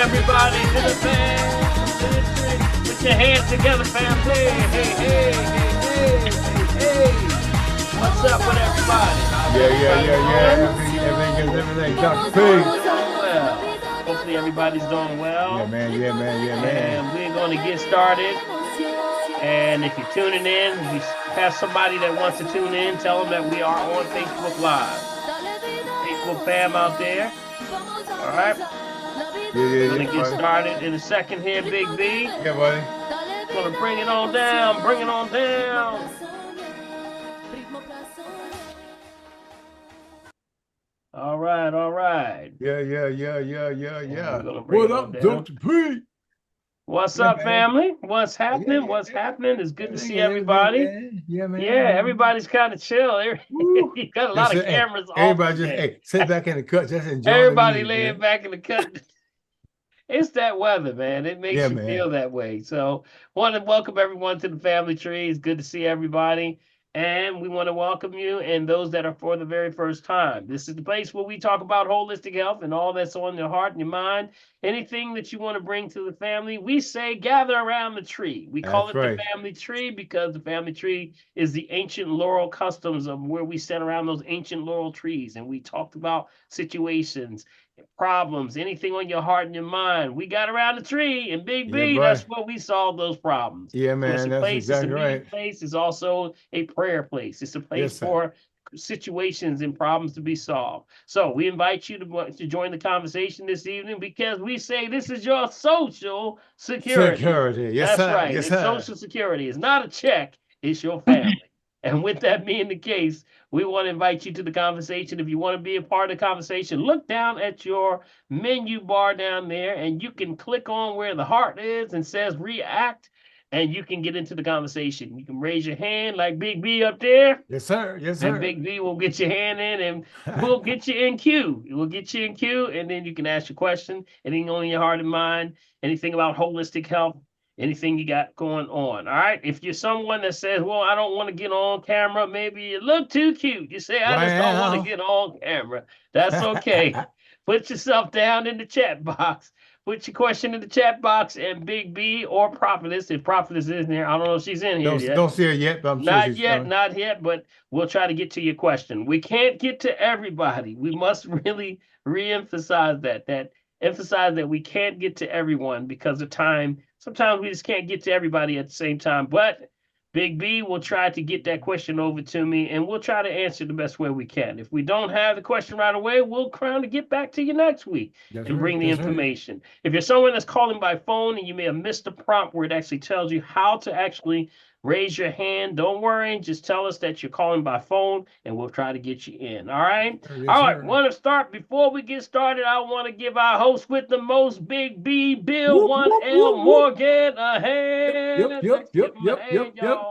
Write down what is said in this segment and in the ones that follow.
everybody to the family. Put your hands together, family. Hey. What's up with everybody? Everything. Dr. P. Well, hopefully everybody's doing well. Yeah, man. And we're going to get started. And if you're tuning in, if you have somebody that wants to tune in, tell them that we are on Facebook Live. Facebook fam out there. All right. We're going to get started in a second here, Big B. Yeah, buddy. Going to bring it on down. All right. Yeah. What up, Dr. P? What's up, family? What's happening? It's good to see everybody. Yeah, man. Yeah, everybody's kind of chill. You got a lot of cameras off. Everybody just sit back in the cut. Just enjoy. Everybody laying back in the cut. It's that weather, man. It makes you feel that way. So, want to welcome everyone to the family tree. It's good to see everybody. And we want to welcome you and those that are for the very first time. This is the place where we talk about holistic health and all that's on your heart and your mind. Anything that you want to bring to the family, we say gather around the tree. We call it the family tree because the family tree is the ancient laurel customs of where we sit around those ancient laurel trees. And we talked about situations, problems, anything on your heart and your mind. We got around the tree, and Big B, that's where we solve those problems. Yeah, man, that's exactly right. It's a place. It's also a prayer place. It's a place for situations and problems to be solved. So we invite you to join the conversation this evening because we say this is your social security. Yes, that's sir. right. Yes, it's social security. It's not a check. It's your family. And with that being the case, we want to invite you to the conversation. If you want to be a part of the conversation, look down at your menu bar down there, and you can click on where the heart is and says react, and you can get into the conversation. You can raise your hand like Big B up there. Yes, sir. And Big B will get your hand in, and we'll get you in queue. And then you can ask your question, anything on your heart and mind, anything about holistic health, anything you got going on. All right. If you're someone that says, well, I don't want to get on camera, maybe you look too cute. You say, I just don't want to get on camera. That's okay. Put yourself down in the chat box. Put your question in the chat box, and Big B or Prophetess, if Prophetess is in there, I don't know if she's in here yet. Don't see her yet, but I'm sure not yet, but we'll try to get to your question. We can't get to everybody. We must really re-emphasize emphasize that we can't get to everyone because of time. Sometimes we just can't get to everybody at the same time, but Big B will try to get that question over to me, and we'll try to answer the best way we can. If we don't have the question right away, we'll try to get back to you next week and bring the information. If you're someone that's calling by phone and you may have missed the prompt where it actually tells you how to actually raise your hand, don't worry. Just tell us that you're calling by phone, and we'll try to get you in. All right? All right. Want to start? Before we get started, I want to give our host with the most, Big B, Bill 1L Morgan, a hand. Yep.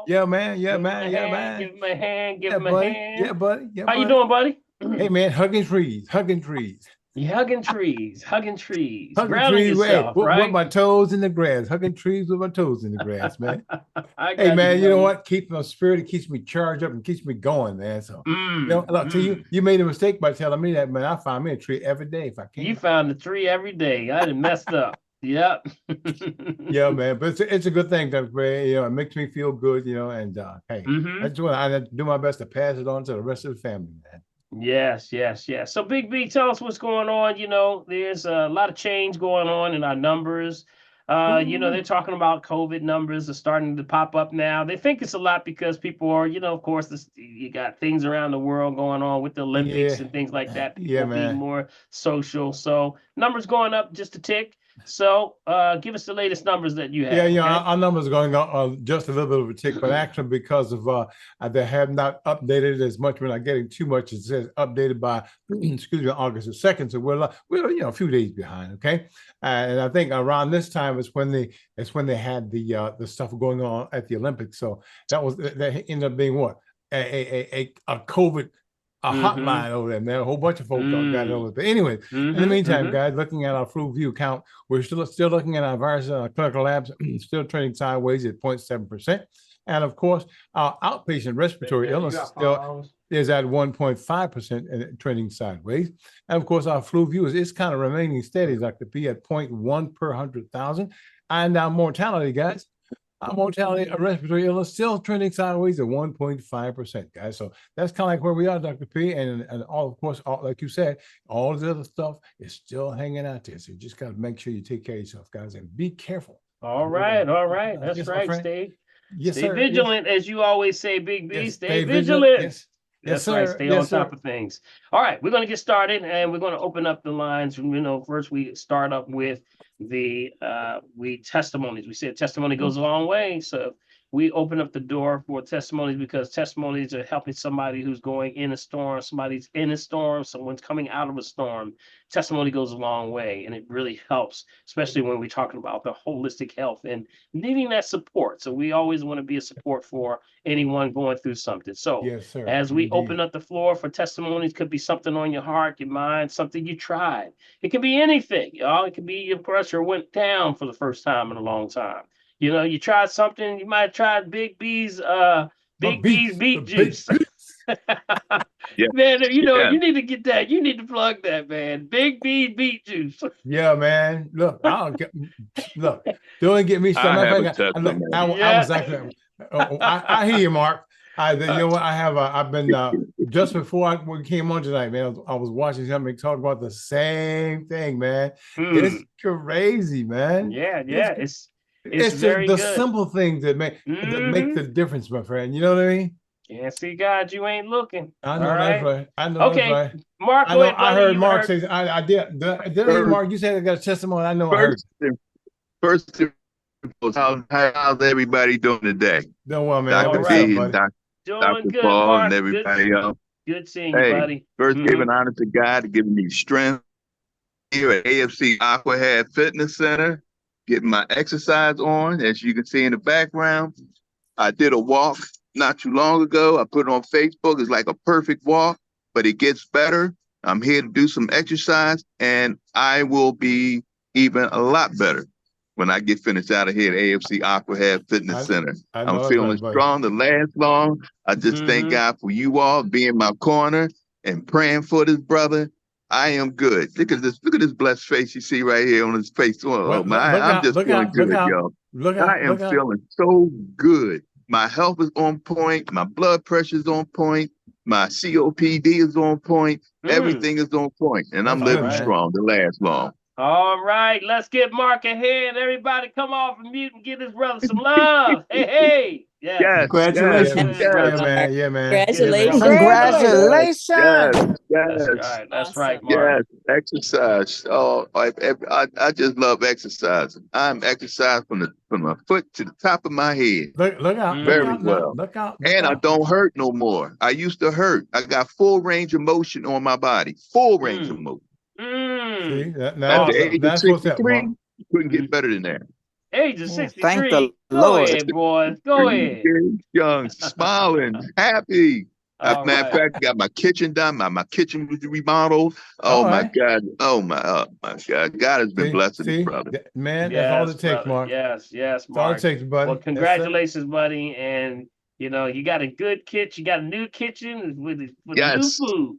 Yeah, man. Give him a hand. Yeah, buddy. How you doing, buddy? Hey, man, hugging trees. You're hugging trees. Hugging Grounding trees, yourself, right? With my toes in the grass. Hugging trees with my toes in the grass, man. Hey, man, you know what? Keeps my spirit. It keeps me charged up and keeps me going, man. So, you made a mistake by telling me that, man. I find me a tree every day if I can. You found a tree every day. I done messed up. Yep. Yeah, man. But it's a good thing, Dr. Ray. You know, it makes me feel good, you know, and hey, I just want to do my best to pass it on to the rest of the family, man. Yes. So Big B, tell us what's going on. You know, there's a lot of change going on in our numbers. You know, they're talking about COVID numbers are starting to pop up now. They think it's a lot because people are, you know, of course, you got things around the world going on with the Olympics and things like that. People being more social. So numbers going up just a tick. So give us the latest numbers that you have. Yeah, you know, our numbers are going up just a little bit of a tick, but actually because of they have not updated as much. We're not getting too much. It says updated by August the 2nd. So we're you know, a few days behind. Okay, and I think around this time is when they had the stuff going on at the Olympics. So that ended up being what a COVID hotline over there, man. A whole bunch of folks got it over there. But anyway, in the meantime, guys, looking at our flu view count, we're still looking at our virus clinical labs, still trending sideways at 0.7%. And of course, our outpatient respiratory illness still is at 1.5% and trending sideways. And of course, our flu view is kind of remaining steady, Dr. P, at 0.1 per 100,000. And our mortality, guys, our mortality of respiratory illness still trending sideways at 1.5%, guys. So that's kind of like where we are, Dr. P. And all, of course, all, like you said, all the other stuff is still hanging out there. So you just got to make sure you take care of yourself, guys, and be careful. All right. That's yes, right. Stay sir. vigilant, as you always say, Big B. Yes, stay vigilant. Yes. That's right. Stay on top of things. All right, we're going to get started, and we're going to open up the lines. First we start up with the testimonies. We said testimony goes a long way, so we open up the door for testimonies because testimonies are helping somebody who's going in a storm. Somebody's in a storm. Someone's coming out of a storm. Testimony goes a long way, and it really helps, especially when we're talking about the holistic health and needing that support. So we always want to be a support for anyone going through something. So yes, sir. As we open up the floor for testimonies, could be something on your heart, your mind, something you tried. It could be anything, y'all. It could be your pressure went down for the first time in a long time. You tried something. You might have tried Big B's beet juice. Yeah. Man, you need to get that. You need to plug that, man. Big B's beet juice. Yeah, man. Look, don't get me started. I was actually. I hear you, Mark. You know what? I've been just before we came on tonight, man. I was watching something talk about the same thing, man. It's crazy, man. Yeah. It's very the good. Simple things that make the difference, my friend. You know what I mean? Can't see God, you ain't looking. I know that's right. I know okay. That's right. Mark, I heard Mark say. I did. Did I hear Mark? You said I got a testimony. I know. First, how's everybody doing today? Doing well, man. Dr. B and Dr. Good, Paul Mark. and everybody else. Good seeing you, buddy. First, giving honor to God, giving me strength here at AFC Aquahead Fitness Center. Getting my exercise on, as you can see in the background. I did a walk not too long ago. I put it on Facebook. It's like a perfect walk, but it gets better. I'm here to do some exercise, and I will be even a lot better when I get finished out of here at AFC Aquahead Fitness Center. I'm feeling strong to last long. I just thank God for you all being my corner and praying for this brother. I am good. Look at this blessed face you see right here on his face. I'm just feeling good, y'all. I am feeling so good. My health is on point. My blood pressure is on point. My COPD is on point. Everything is on point. And I'm living strong to last long. All right, let's get Mark ahead. Everybody come off and mute and give this brother some love. Hey. Yes. Congratulations. Yes. Yeah, man. Congratulations. Yes. That's right, Mark. Yes, exercise. Oh, I just love exercise. I'm exercising from my foot to the top of my head. Look out. Very well. Look out. And I don't hurt no more. I used to hurt. I got full range of motion on my body. Full range of motion. See, at the age of 63, you couldn't get better than that. Age of 63. Thank the Go Lord. ahead, boys. Go ahead. Young, smiling, happy. As a matter of fact, I got my kitchen done. My kitchen was remodeled. Oh my God. Oh my God. God has been blessing this brother. Man, that's all it takes, Mark. Yes, Mark. That's all it takes, buddy. Well, congratulations, buddy. And you got a good kitchen. You got a new kitchen with new food.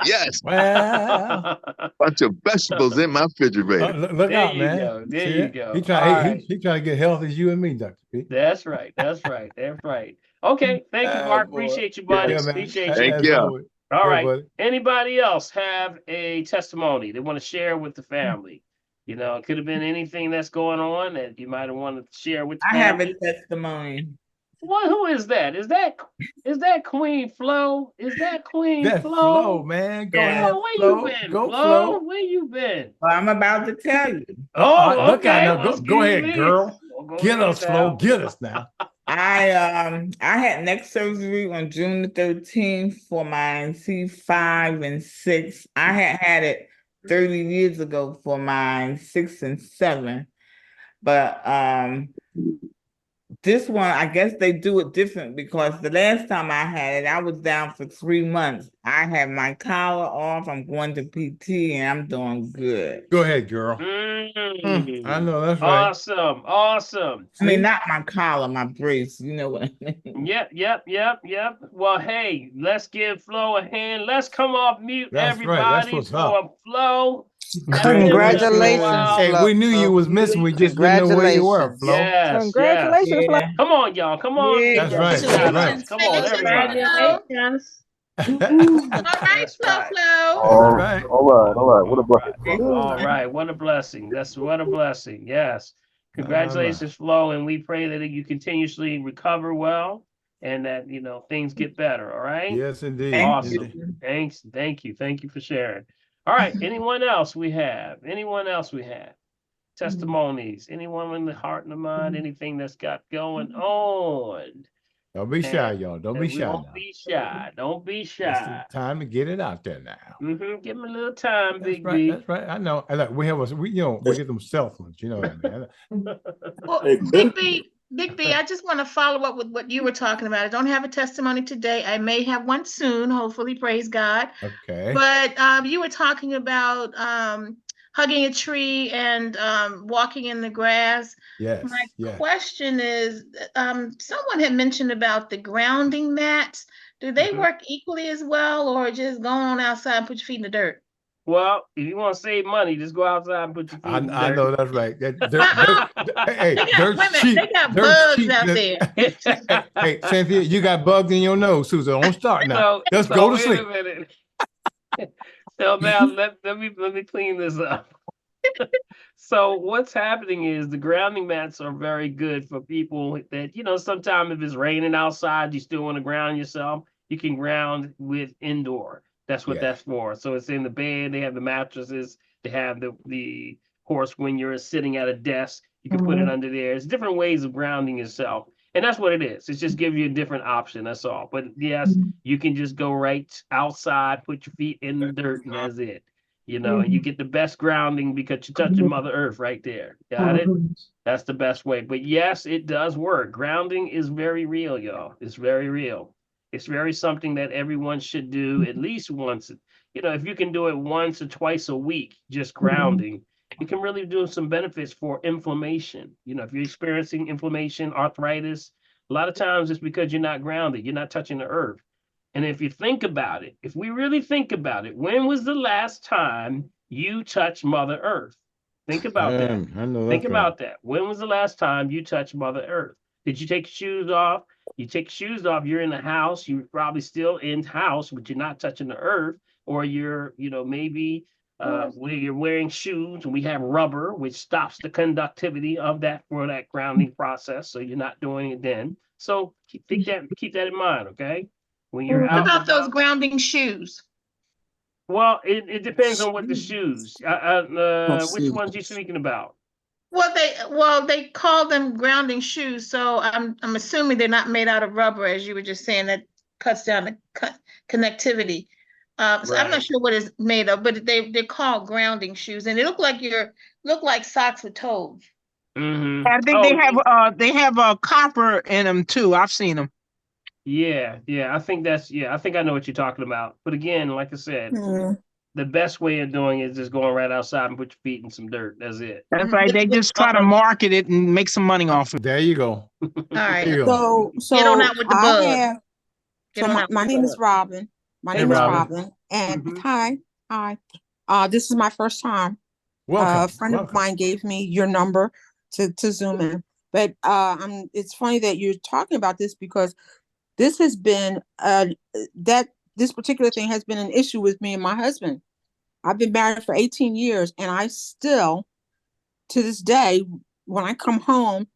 Yes. Well, bunch of vegetables in my refrigerator. Look out, man. There you go. He trying to get healthy as you and me, Dr. P. That's right. Okay. Thank you, Mark. Appreciate you, buddy. Yeah, Appreciate you. Thank you. All right. Buddy. Anybody else have a testimony they want to share with the family? It could have been anything that's going on that you might have wanted to share with the family. I have a testimony. Well, who is that? Is that Queen Flo? Is that Queen Flo? Man. Go ahead. Where you been, Flo? Where you been? Well, I'm about to tell you. Oh, look out now. Go ahead, girl. Get us, Flo. Get us now. I had neck surgery on June the 13th for my C5 and 6. I had it 30 years ago for my 6 and 7. But This one, I guess they do it different because the last time I had it, I was down for 3 months. I had my collar off. I'm going to PT and I'm doing good. Go ahead, girl. I know that's right. Awesome. Awesome. I mean, See? not my collar, my brace. You know what I mean? Yep. Well, hey, let's give Flo a hand. Let's come off mute, That's right. That's everybody, what's for up. Flo. Haven't been with us in a Congratulations, while. Hey, Flo. we knew you was missing. We just didn't know where you were, Congratulations. Flo. Yes. Congratulations, Flo. Yeah. Come on, y'all. Come on. Yeah. That's right. That's Shout right. outs. Come on, everybody. Congratulations. All right, That's Flo right. Flo. All right. All right. What a All blessing. right. All right. What a blessing. That's what a blessing. Yes. Congratulations, Flo. And we pray that you continuously recover well and that, things get better. All right. Yes, indeed. Thank Awesome. Indeed. Thanks. Thank you. Thank you for sharing. All right. Anyone else we have? Testimonies? Anyone in the heart and the mind? Anything that's got going on? Don't be shy, And y'all. Don't and be we shy won't now. be shy. Don't be It's shy. the time to get it out there now. Give me a little time, That's Big right. B. That's right. I know. And look, we get them stealth ones. You know what I mean? Well, Hey, Big B, I just want to follow up with what you were talking about. I don't have a testimony today. I may have one soon, hopefully, praise God. Okay. But you were talking about hugging a tree and walking in the grass. Yes. My Yes. question is, someone had mentioned about the grounding mats. Do they Mhm. work equally as well, or just go on outside and put your feet in the dirt? Well, if you want to save money, just go outside and put your feet in the I dirt. know that's right. Hey, They got, dirt's wait a minute, cheap. they got Dirt's bugs cheap. out there. Hey, Cynthia, you got bugs in your nose, Susan. Don't start now. Just go to wait sleep. a minute. So now let me clean this up. So what's happening is the grounding mats are very good for people that, sometimes if it's raining outside, you still want to ground yourself. You can ground with indoor. That's what Yeah. that's for. So it's in the bed. They have the mattresses. They have the course when you're sitting at a desk, you can put it under there. It's different ways of grounding yourself. And that's what it is. It's just give you a different option. That's all. But yes, you can just go right outside, put your feet in the dirt, and that's it. And you get the best grounding because you're touching Mother Earth right there. Got it? That's the best way. But yes, it does work. Grounding is very real, y'all. It's very real. It's very something that everyone should do at least once. If you can do it once or twice a week, just grounding, it can really do some benefits for inflammation. If you're experiencing inflammation, arthritis, a lot of times it's because you're not grounded. You're not touching the earth. And if you think about it, if we really think about it, when was the last time you touched Mother Earth? Think about that. I know Think that's about that. When was the last time you touched Mother Earth? Did you take your shoes off? You take your shoes off, you're in the house, you're probably still in house, but you're not touching the earth, or you're, maybe where you're wearing shoes and we have rubber, which stops the conductivity of that for that grounding process. So you're not doing it then. So keep that in mind, okay? When you're What out and about those about. grounding shoes? Well, it depends on what the shoes. Which ones you speaking about? Well, they call them grounding shoes, so I'm assuming they're not made out of rubber, as you were just saying, that cuts down the connectivity. So I'm not Right. sure what it's made of, but they're called grounding shoes, and they look like socks with toes. Mm-hmm. I think they have copper in them too. I've seen them. Yeah. I think I know what you're talking about. But again, like I said, the best way of doing it is just going right outside and put your feet in some dirt. That's it. That's right. They just try to market it and make some money off it. There you go. All right. There you go. So Get on out with the I bug. have. Get So on my, out my with the name is bug. Robin. My Hey, name is Robin. Robin, and Mhm. hi. This is my first time. Welcome. A friend of mine gave me your number to Zoom in. But it's funny that you're talking about this because this has been this particular thing has been an issue with me and my husband. I've been married for 18 years, and I still, to this day, when I come home,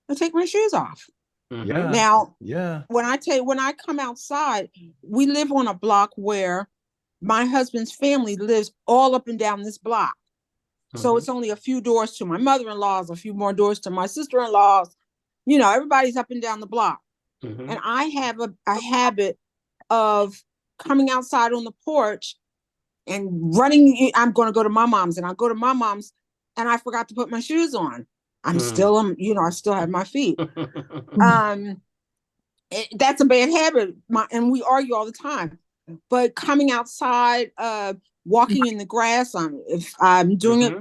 I take my shoes off. Mhm. Yeah. Now, Yeah. when I come outside, we live on a block where my husband's family lives all up and down this block. So Mhm. it's only a few doors to my mother-in-law's, a few more doors to my sister-in-law's. Everybody's up and down the block. Mhm. And I have a habit of coming outside on the porch and running. I'm going to go to my mom's, and I'll go to my mom's, and I forgot to put my shoes on. I'm still, I still have my feet. That's a bad habit. And we argue all the time. But coming outside, walking in the grass, if I'm doing it,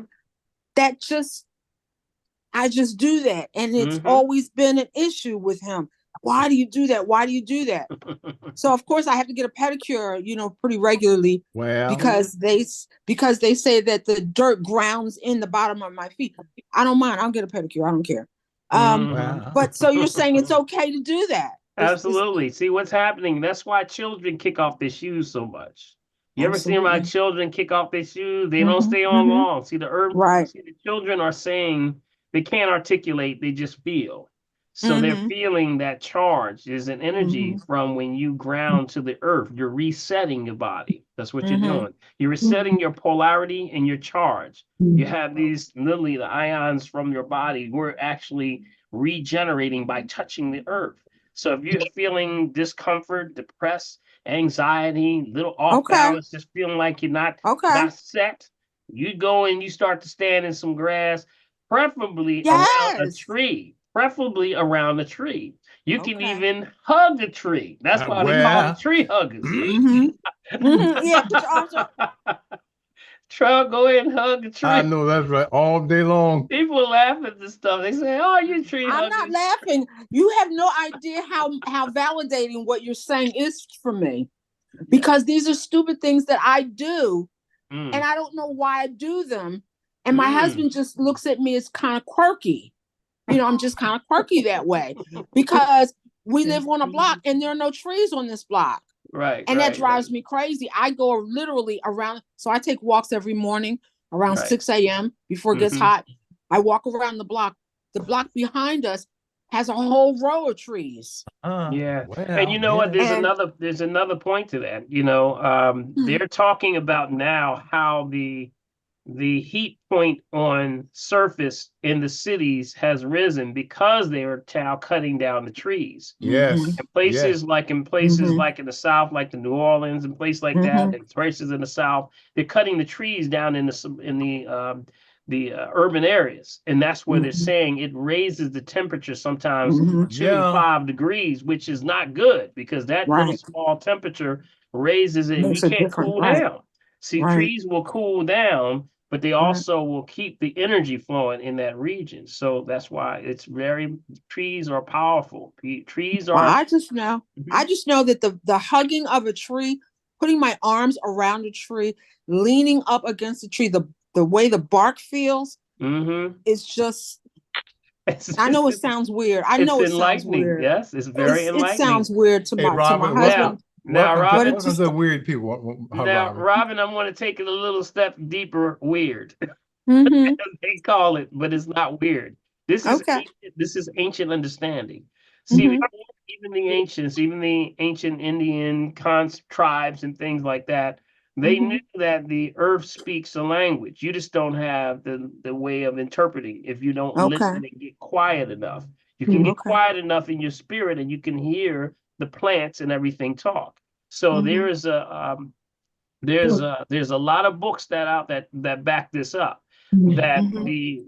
I just do that. And it's always been an issue with him. Why do you do that? Why do you do that? So of course I have to get a pedicure, pretty regularly. Well, because they say that the dirt grounds in the bottom of my feet. I don't mind. I'll get a pedicure. I don't care. wow. But so you're saying it's okay to do that? Absolutely. See what's happening. That's why children kick off their shoes so much. You ever seen my children kick off their shoes? They don't stay on long. See, the children are saying they can't articulate, they just feel. So they're feeling that charge. There's an energy from when you ground to the earth. You're resetting your body. That's what you're doing. You're resetting your polarity and your charge. You have these, literally, the ions from your body. We're actually regenerating by touching the earth. So if you're feeling discomfort, depressed, anxiety, little off balance, just feeling like you're not set, you go and you start to stand in some grass, preferably around a tree. Preferably around a tree. You can even hug a tree. That's why they call them tree huggers. Yeah, put your arms up. Try go ahead and hug a tree. I know that's right. All day long. People laugh at this stuff. They say, "Oh, you tree huggers." I'm not laughing. You have no idea how validating what you're saying is for me, because these are stupid things that I do, and I don't know why I do them. And my husband just looks at me as kind of quirky. I'm just kind of quirky that way, because we live on a block and there are no trees on this block. Right. And that drives me crazy. I go literally around. So I take walks every morning around 6 a.m. before it gets hot. I walk around the block. The block behind us has a whole row of trees. Yeah. Well, and you know what? There's another point to that. They're talking about now how the heat point on surface in the cities has risen because they are now cutting down the trees. Yes. And places like in the South, like the New Orleans and places like that, and places in the South, they're cutting the trees down in the urban areas, and that's where they're saying it raises the temperature sometimes 2 to 5 degrees, which is not good, because that little small temperature raises it. We can't cool down. See, trees will cool down, but they also will keep the energy flowing in that region. So that's why trees are powerful. Trees are. Well, I just know that the hugging of a tree, putting my arms around a tree, leaning up against a tree, the way the bark feels, it's just. I know it sounds weird. I know it sounds weird. Yes, it's very enlightening. It sounds weird to my husband. Now, Robin, welcome to weird people. Robin, I'm going to take it a little step deeper. Weird, they call it, but it's not weird. This is ancient understanding. See, even the ancients, even the ancient Indian tribes and things like that, they knew that the earth speaks a language. You just don't have the way of interpreting if you don't listen and get quiet enough. You can get quiet enough in your spirit, and you can hear the plants and everything talk. So there's a lot of books that back this up. That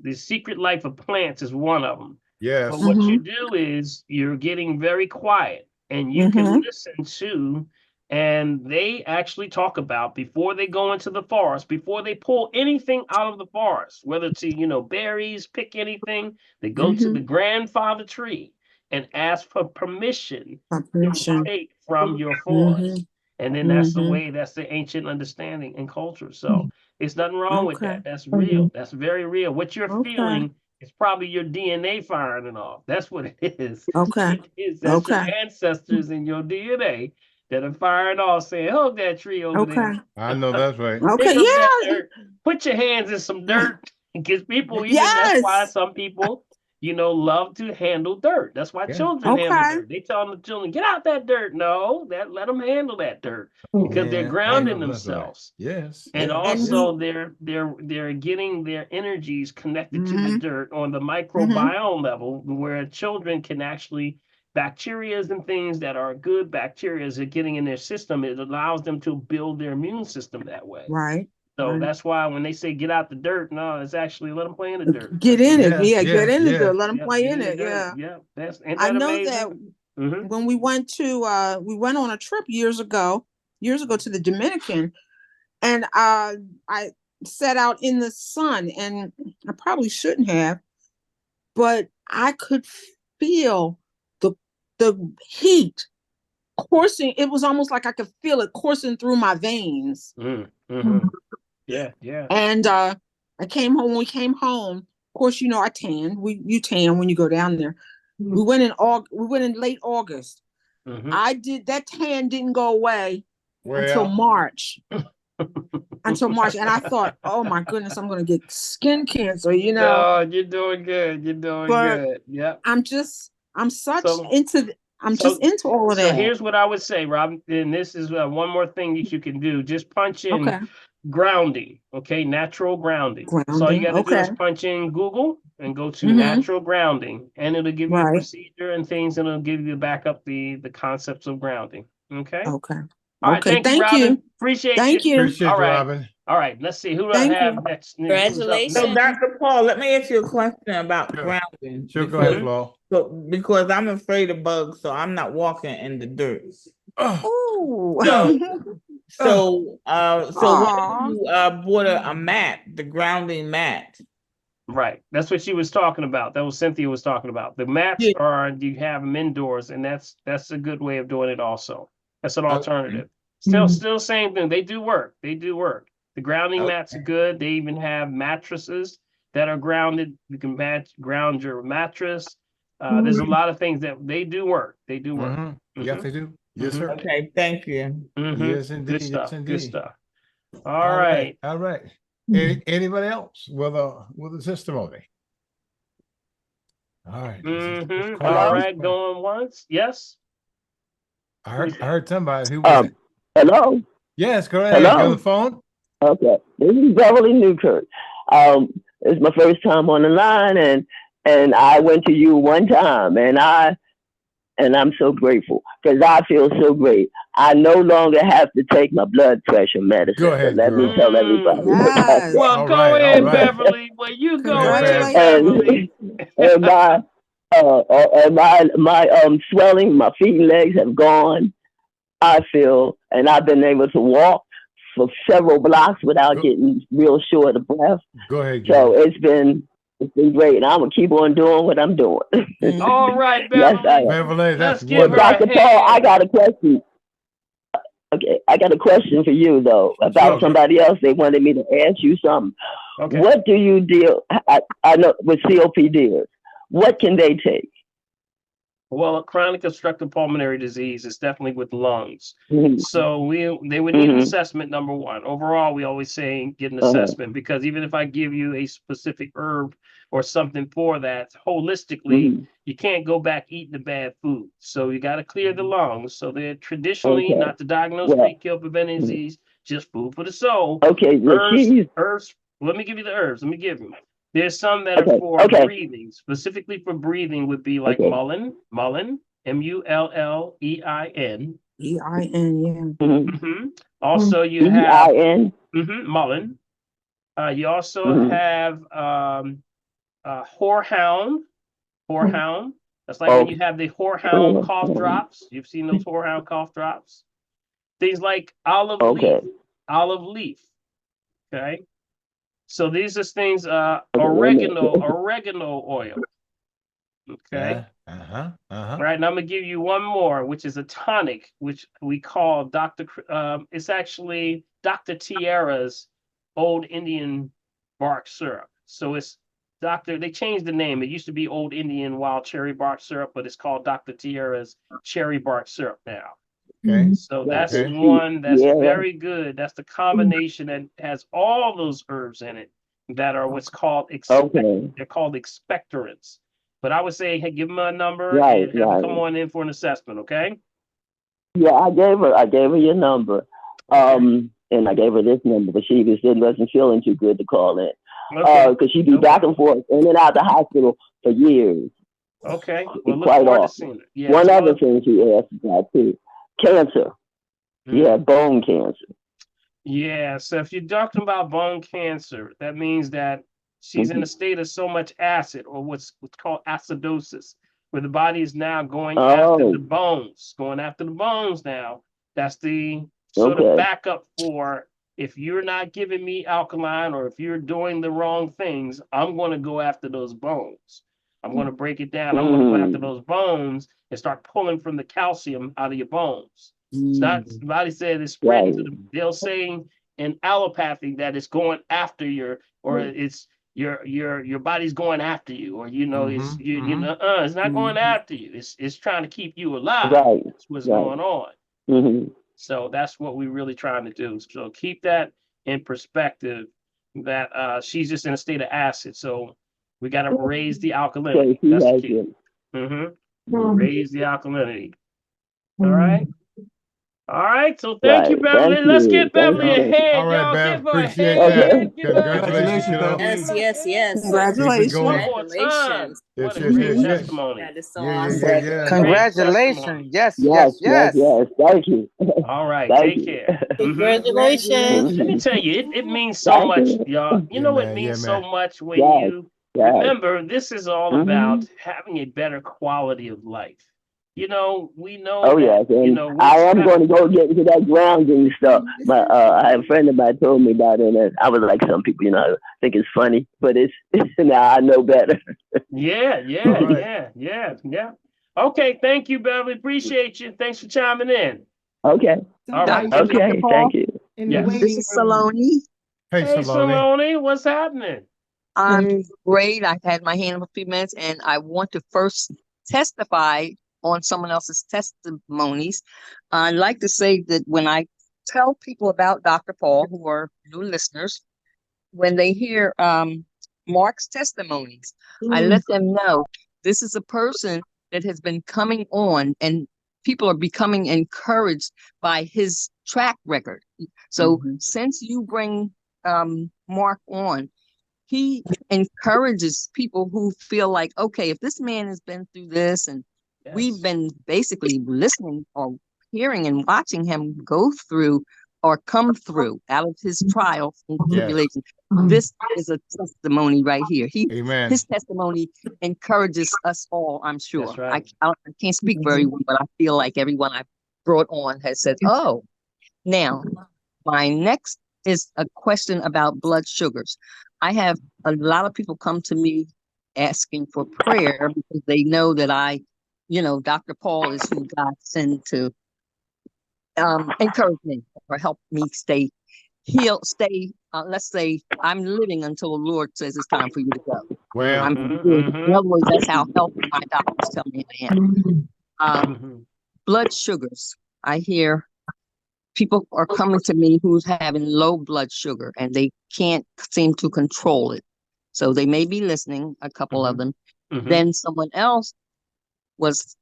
the secret life of plants is one of them. Yes. But what you do is you're getting very quiet, and you can listen to, and they actually talk about, before they go into the forest, before they pull anything out of the forest, whether it's berries, pick anything, they go to the grandfather tree and ask for permission to take from your forest. And then that's the ancient understanding and culture. So it's nothing wrong with that. That's real. That's very real. What you're feeling is probably your DNA firing off. That's what it is. That's your ancestors in your DNA that are firing off, saying, "Hug that tree over there." I know that's right. Put your hands in some dirt, because people, that's why some people, love to handle dirt. That's why children handle dirt. They tell the children, "Get out that dirt." No, let them handle that dirt, because they're grounding themselves. Right. Yes. And also they're getting their energies connected to the dirt on the microbiome level, where children can actually, bacterias and things that are good bacterias are getting in their system. It allows them to build their immune system that way. Right. So Right. that's why when they say get out the dirt, no, it's actually let them play in the dirt. Get in it. Yeah, Yeah, yeah, get in the yeah. dirt. Let them Yep, play get in the it. dirt. Yeah. Yep, that's ain't I that know that amazing? Mm-hmm. when we went on a trip years ago to the Dominican, and I sat out in the sun, and I probably shouldn't have, but I could feel the heat coursing. It was almost like I could feel it coursing through my veins. Mm-hmm. Yeah, yeah. And I came home. When we came home, of course, you know, I tanned. You tan when you go down there. We went in late August. Mm-hmm. That tan didn't go away until Well, March. And I thought, oh my goodness, I'm gonna get skin cancer, you know. No, you're doing good. You're doing But good. Yep. I'm So just so into all of so that. here's what I would say, Rob. And this is one more thing that you can do. Just punch in Okay. grounding. Okay, natural grounding. So all you Grounding. got to do Okay. is punch in Google and go to Mm-hmm. natural grounding, and it'll give you a Right. procedure and things, and it'll give you back up the concepts of grounding. Okay. Okay. All right. Okay. Thank you, Thank Robin. you. Appreciate you. Thank you. appreciate All you, right. Robin. All right. Let's see who do I Thank have you. next. Who's up So, next? Dr. Paul, let me ask you a question about Sure. grounding. Sure, go ahead, Because, Flo. because I'm afraid of bugs, so I'm not walking in the dirt. Oh, Ooh. So, what if Aw. you bought a mat, the grounding mat? Right. That's what she was talking about. That was Cynthia was talking about. The mats Yeah. are you have them indoors, and that's a good way of doing it also. That's an alternative. Still same thing. They do work. They do work. The grounding mats are good. They even have mattresses that are grounded. You can ground your mattress. There's a lot of things that they do work. They do work. Yes, they do. Yes, Mhm. sir. Okay, thank you. Yes, indeed. Good stuff. Yes, indeed. Good stuff. All right. All right. Anybody else with a testimony? All right. It's quiet. All It's right. quiet. Going once. Yes. I heard somebody. Who was it? Hello? Yes, go ahead. Hello? You're on the phone? Okay. This is Beverly Newkirk. It's my first time on the line and I went to you one time and I'm so grateful because I feel so great. I no longer have to take my blood pressure medicine. Go ahead, So let me girl. tell everybody. Yes. Well, All go right, all ahead, right. Beverly. Well, you go ahead, Congratulations. Beverly. And my swelling, my feet and legs have gone. I feel, and I've been able to walk for several blocks without getting real short of breath. Go ahead, So girl. it's been great, and I'm gonna keep on doing what I'm doing. All right, Yes, Beverly. I am. Beverly, that's Let's give her wonderful. a Dr. Paul, I hand. got a question. Okay, I got a question for you though about Sure. somebody else. They wanted me to ask you something. Okay. What do you deal? I know with COPDs. What can they take? Well, chronic obstructive pulmonary disease is definitely with lungs. Mhm. So they would need an Mhm. assessment, number one. Overall, we always say get an assessment because even if I give you a specific herb or something for that, holistically, Mhm. you can't go back eating the bad food. So you got to clear the lungs. So they're traditionally Okay. not to diagnose, Well, treat, kill, prevent any disease, just food for the soul. okay. Well, Herbs. Let me give you the herbs. Let me give you. There's some that are Okay. for Okay. breathing. Specifically for breathing would be like Okay. mullein, Mullein, EIN. Yeah. Mhm. Also, you have EIN. mullein. You also Mhm. have horehound. Horehound. That's like when you have the horehound cough drops. You've seen those horehound cough drops. Things like olive leaf. Olive leaf. Okay. So these are things. Oregano oil. Okay. Uh-huh. All right, and I'm gonna give you one more, which is a tonic, which we call it's actually Dr. Tierra's Old Indian bark syrup. So it's they changed the name. It used to be Old Indian wild cherry bark syrup, but it's called Dr. Tierra's cherry bark syrup now. Okay. So that's Okay. one that's Yeah. very good. That's the combination that has all those herbs in it that are what's called Okay. they're called expectorants. But I would say, hey, give them a number Right. and have them Right. come on in for an assessment, okay? Yeah, I gave her your number. And I gave her this number, but she just wasn't feeling too good to call in. Okay. Because she'd be No back problem. and forth in and out the hospital for years. Okay. Well, look Quite forward to often. seeing it. Yeah. One So other thing she asked about too. Cancer. Yeah, bone cancer. Yeah, so if you're talking about bone cancer, that means that she's in a state of so much acid, or what's called acidosis, where the body is now going after the Oh, bones, going after the bones now. That's the sort of okay. backup for if you're not giving me alkaline or if you're doing the wrong things, I'm going to go after those bones. I'm going to break it down. I'm going to go after Mm, those bones and start pulling from the calcium out of your bones. It's not, Mm. somebody said it's spreading right, to the, they'll say in allopathy that it's going after your, or it's your body's going after you, or it's it's not going Mhm. after you. It's trying to keep you alive. right, That's what's right. going on. Mm-hmm. So that's what we're really trying to do. So keep that in perspective that she's just in a state of acid. So we got to raise the So alkalinity. she That's the has key. it. hmm Raise the alkalinity. All right. All right. So thank you, Right. Thank Beverly. Let's you. get Thank Beverly a you. hand, All right, y'all. Bev. Give her a Appreciate Okay. that. hand. Give her a Congratulations, hand. kiddo. Yes, yes, yes. Keep it Congratulations. One going. more time. Congratulations. What Yes, a yes, great yes, Mm-hmm. yes. testimony. That is so Yeah, yeah, yeah, awesome. yeah. Great Congratulations. testimony. Yes, Yes, yes, yes, yes. yes. Thank you. All right. Thank Take you. care. Let me Congratulations. tell you, it means so Thank much, you. y'all. You Yeah, know, it man. Yeah, means so man. much when Yes, you yes. remember this is all Mm-hmm. about having a better quality of life. We know Oh that, yes, and we're I am going expect to go get into that grounding stuff. But I have a friend of mine told me about it, and I was like, some people, think it's funny, but it's now I know better. yeah, All yeah, right. yeah, yeah, yeah. Okay, thank you, Beverly. Appreciate you. Thanks for chiming in. Okay, All right. Dr. okay, Paul, thank you. Yes. this is Saloni. Hey, Hey, Saloni. Saloni, what's happening? I'm great. I've had my hand up a few minutes, and I want to first testify on someone else's testimonies. I'd like to say that when I tell people about Dr. Paul, who are new listeners, when they hear Mark's testimonies, I let them know this is a person that has been coming on, and people are becoming encouraged by his track record. So since you bring Mark on, he encourages people who feel like, okay, if this man has been through this and we've Yes. been basically listening or hearing and watching him go through or come through out of his trials and Yes. tribulation, this is a testimony right here. Amen. His testimony encourages us all, I'm sure. That's right. I can't speak for everyone, but I feel like everyone I've brought on has said, oh, now my next is a question about blood sugars. I have a lot of people come to me asking for prayer because they know that Dr. Paul is who God sent to encourage me or help me stay healed, let's say I'm living until the Lord says it's time for you to go. Well, I'm good. In other words, that's how healthy my doctors tell me I am. Blood sugars. I hear people are coming to me who's having low blood sugar and they can't seem to control it. So they may be listening, a couple of them. Then someone else was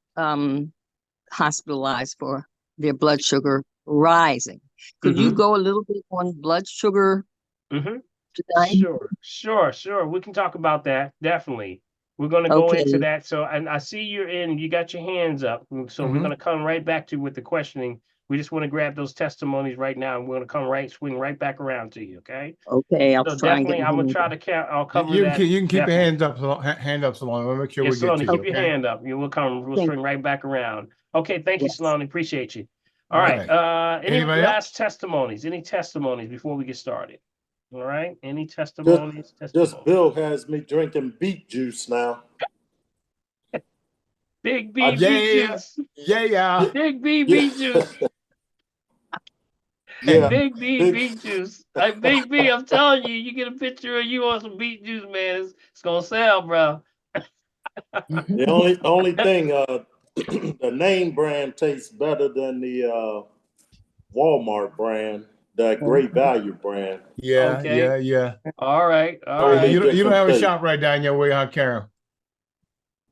hospitalized for their blood sugar rising. Could you go a little bit on blood sugar tonight? Sure. We can talk about that. Definitely. We're going to go into Okay. that. So, and I see you got your hands up. So we're going to come right back to you with the questioning. We just want to grab those testimonies right now, and we're going to swing right back around to you. Okay. Okay. I'll So try and get definitely, my I'm going to hands try up. to count. I'll you, cover you can that. you can keep your Definitely. hand up, Saloni. We'll make sure Yeah, we get to Saloni, you. keep your Okay. hand up. We'll Thank swing right back around. Okay. Thank you, Yes. Saloni. Appreciate you. All right. Okay. Any Anybody else? last testimonies? Any testimonies before we get started? All right. Any testimonies? This Bill has me drinking beet juice now. Big B beet Yeah. juice. Yeah. Big B Yeah, beet juice. yeah. Big B Big, beet juice. Like Big B, I'm telling you, you get a picture of you on some beet juice, man. It's gonna sell, bro. the only thing, the name brand tastes better than the Walmart brand, the Great Value brand. Okay. Yeah. All right. Totally You don't different have a taste. shop right down your way, huh, Karen?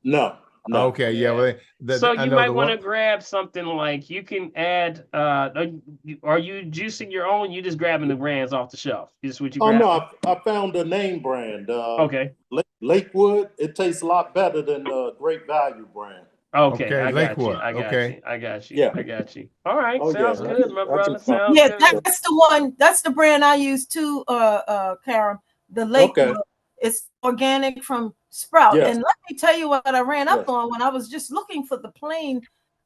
No. Okay. Yeah. Yeah. Well, So I you know might the want one. to grab something like you can add are you juicing your own? You just grabbing the brands off the shelf. Is this what you Oh no, grabbing? I found a name brand. Okay. Lakewood. It tastes a lot better than the Great Value brand. Okay, Okay, I got you. Lakewood. I got Okay. you. I got you. Yeah. I got you. All right, Oh, sounds yeah. good, my I brother. can find- Sounds Yeah, good. that's the one. That's the brand I use too, Karen. The Lakewood. Okay. It's organic from Sprout. Yes. And let me tell you what I ran up Yes. on when I was just looking for the plain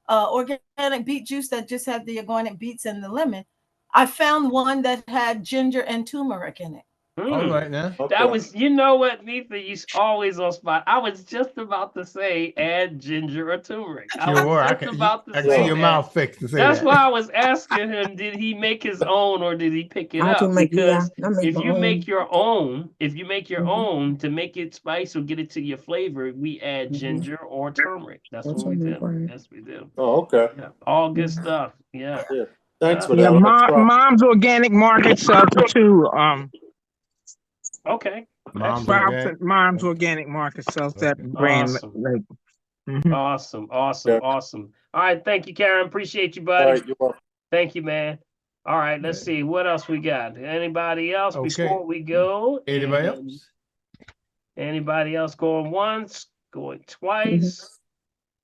organic beet juice that just had the organic beets and the lemon. I found one that had ginger and turmeric in it. All Mm. right now. Okay. That was, you know what, Nitha, you always on spot. I was just about to say add ginger or turmeric. I You was were. just about to I can see say your that. mouth fixed to say That's that. why I was asking him, did he make his own or did he pick it I up? can make, yeah, Because I make if my you own. make your own, if you make your Mhm. own to make it spice or get it to your flavor, we add Mhm. ginger or turmeric. That's That's what we on the do. brand. Yes, we do. Oh, okay. Yeah, all good Mhm. stuff. Yeah. Yeah. Thanks for Yeah, that. I'll try. Mom's Organic Market sells it too. Okay. Mom's Excellent. organic. Mom's Organic Market sells that Okay. brand. Awesome. Like, mhm. Awesome. Awesome. Yeah. Awesome. All right. Thank you, Karen. Appreciate you, All buddy. right. You're welcome. Thank you, man. All right. Let's see. What else we got? Anybody else Okay. before we go? Anybody And else? anybody else going once, going Mhm. twice,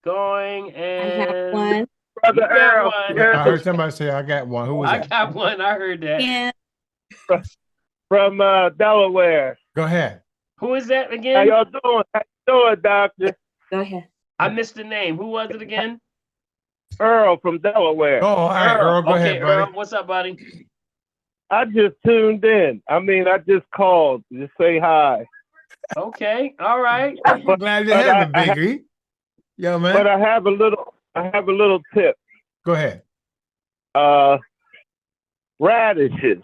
going I have and one. you Brother got Earl, one. I heard somebody say I got one. Who was I that? got one. I heard that. Yeah. from Delaware. Go ahead. Who is that How again? y'all doing? How you doing, Doctor? Go ahead. I missed the name. Who was it again? Earl from Delaware. Oh, all right, Earl. Go Okay, ahead, buddy. Earl. What's up, buddy? I just tuned in. I mean, I just called to say hi. Okay. All right. I'm glad to have you, Biggie. Yo, man. But I have a little tip. Go ahead. Radishes.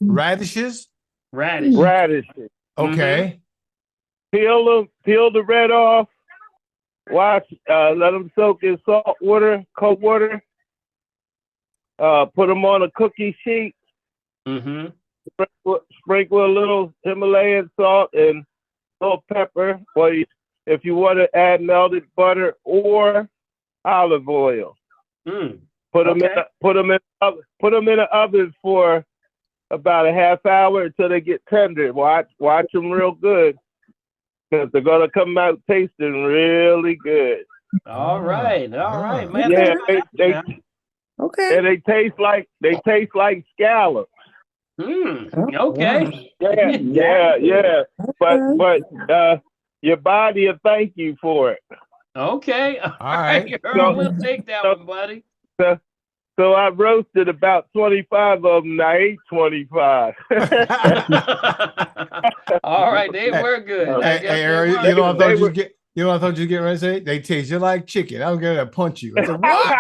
Radishes? Radish. Radishes. Okay. Peel the red off. Wash. Let them soak in salt water, cold water. Put them on a cookie sheet. Mm-hmm. Sprinkle a little Himalayan salt and a little pepper. Or if you want to add melted butter or olive oil. Mm. Put them in the oven for about a half hour until they get tender. Watch them real good because they're gonna come out tasting really good. All right, man. Yeah, Yeah. Okay. and they taste like scallops. Okay. Yeah. But your body will thank you for it. Okay. All right. Earl, we'll take that one, buddy. So I roasted about 25 of them. I ate 25. All right, they were good. I guess Hey, Earl, they you know what I were thought good. you know what I thought you get ready to say? They taste just like chicken. I'm gonna punch you. I said, what?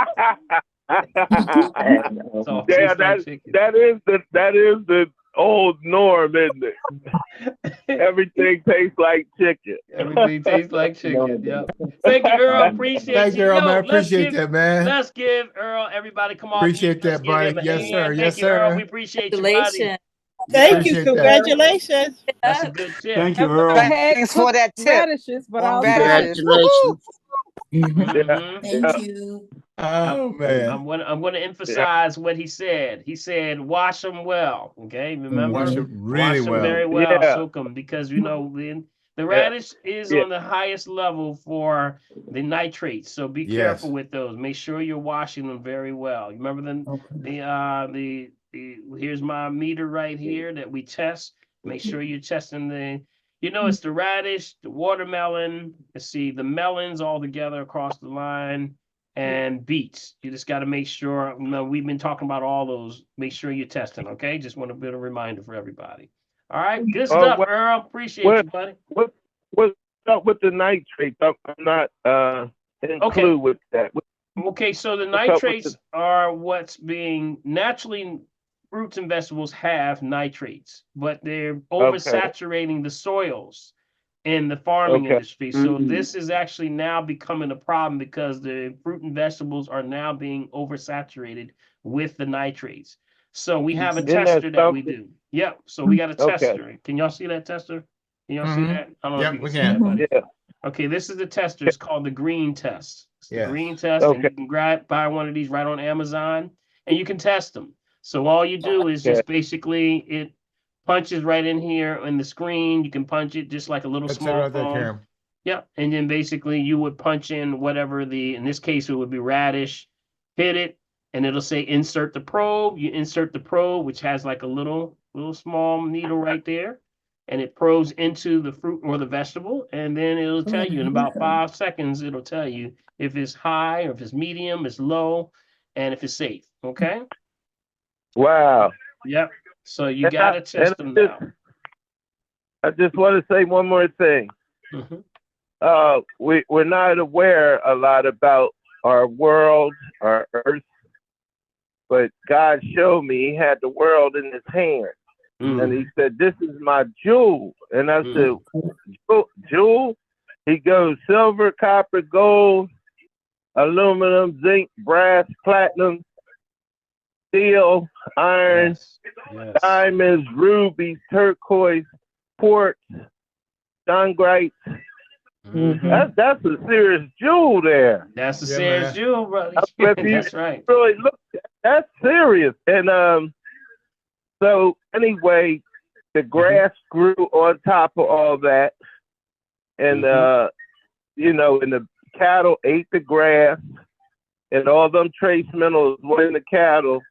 So, Yeah, tastes like chicken. that is the old norm, isn't it? Everything tastes like chicken. Everything tastes like chicken. Yep. Thank you, Earl. Appreciate Thank you, you. Earl, Yo, man. let's Appreciate give- that, man. Let's give Earl, everybody, come on. Appreciate Let's that, give buddy. him a Yes, hand. sir. Thank Yes, you, Earl. sir. We appreciate you, buddy. Congratulations. Thank you. Appreciate that. Congratulations. That's a good tip. Thank you, Earl. Thanks for that tip. Radishes, but I'll Radishes. Congratulations. Mhm. Thank you. Oh, man. I'm gonna emphasize what he said. He said, wash them well. Okay, remember? Wash it really Wash them well. very well. Yeah. Soak them because the radish is on the highest level for the nitrates. So be careful with those. Make sure you're washing them very well. You remember the here's my meter right here that we test. Make sure you're testing it's the radish, the watermelon. Let's see, the melons all together across the line, and beets. You just got to make sure. We've been talking about all those. Make sure you're testing. Okay, just want to be a reminder for everybody. All right, good stuff, Earl. Appreciate you, buddy. What's up with the nitrates? I'm not in clue with that. Okay, so the What's up with nitrates are what's being naturally. Fruits and vegetables have nitrates, but they're oversaturating the soils in the farming industry. So this is actually now becoming a problem because the fruit and vegetables are now being oversaturated with the nitrates. So we have a tester that we do. Yep. So we got a tester. Can y'all see that tester? Can y'all see that? I don't know if you can see that, buddy. Yeah. Okay, this is the tester. It's called the green test. It's the green test, and you can buy one of these right on Amazon, and you can test them. So all you do is just basically it punches right in here on the screen. You can punch it just like a little That's small right there, phone. Karen. Yep. And then basically you would punch in whatever in this case, it would be radish, hit it, and it'll say insert the probe. You insert the probe, which has like a little small needle right there. And it probes into the fruit or the vegetable. And then it'll tell you in about 5 seconds, it'll tell you if it's high or if it's medium, it's low, and if it's safe. Okay. Wow. Yep. So you got to test them now. I just want to say one more thing. We're not aware a lot about our world, our earth, but God showed me He had the world in His hand, and He said, "This is my jewel." And I said, "Jewel?" He goes, "Silver, copper, gold, aluminum, zinc, brass, platinum, steel, iron, diamonds, rubies, turquoise, quartz, stongrite." That's a serious jewel there. That's a serious jewel, brother. That's right. Really look, that's serious. And so anyway, the grass grew on top of all that, and you know, and the cattle ate the grass, and all them trace minerals were in the cattle.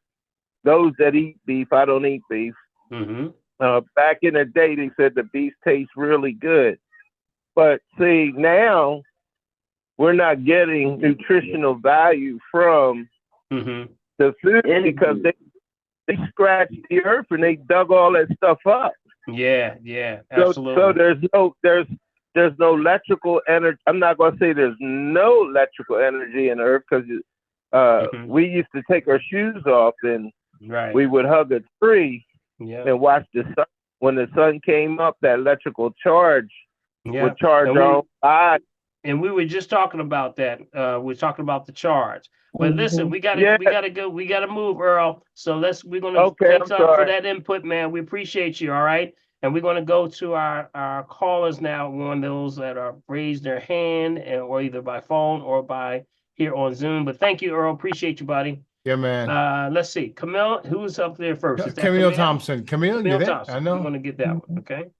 Those that eat beef, I don't eat beef. Back in the day, they said the beef tastes really good. But see, now we're not getting nutritional value from the food because they scratched the earth and they dug all that stuff up. Yeah, absolutely. So there's no electrical energy. I'm not going to say there's no electrical energy in the earth because we used to take our shoes off and we would hug a tree and watch the sun. When the sun came up, that electrical charge would charge our own body. And we were just talking about that. We're talking about the charge. But listen, we gotta go. We gotta move, Earl. So we're gonna thanks up for that input, man. We appreciate you. All right. And we're gonna go to our callers now. One of those that are raised their hand, or either by phone or by here on Zoom. But thank you, Earl. Appreciate you, buddy. Yeah, man. Let's see. Camille, who's up there first? Is that Camille Thompson. Camille, you there? Thompson. I know. We're gonna get that one. Okay.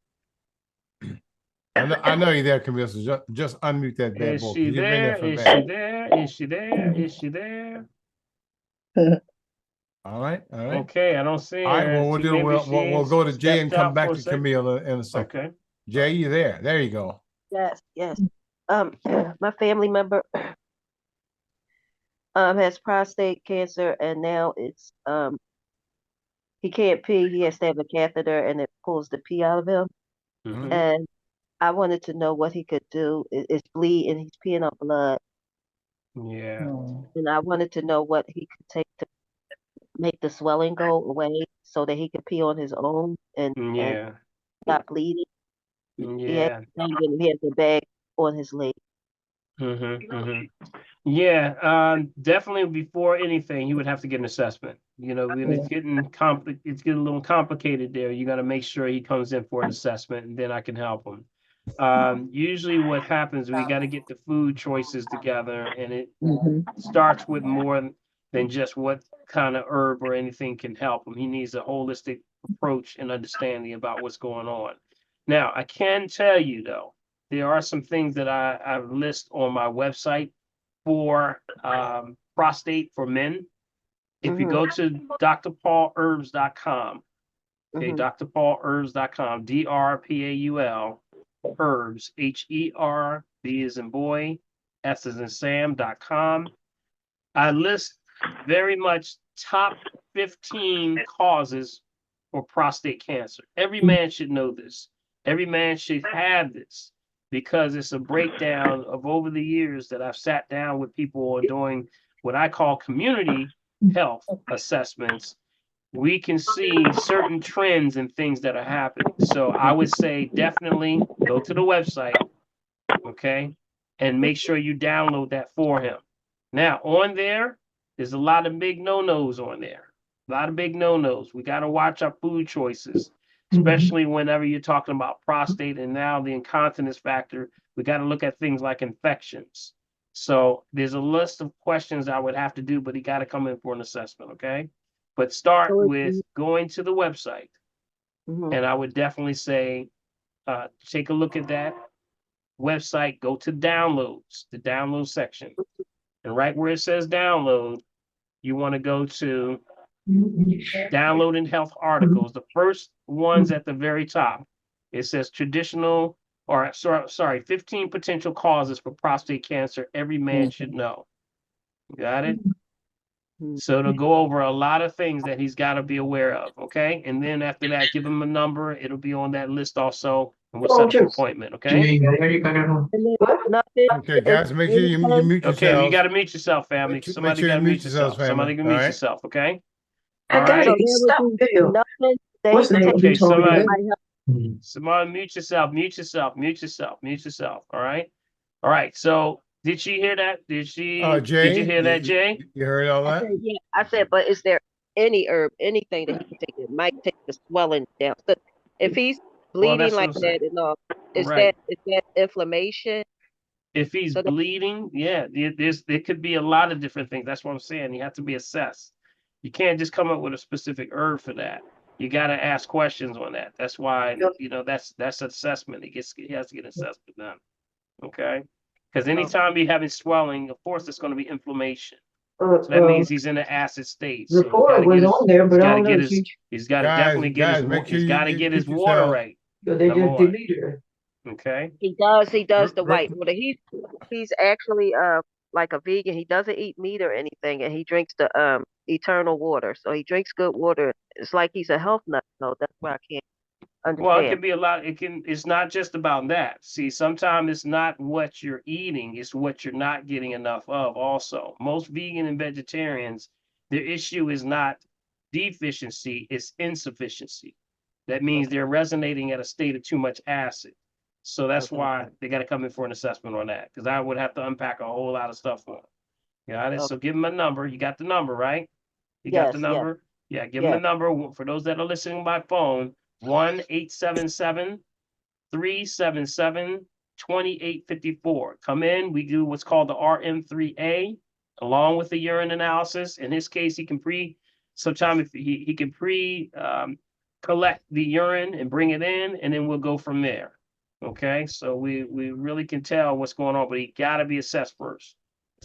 I know you're there, Camille. So just unmute that bad boy. Is she there? Is she there? Is she there? Is she there? All right. Okay, I don't see her. All right. Well, we'll go to Jay and come back to Camille in a second. Okay. Jay, you there? There you go. Yes. My family member has prostate cancer, and now it's he can't pee. He has to have a catheter, and it pulls the pee out of him. And I wanted to know what he could do. It's bleeding. He's peeing up blood. Yeah. And I wanted to know what he could take to make the swelling go away, so that he could pee on his own and stop bleeding. Yeah. He has a bag on his leg. Yeah, definitely before anything, you would have to get an assessment. You know, when it's getting a little complicated there. You got to make sure he comes in for an assessment, and then I can help him. Usually what happens, we got to get the food choices together, and it starts with more than just what kind of herb or anything can help him. He needs a holistic approach and understanding about what's going on. Now, I can tell you though, there are some things that I list on my website for prostate for men. If you go to drpaulherbs.com, okay, drpaulherbs.com, DRPAUL, herbs, HERB as in boy, S as in Sam.com. I list very much top 15 causes for prostate cancer. Every man should know this. Every man should have this, because it's a breakdown of over the years that I've sat down with people on doing what I call community health assessments. We can see certain trends and things that are happening. So I would say definitely go to the website, okay, and make sure you download that for him. Now, on there's a lot of big no-nos on there. A lot of big no-nos. We got to watch our food choices, especially whenever you're talking about prostate and now the incontinence factor. We got to look at things like infections. So there's a list of questions I would have to do, but he got to come in for an assessment, okay? But start with going to the website. And I would definitely say, take a look at that. website, go to downloads, the download section. And right where it says download, you want to go to downloading health articles. The first ones at the very top, it says traditional, or sorry, 15 potential causes for prostate cancer every man should know. Got it? So it'll go over a lot of things that he's got to be aware of. Okay. And then after that, give him a number. It'll be on that list also. And we'll set up an appointment. Okay. Okay, guys, make sure you mute yourselves. Okay, you got to mute yourself, family. Make Somebody sure got you to mute mute yourself. yourselves, Somebody can family. mute All right. yourself. Okay. I All got right. it. Stop video. What's the name of you told me that? Somebody mute yourself. Mute yourself. Mute yourself. Mute yourself. All right. All right. So did she hear that? Did she? Jay, did you hear that, Jay? You heard all I that? said, yeah. I said, but is there any herb, anything that he can take that might take the swelling down? So if he's Well, bleeding that's what like I'm saying. that and all, is Right. that inflammation? If he's So that, bleeding, yeah, there could be a lot of different things. That's what I'm saying. You have to be assessed. You can't just come up with a specific herb for that. You got to ask questions on that. That's why, that's assessment. He has to get assessment done. Okay. Because anytime you're having swelling, of course, it's going to be inflammation. So that means he's in an acid state. So Report was on there, but I don't know. he's got to definitely get his, make sure he's got to you get his mute water yourself. right. So they Number just one. deleted her. Okay. he does the white water. He's actually like a vegan. He doesn't eat meat or anything, and he drinks the eternal water. So he drinks good water. It's like he's a health nut. So that's why I can't Well, it understand. can be a lot. It's not just about that. See, sometimes it's not what you're eating, it's what you're not getting enough of also. Most vegan and vegetarians, their issue is not deficiency, it's insufficiency. That means they're resonating at a state of too much acid. So that's why they got to come in for an assessment on that, because I would have to unpack a whole lot of stuff for them. Got it? So give them a number. You got the number, right? You got the Yes, yes, number? Yeah, give them a yes. number. For those that are listening by phone, 1-877-377-2854. Come in. We do what's called the RM3A, along with the urine analysis. In his case, he can sometimes if he can collect the urine and bring it in, and then we'll go from there. Okay, so we really can tell what's going on, but he got to be assessed first.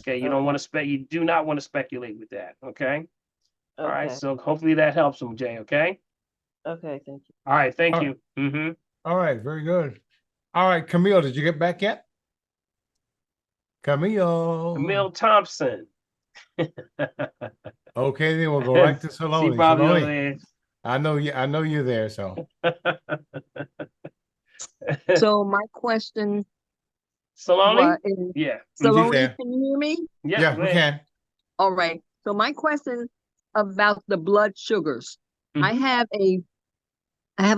Okay, you don't want to you do not want to speculate with that. Okay. All right, so hopefully that helps him, Jay. Okay. Okay, thank you. All right, thank you. Mm-hmm. All right, very good. All right, Camille, did you get back yet? Camille Thompson. Okay, then we'll go right to Saloni. See Bobby over there. I know you're there, so. So my question. Saloni? Yeah. Saloni, can you hear me? Yeah, we can. All right. So my question about the blood sugars. I have a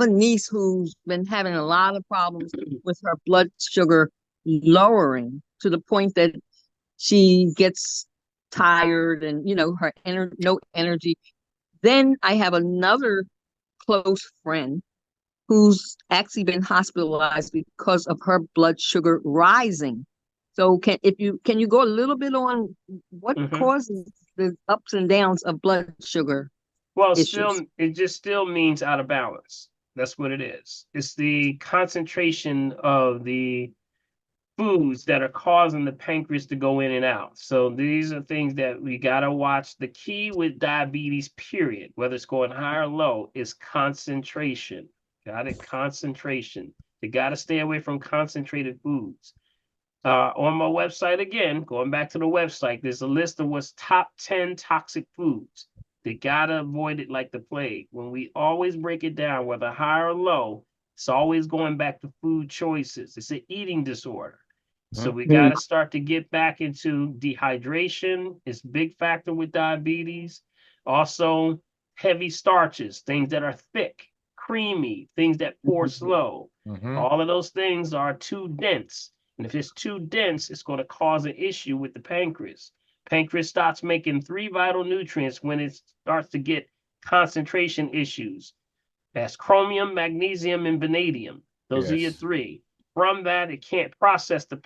niece who's been having a lot of problems with her blood sugar lowering to the point that she gets tired and her no energy. Then I have another close friend who's actually been hospitalized because of her blood sugar rising. So can you go a little bit on what causes the ups and downs of blood sugar? Well, it just still means out of balance. That's what it is. It's the concentration of the foods that are causing the pancreas to go in and out. So these are things that we got to watch. The key with diabetes, period, whether it's going high or low, is concentration. Got it? Concentration. You got to stay away from concentrated foods. On my website, again, going back to the website, there's a list of what's top 10 toxic foods. They got to avoid it like the plague. When we always break it down, whether high or low, it's always going back to food choices. It's an eating disorder. So we got to start to get back into dehydration. It's a big factor with diabetes. Also, heavy starches, things that are thick, creamy, things that pour slow. All of those things are too dense. And if it's too dense, it's going to cause an issue with the pancreas. Pancreas starts making 3 vital nutrients when it starts to get concentration issues. That's chromium, magnesium, and vanadium. Those are your 3. From that, it can't process the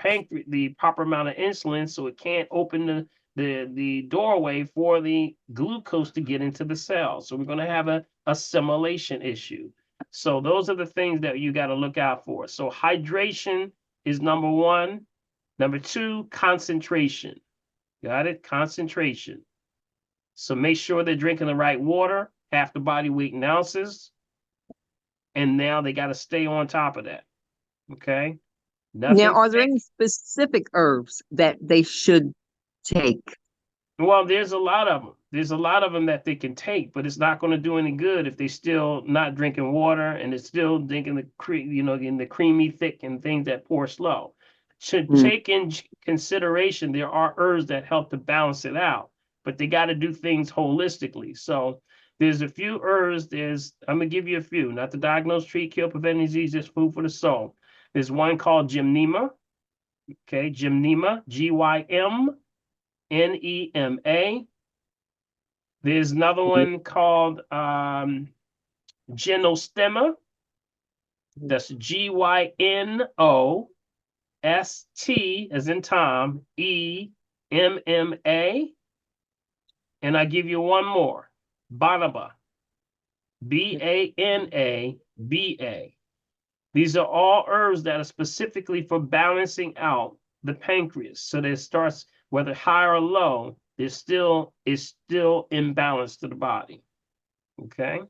proper amount of insulin, so it can't open the doorway for the glucose to get into the cell. So we're going to have a assimilation issue. So those are the things that you got to look out for. So hydration is number one. Number two, concentration. Got it? Concentration. So make sure they're drinking the right water, half the body weight in ounces. And now they got to stay on top of that. Okay. Now, are there any specific herbs that they should take? Well, there's a lot of them. There's a lot of them that they can take, but it's not going to do any good if they still not drinking water and it's still drinking getting the creamy, thick and things that pour slow. Should take in consideration there are herbs that help to balance it out, but they got to do things holistically. So there's a few herbs. I'm gonna give you a few, not to diagnose, treat, kill, prevent disease, just food for the soul. There's one called Gymnema. Okay, Gymnema, Gymnema. There's another one called Gynostemma. That's Gynost as in Tom, EMMA. And I give you one more, Banaba, BANABA. These are all herbs that are specifically for balancing out the pancreas. So that it starts, whether high or low, it's still imbalanced to the body. Okay.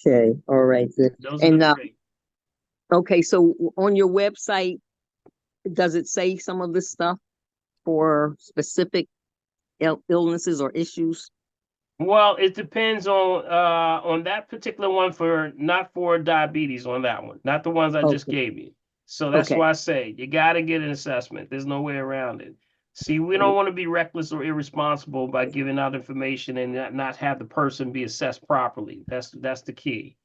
Okay. All right. Good. Those are the three. Okay. So on your website, does it say some of this stuff for specific illnesses or issues? Well, it depends on that particular one not for diabetes on that one, not the ones I just gave you. So that's why I say you got to get an assessment. There's no way around it. See, we don't want to be reckless or irresponsible by giving out information and not have the person be assessed properly. That's the key.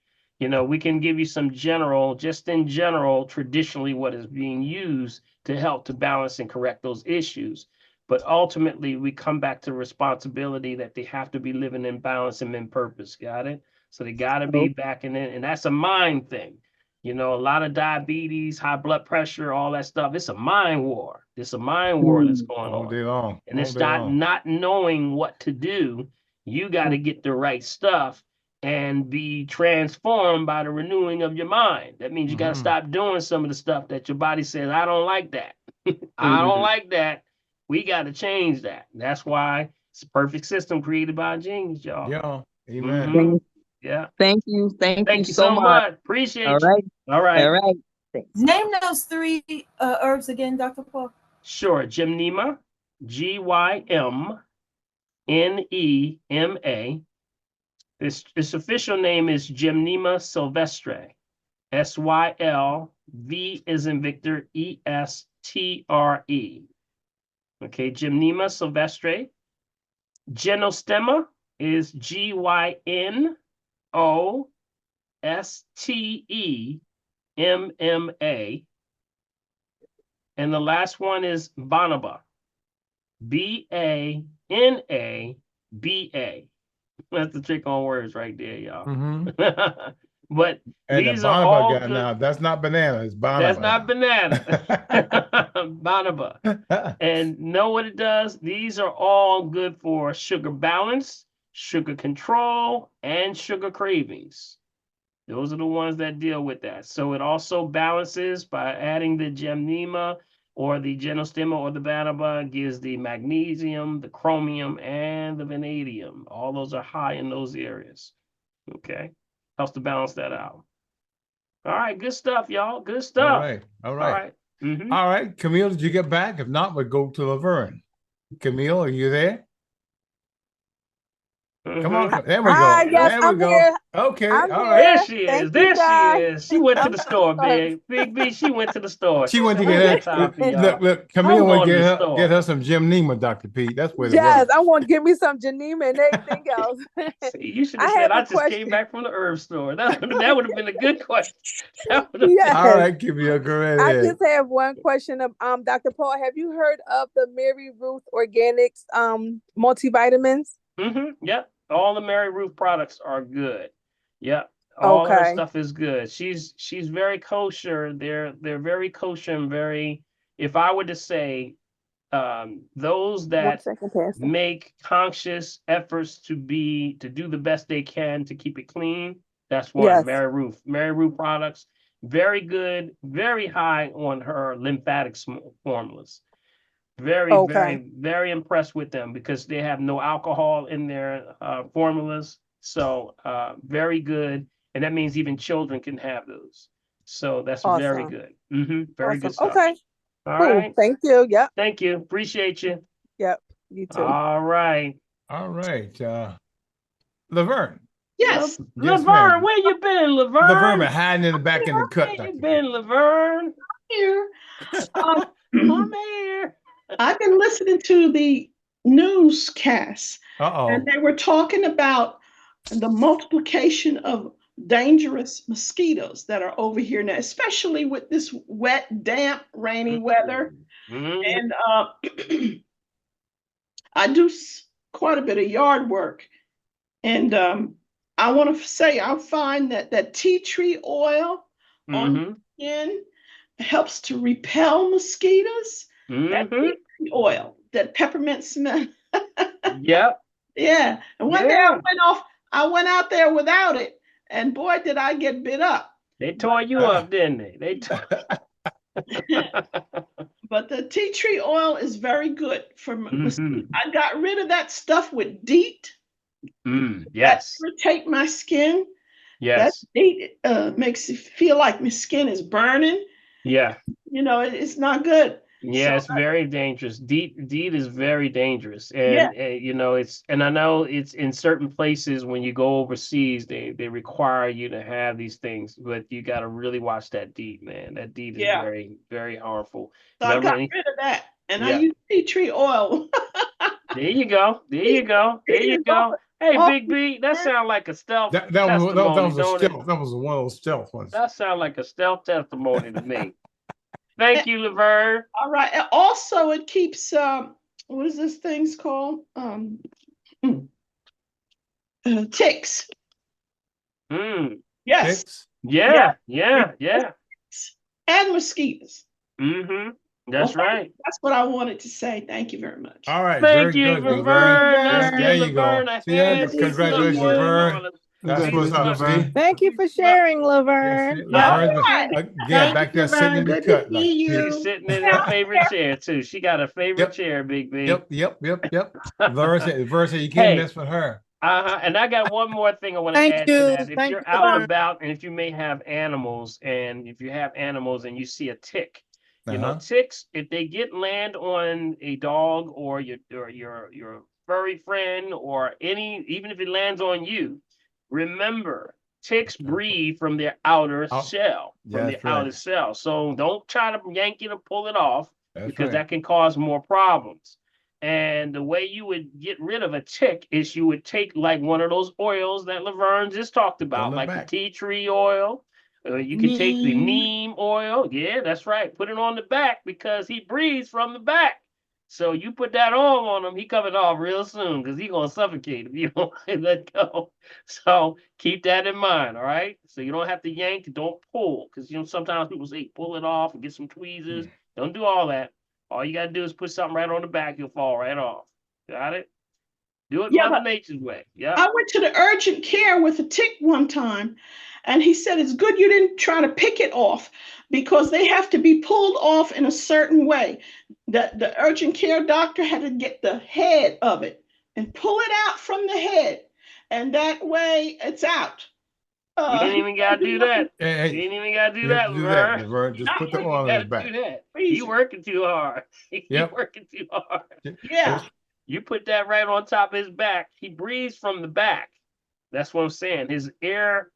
We can give you some just in general, traditionally what is being used to help to balance and correct those issues. But ultimately, we come back to responsibility that they have to be living in balance and in purpose. Got it? So they got to be back in it. And that's a mind thing. A lot of diabetes, high blood pressure, all that stuff. It's a mind war. It's a mind war that's going on. All day long. And it's not knowing what to do. You got to get the right stuff and be transformed by the renewing of your mind. That means you got to stop doing some of the stuff that your body says, I don't like that. I don't like that. We got to change that. That's why it's a perfect system created by a genius, y'all. Yeah. Amen. Yeah. Thank you. Thank you so much. Appreciate All right. you. All right. All right. Thanks. Name those three herbs again, Dr. Paul. Sure. Gymnema, Gymnema. Its official name is Gymnema sylvestre. SYLV as in Victor, ESTRE. Okay, Gymnema sylvestre. Gynostemma is GYNOSTEMMA. And the last one is Banaba. BANABA. That's the trick on words right there, y'all. But and these the are all guy good. Now, that's not banana, it's banana. That's not banana. Banaba. And know what it does? These are all good for sugar balance, sugar control, and sugar cravings. Those are the ones that deal with that. So it also balances by adding the Gymnema or the Gynostemma or the Banaba, gives the magnesium, the chromium, and the vanadium. All those are high in those areas. Okay. Helps to balance that out. All right, good stuff, y'all. Good stuff. All right. All right, Camille, did you get back? If not, we'll go to Laverne. Camille, are you there? Come on, there we go. Yes, there we go. Here. Okay, I'm all here. right. There she is. Thank There she is. She went to the store, Big B. She went to the store. She went to get her. Look, Camille went to get her some Gymnema, Dr. Pete. That's what it was. Yes, I want to give me some Gymnema and everything else. See, you should have said, I just came back from the herb store. That would have been a good question. Yes. All right, Camille, go right ahead. I just have one question. Dr. Paul, have you heard of the Mary Ruth Organics multivitamins? Yep. All the Mary Ruth products are good. Yep. All her stuff is good. She's very kosher. They're very kosher and very, if I were to say, those that make conscious efforts to do the best they can to keep it clean, that's one. Mary Ruth products. very good, very high on her lymphatic formulas. Very, Okay. very impressed with them because they have no alcohol in their formulas. So very good. And that means even children can have those. So that's very Awesome. good. Very Awesome. good stuff. Okay. All Cool. right. Thank you. Yep. Thank you. Appreciate you. Yep. You too. All right. All right. Laverne. Yes. Yes, Laverne, ma'am. where you been, Laverne? Laverne been hiding in the back in the cut. Where you been, Laverne? Here. I'm here. I've been listening to the newscast, and they were talking about the multiplication of dangerous mosquitoes that are over here now, especially with this wet, damp, rainy weather. And I do quite a bit of yard work. And I want to say I find that tea tree oil on the skin helps to repel mosquitoes. That tea tree oil, that peppermint smell. Yep. Yeah. And one day I went out there without it, and boy, did I get bit up. They tore you up, didn't they? But the tea tree oil is very good for mosquitoes. I got rid of that stuff with DEET. Yes. That irritate my skin. Yes. That DEET makes it feel like my skin is burning. Yeah. You know, it's not good. Yeah, it's very dangerous. DEET is very dangerous, and you know and I know it's in certain places when you go overseas, they require you to have these things, but you got to really watch that DEET, man. That DEET is very, very harmful. So I got rid of that, and I use tea tree oil. There you go. There you go. There you go. Hey, Big B, that sounds like a stealth testimony, don't it? That was one of those stealth ones. That sounds like a stealth testimony to me. Thank you, Laverne. All right. And also, it keeps what is this thing's called? Ticks. Yes. Ticks? Yeah. And mosquitoes. That's right. That's what I wanted to say. Thank you very much. All right. Thank very you, good, Laverne. Let's There give you go. Laverne a hand. Congratulations, Laverne. That's what's up, Steve. Thank you for sharing, Laverne. Again, back there sitting in the cut. She's sitting in her favorite chair too. She got a favorite chair, Big B. Yep. Laverne said you can't mess with her. And I got one more thing I want to add to that. If you're out and about, and if you may have animals, and if you have animals and you see a tick, you know, ticks, if they land on a dog or your furry friend or even if it lands on you, remember, ticks breathe from their outer shell, outer shell. So don't try to yank it or pull it off because that can cause more problems. And the way you would get rid of a tick is you would take like one of those oils that Laverne just talked about, like the tea tree oil. You can take the neem oil. Yeah, that's right. Put it on the back because he breathes from the back. So you put that on him, he coming off real soon because he's going to suffocate if you don't let go. So keep that in mind, all right? So you don't have to yank, don't pull because, you know, sometimes people say pull it off and get some tweezers. Don't do all that. All you got to do is put something right on the back, you'll fall right off. Got it? Do it Mother Nature's way. Yeah. I went to the urgent care with a tick one time, and he said, it's good you didn't try to pick it off because they have to be pulled off in a certain way. The urgent care doctor had to get the head of it and pull it out from the head. And that way it's out. You didn't even got to do that. You didn't even got to do that, Laverne. Just put the oil on his back. He working too hard. Working too hard. Yeah. You put that right on top of his back. He breathes from the back. That's what I'm saying. His air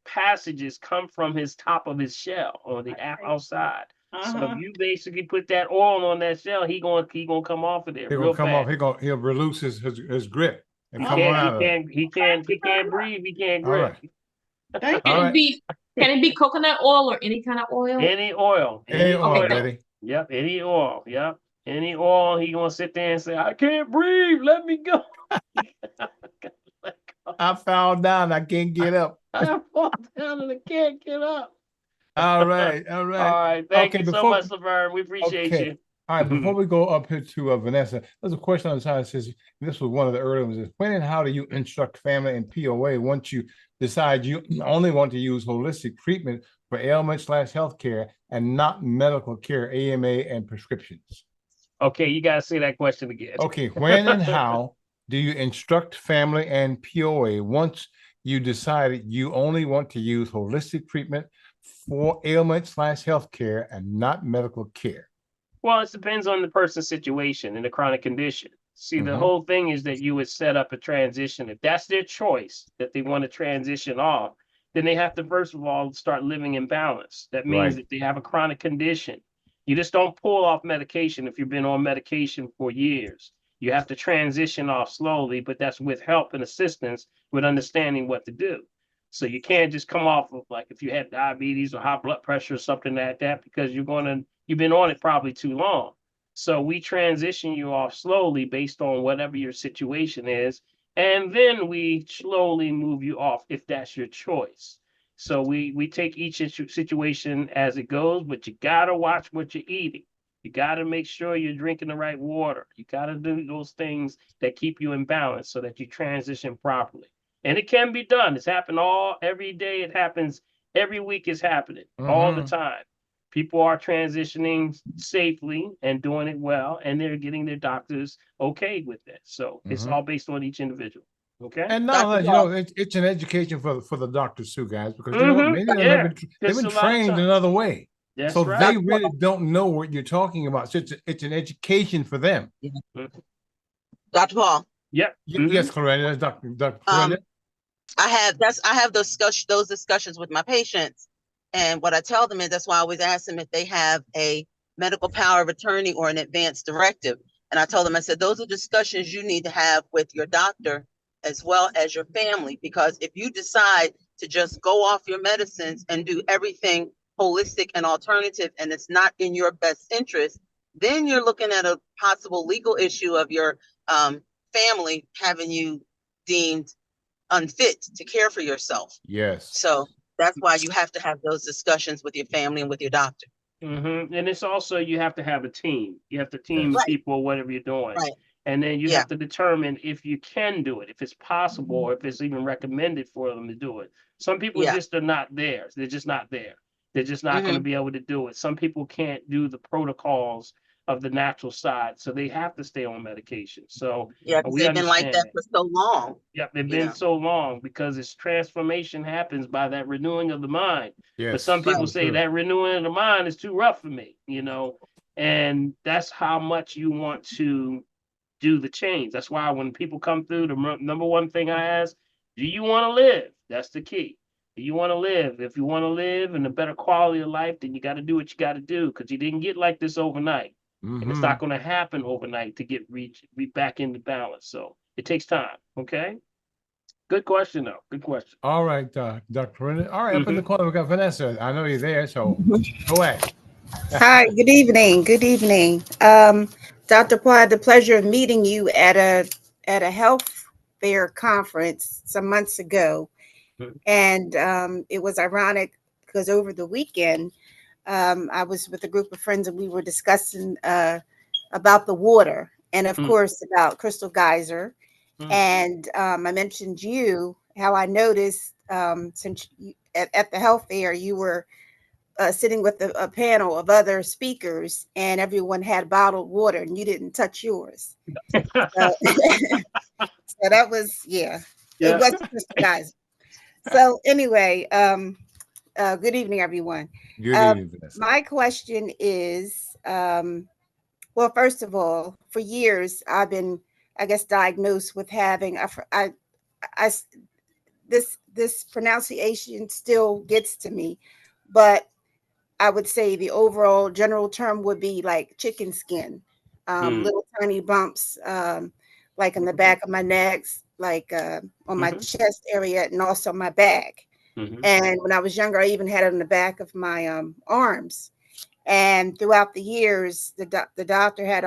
passages come from his top of his shell or the outside. So if you basically put that oil on that shell, he gonna come off of there. He'll come off. He'll release his grip and come on. He can't breathe. He can't grip. Right. Can it be coconut oil or any kind of oil? Any oil. Any oil, Betty. Yep. Any oil. Yep. Any oil. He gonna sit there and say, "I can't breathe. Let me go." I fell down. I can't get up. I fall down and I can't get up. All right. All right. Thank you so much, Laverne. We appreciate you. All right. Before we go up here to Vanessa, there's a question on the side that says, this was one of the earlier ones. When and how do you instruct family and POA once you decide you only want to use holistic treatment for ailment/healthcare and not medical care, AMA, and prescriptions? Okay, you gotta say that question again. Okay, when and how do you instruct family and POA once you decided you only want to use holistic treatment for ailment/healthcare and not medical care? Well, it depends on the person's situation and the chronic condition. See, the Mhm. whole thing is that you would set up a transition. If that's their choice, that they want to transition off, then they have to, first of all, start living in balance. That means Right. that they have a chronic condition. You just don't pull off medication if you've been on medication for years. You have to transition off slowly, but that's with help and assistance with understanding what to do. So you can't just come off of, like, if you had diabetes or high blood pressure or something like that, because you've been on it probably too long. So we transition you off slowly based on whatever your situation is. And then we slowly move you off if that's your choice. So we take each situation as it goes, but you gotta watch what you're eating. You gotta make sure you're drinking the right water. You gotta do those things that keep you in balance so that you transition properly. And it can be done. It's happened every day. It happens every week. It's happening all the Mhm. time. People are transitioning safely and doing it well, and they're getting their doctors okay with it. So it's all Mhm. based on each individual. Okay. And not Dr. only, Paul. it's an education for the doctors too, guys, because you know what, Mm-hmm. many of them Yeah. they've Just been a lot of trained times. another way, so That's right. they Dr. really Paul. don't know what you're talking about. So it's an education for them. Mhm. Dr. Paul. Yep. Yes, Clarenda, that's Dr. Um, Clarenda. I have those discussions with my patients, and what I tell them is that's why I always ask them if they have a medical power of attorney or an advance directive. And I told them, I said, those are discussions you need to have with your doctor as well as your family, because if you decide to just go off your medicines and do everything holistic and alternative, and it's not in your best interest, then you're looking at a possible legal issue of your family having you deemed unfit to care for yourself. Yes. So that's why you have to have those discussions with your family and with your doctor. Mm-hmm. And it's also, you have to have a team. You have to team Right. people, whatever you're doing. Right. And then you Yeah. have to determine if you can do it, if it's possible, or if it's even recommended for them to do it. Some people Yeah. just are not there. They're just not there. They're just not going to be able to do it. Some people can't do the protocols of the natural side, so they have to stay on medication. So Yeah, because we they've been like understand that that. for so long. Yep, they've You been know. so long because its transformation happens by that renewing of the mind. But Yes, some people so say true. that renewing of the mind is too rough for me, and that's how much you want to do the change. That's why when people come through, the number one thing I ask, do you want to live? That's the key. Do you want to live? If you want to live in a better quality of life, then you got to do what you got to do, because you didn't get like this overnight. And it's not Mhm. going to happen overnight to get back into balance. So it takes time. Okay. Good question, though. Good question. All right, Dr. Clarenda. All right, up in the corner we got Vanessa. I know you're there, so go ahead. Hi, good evening. Good evening. Dr. Paul, I had the pleasure of meeting you at a health fair conference some months ago. And it was ironic because over the weekend, I was with a group of friends and we were discussing about the water and, of course, about Crystal Geyser. And I mentioned you, how I noticed since at the health fair, you were sitting with a panel of other speakers and everyone had bottled water and you didn't touch yours. So, so that was, yeah, it was Crystal Geyser. So anyway, good evening, everyone. Good evening, Vanessa. My question is, well, first of all, for years I've been, I guess, diagnosed with having this pronunciation still gets to me, but I would say the overall general term would be like chicken skin, little tiny bumps, like in the back of my neck, like on my chest area, and also my back. And when I was younger, I even had it on the back of my arms. And throughout the years, the doctor had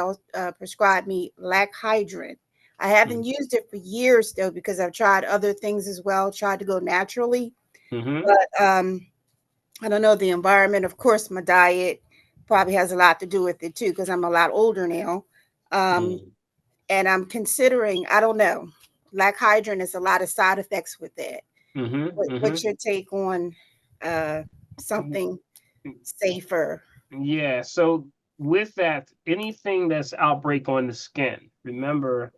prescribed me lac hydrin. I haven't used it for years though, because I've tried other things as well, tried to go naturally. But I don't know, the environment, of course, my diet probably has a lot to do with it too, because I'm a lot older now. And I'm considering, I don't know, lac hydrin is a lot of side effects with that. What's your take on something safer? Yeah. So with that, anything that's outbreak on the skin, remember,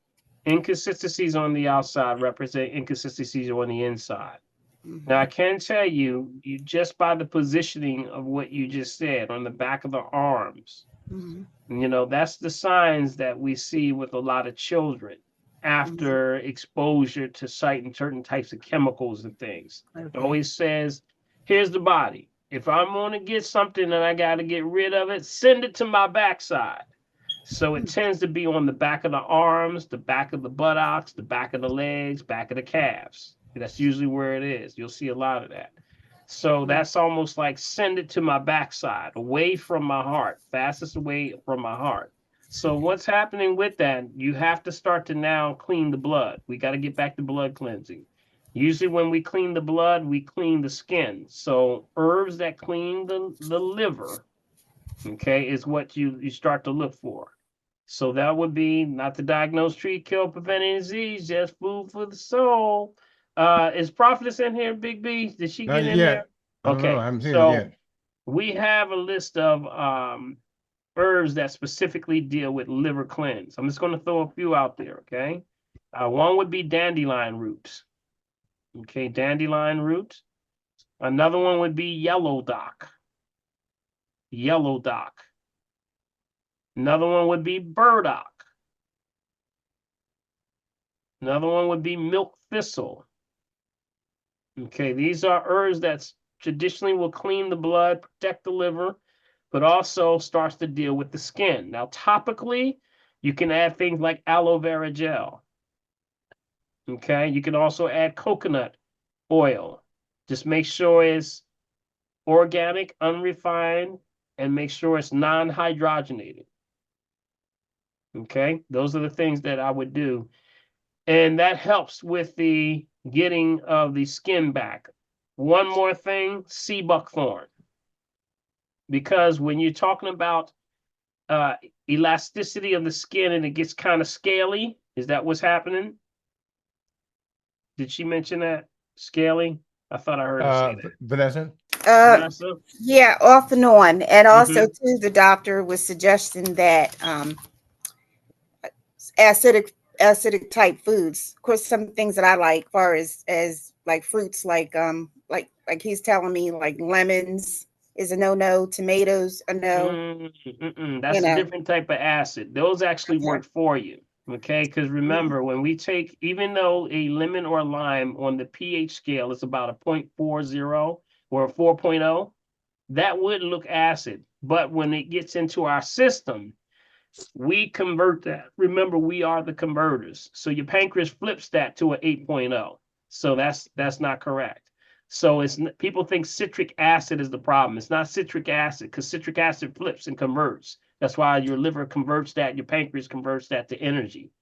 inconsistencies on the outside represent inconsistencies on the inside. Now, I can tell you, you just by the positioning of what you just said on the back of the arms, that's the signs that we see with a lot of children after exposure to certain types of chemicals and things. It always says, here's the body. If I'm going to get something and I got to get rid of it, send it to my backside. So it tends to be on the back of the arms, the back of the buttocks, the back of the legs, back of the calves. That's usually where it is. You'll see a lot of that. So that's almost like send it to my backside, away from my heart, fastest away from my heart. So what's happening with that? You have to start to now clean the blood. We got to get back to blood cleansing. Usually when we clean the blood, we clean the skin. So herbs that clean the liver, okay, is what you start to look for. So that would be not to diagnose, treat, kill, prevent any disease, just food for the soul. Is Prophetess in here, Big B? Did she get Not in yet. there? I don't know. Okay, I haven't seen it so yet. we have a list of herbs that specifically deal with liver cleanse. I'm just going to throw a few out there, okay? One would be dandelion roots. Okay, dandelion roots. Another one would be yellow dock. Yellow dock. Another one would be burdock. Another one would be milk thistle. Okay, these are herbs that traditionally will clean the blood, protect the liver, but also starts to deal with the skin. Now, topically, you can add things like aloe vera gel. Okay, you can also add coconut oil. Just make sure it's organic, unrefined, and make sure it's non-hydrogenated. Okay, those are the things that I would do. And that helps with the getting of the skin back. One more thing, sea buckthorn. Because when you're talking about elasticity of the skin and it gets kind of scaly, is that what's happening? Did she mention that? Scaly? I thought I heard her say that. Vanessa? Vanessa? Yeah, off and on. And also too, the doctor was suggesting that acidic type foods. Of course, some things that I like, far as like fruits, like he's telling me, like lemons is a no. Tomatoes a no. That's a different type of acid. Those actually work for you. Okay, because remember, when we take, even though a lemon or a lime on the pH scale is about a 0.40 or a 4.0, that would look acid. But when it gets into our system, we convert that. Remember, we are the converters. So your pancreas flips that to an 8.0. So that's not correct. So people think citric acid is the problem. It's not citric acid, because citric acid flips and converts. That's why your liver converts that, your pancreas converts that to energy.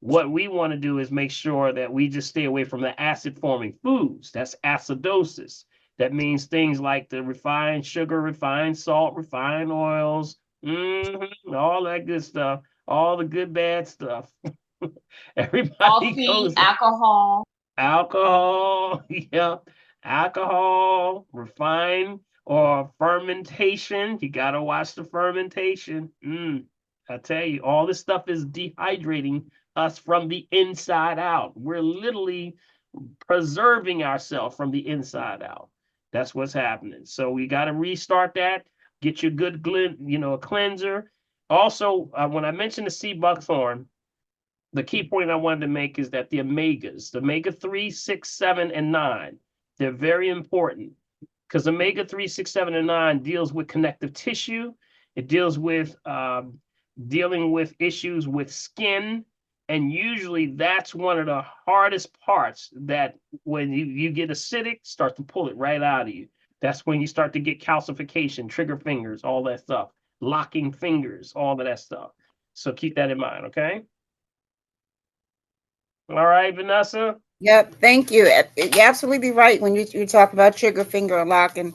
What we want to do is make sure that we just stay away from the acid forming foods. That's acidosis. That means things like the refined sugar, refined salt, refined oils, all that good stuff, all the good bad stuff. Everybody Coffee, goes alcohol. alcohol, yeah, alcohol, refined or fermentation. You gotta watch the fermentation. I tell you, all this stuff is dehydrating us from the inside out. We're literally preserving ourselves from the inside out. That's what's happening. So we got to restart that. Get your good, a cleanser. Also, when I mentioned the sea buckthorn, the key point I wanted to make is that the omegas, the omega-3, 6, 7, and 9, they're very important, because omega-3, 6, 7, and 9 deals with connective tissue. It deals with dealing with issues with skin. And usually that's one of the hardest parts, that when you get acidic, start to pull it right out of you. That's when you start to get calcification, trigger fingers, all that stuff, locking fingers, all of that stuff. So keep that in mind, okay? All right, Vanessa? Yep, thank you. You're absolutely right when you talk about trigger finger lock. And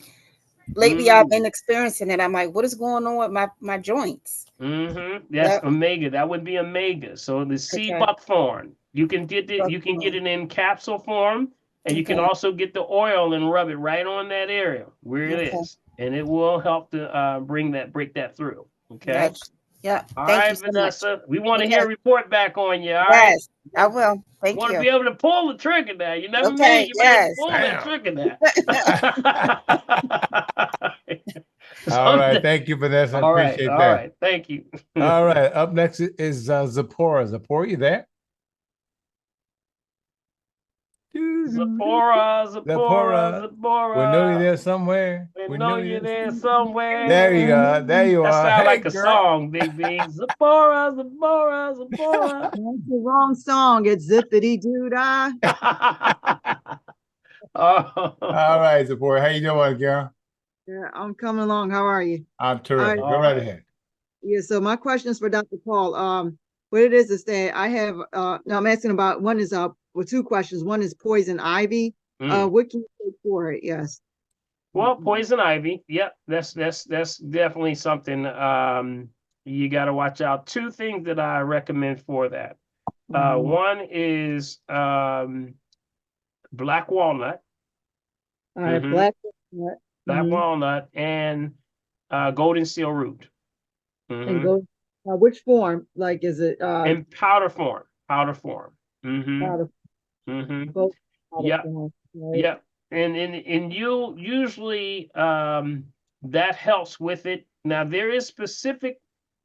lately I've been experiencing it. I'm like, what is going on with my joints? Yes, omega. That would be omega. So the sea buckthorn, you can get it. You can get it in capsule form. And you can also get the oil and rub it right on that area where it is. And it will help to break that through. Okay. Gotcha. Yeah. All Thank right, you so Vanessa. much. We want to Okay. hear a report back on you. All right. Yes, I will. Thank Want to you. be able to pull the trigger now. You never Okay, made. You better yes. pull that trigger now. All right. Thank you, Vanessa. I All right. appreciate All that. right. Thank you. All right. Up next is Zipporah. Zipporah, you there? Zipporah, Zipporah, Zipporah. We know you're there somewhere. We know you're there somewhere. There you go. There you That are. sounds Hey, like a girl. song, Big B. Zipporah, Zipporah, Zipporah. That's the wrong song. It's zippity doo dah. All right, Zipporah. How you doing, girl? Yeah, I'm coming along. How are you? I'm terrific. Go right ahead. Yeah, so my question is for Dr. Paul. What it is that I have now I'm asking about one is well, two questions. One is poison ivy. What can you take for it? Yes. Well, poison ivy. Yep, that's definitely something you got to watch out. Two things that I recommend for that. One is black walnut. All right, black walnut. Black walnut and golden seal root. And go which form? Like is it in powder form? Powder form. powder? Both powder Yep. form, right? Yep. And you usually that helps with it. Now there is specific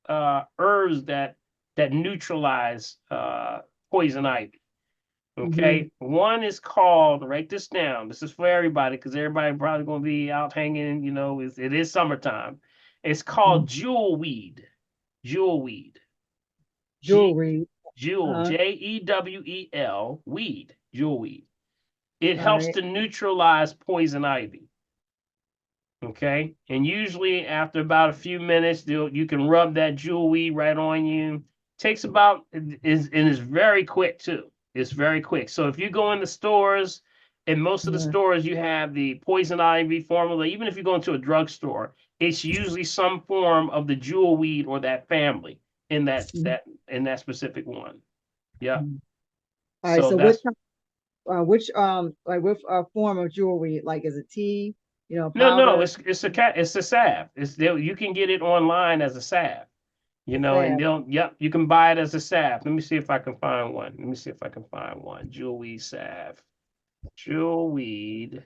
herbs that neutralize poison ivy. Okay. One is called, write this down. This is for everybody because everybody probably gonna be out hanging, you know, it is summertime. It's called jewelweed. Jewelweed. Jewelry. Jewel, Jewel, weed, jewelweed. It helps to neutralize poison ivy. Okay. And usually after about a few minutes, you can rub that jewelweed right on you. Takes about, and it's very quick too. It's very quick. So if you go in the stores, in most of the stores, you have the poison ivy formula. Even if you go into a drugstore, it's usually some form of the jewelweed or that family in that specific one. Yeah. All right. So that's which like what form of jewelry? Like is it tea? You know, no, powder? it's a salve. You can get it online as a salve. You know, and you can buy it as a salve. Let me see if I can find one. Jewelweed salve. Jewelweed.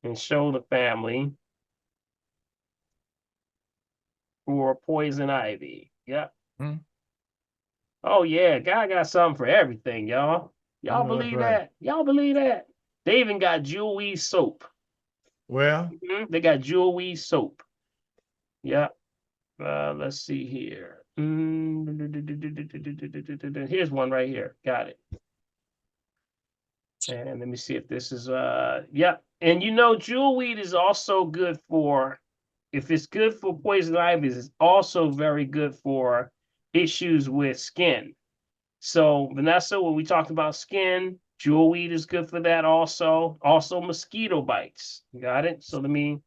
And show the family for poison ivy. Yep. Oh yeah, guy got something for everything, y'all. Y'all believe that? Y'all believe that? They even got jewelweed soap. Well, they got jewelweed soap. Yep. Let's see here. Here's one right here. Got it. And let me see if this is yep. And you know, jewelweed is also good for, if it's good for poison ivy, it's also very good for issues with skin. So Vanessa, when we talked about skin, jewelweed is good for that also. Also mosquito bites. Got it? So let me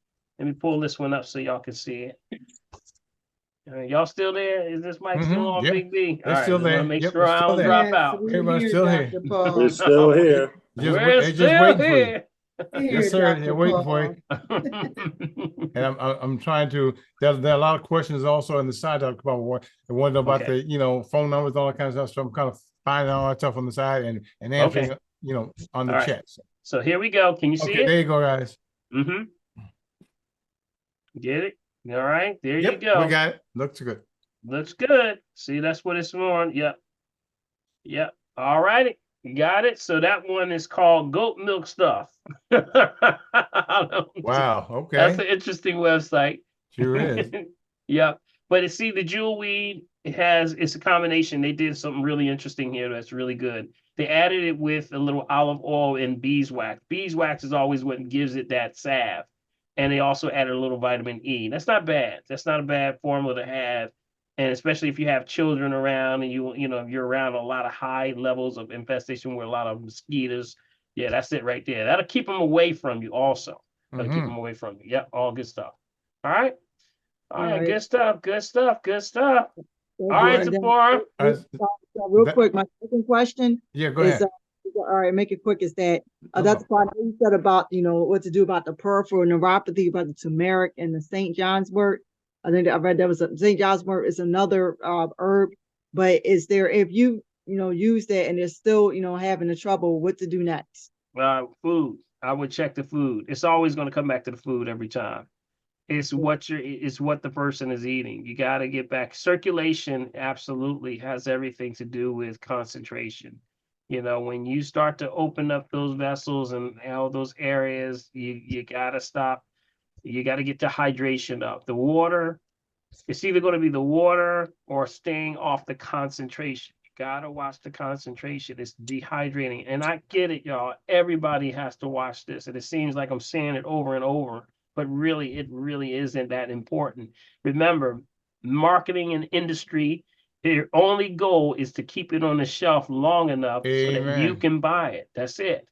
pull this one up so y'all can see it. Y'all still there? Is this mic still on, Big B? They're still there. Want to make Yep, sure I don't drop out. Everybody's still here. We're still here. We're just still waiting for you. here. Yes, sir. They're waiting for you. And I'm trying to. There are a lot of questions also on the side about about the phone numbers, all that kind of stuff. So I'm kind of finding all that stuff on the side and answering on the chat. So here we go. Can you see it? There you go, guys. Get it? All right. There you go. We got it. Looks good. Looks good. See, that's what it's on. Yep. Yep. All righty. You got it. So that one is called Goat Milk Stuff. Wow. Okay. That's an interesting website. Sure is. Yep. But see, the jewelweed, it's a combination. They did something really interesting here that's really good. They added it with a little olive oil and beeswax. Beeswax is always what gives it that salve. And they also added a little vitamin E. That's not bad. That's not a bad formula to have. And especially if you have children around and you're around a lot of high levels of infestation with a lot of mosquitoes. Yeah, that's it right there. That'll keep them away from you also. That'll keep them away from you. Yep, all good stuff. All right. All right, good stuff. Good stuff. Good stuff. All right, Zipporah. Real quick, my second question go ahead. all right, make it quick, is that No that's why you said about, what to do about the peripheral neuropathy, about the turmeric and the St. John's wort. I think I read that was St. John's wort is another herb, but is there, if you, use that and they're still, having the trouble, what to do next? Food. I would check the food. It's always going to come back to the food every time. It's what the person is eating. You got to get back. Circulation absolutely has everything to do with concentration. When you start to open up those vessels and all those areas, you got to stop. You got to get the hydration up. The water, it's either going to be the water or staying off the concentration. You got to watch the concentration. It's dehydrating. And I get it, y'all. Everybody has to watch this. And it seems like I'm saying it over and over, but really, it really isn't that important. Remember, marketing and industry, their only goal is to keep it on the shelf long enough so that you can buy it. That's it.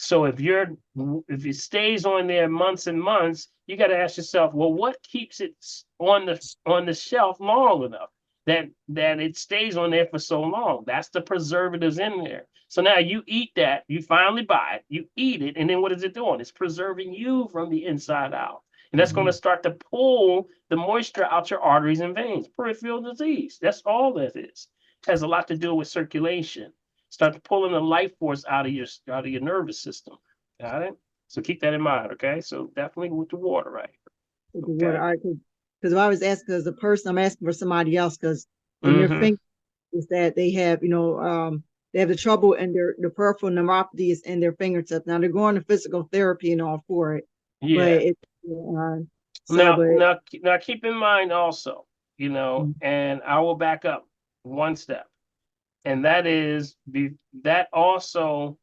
So if it stays on there months and months, you got to ask yourself, well, what keeps it on the shelf long enough that it stays on there for so long? That's the preservatives in there. So now you eat that, you finally buy it, you eat it, and then what is it doing? It's preserving you from the inside out. And that's going to start to pull the moisture out your arteries and veins. Peripheral disease. That's all that is. It has a lot to do with circulation. Start pulling the life force out of your nervous system. Got it? So keep that in mind, okay? So definitely with the water, right? With the water, all right, because I was asking as a person, I'm asking for somebody else, because in their fingers is that they have, they have the trouble and the peripheral neuropathy is in their fingertips. Now they're going to physical therapy and all for it. Yeah. But Now keep in mind also, and I will back up one step. And that is that also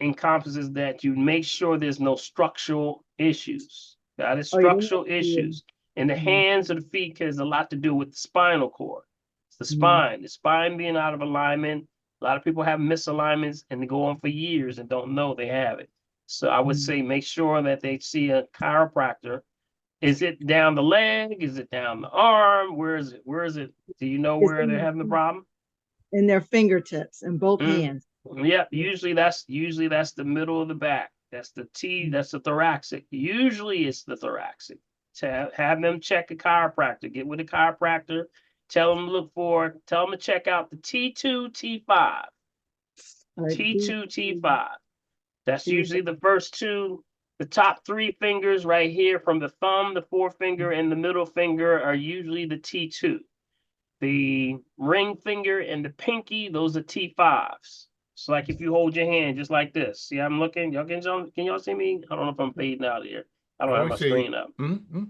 encompasses that you make sure there's no structural issues. That is structural issues. In the hands or the feet has a lot to do with the spinal cord. It's the spine being out of alignment. A lot of people have misalignments and they go on for years and don't know they have it. So I would say make sure that they see a chiropractor. Is it down the leg? Is it down the arm? Where is it? Do you know where they're having the problem? In their fingertips, in both hands. Yeah, usually that's the middle of the back. That's the that's the thoracic. Usually it's the thoracic. To have them check a chiropractor, get with a chiropractor, tell them to check out the T2, T5. T2, T5. That's usually the first two. The top three fingers right here from the thumb, the forefinger, and the middle finger are usually the T2. The ring finger and the pinky, those are T5s. So like if you hold your hand just like this. See, I'm looking. Can y'all see me? I don't know if I'm fading out here. I don't have my screen up.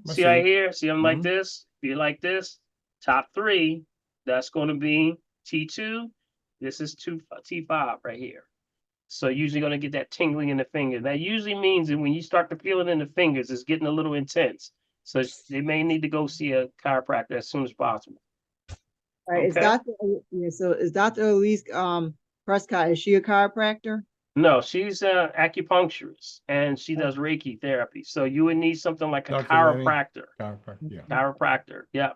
See right here? See, I'm like this. If you're like this, top three, that's going to be T2. This is T5 right here. So usually going to get that tingling in the finger. That usually means that when you start to feel it in the fingers, it's getting a little intense. So they may need to go see a chiropractor as soon as possible. All right. Okay. Is Dr. Elise Prescott, is she a chiropractor? No, she's an acupuncturist and she does Reiki therapy. So you would need something like a chiropractor. Chiropractor, yeah.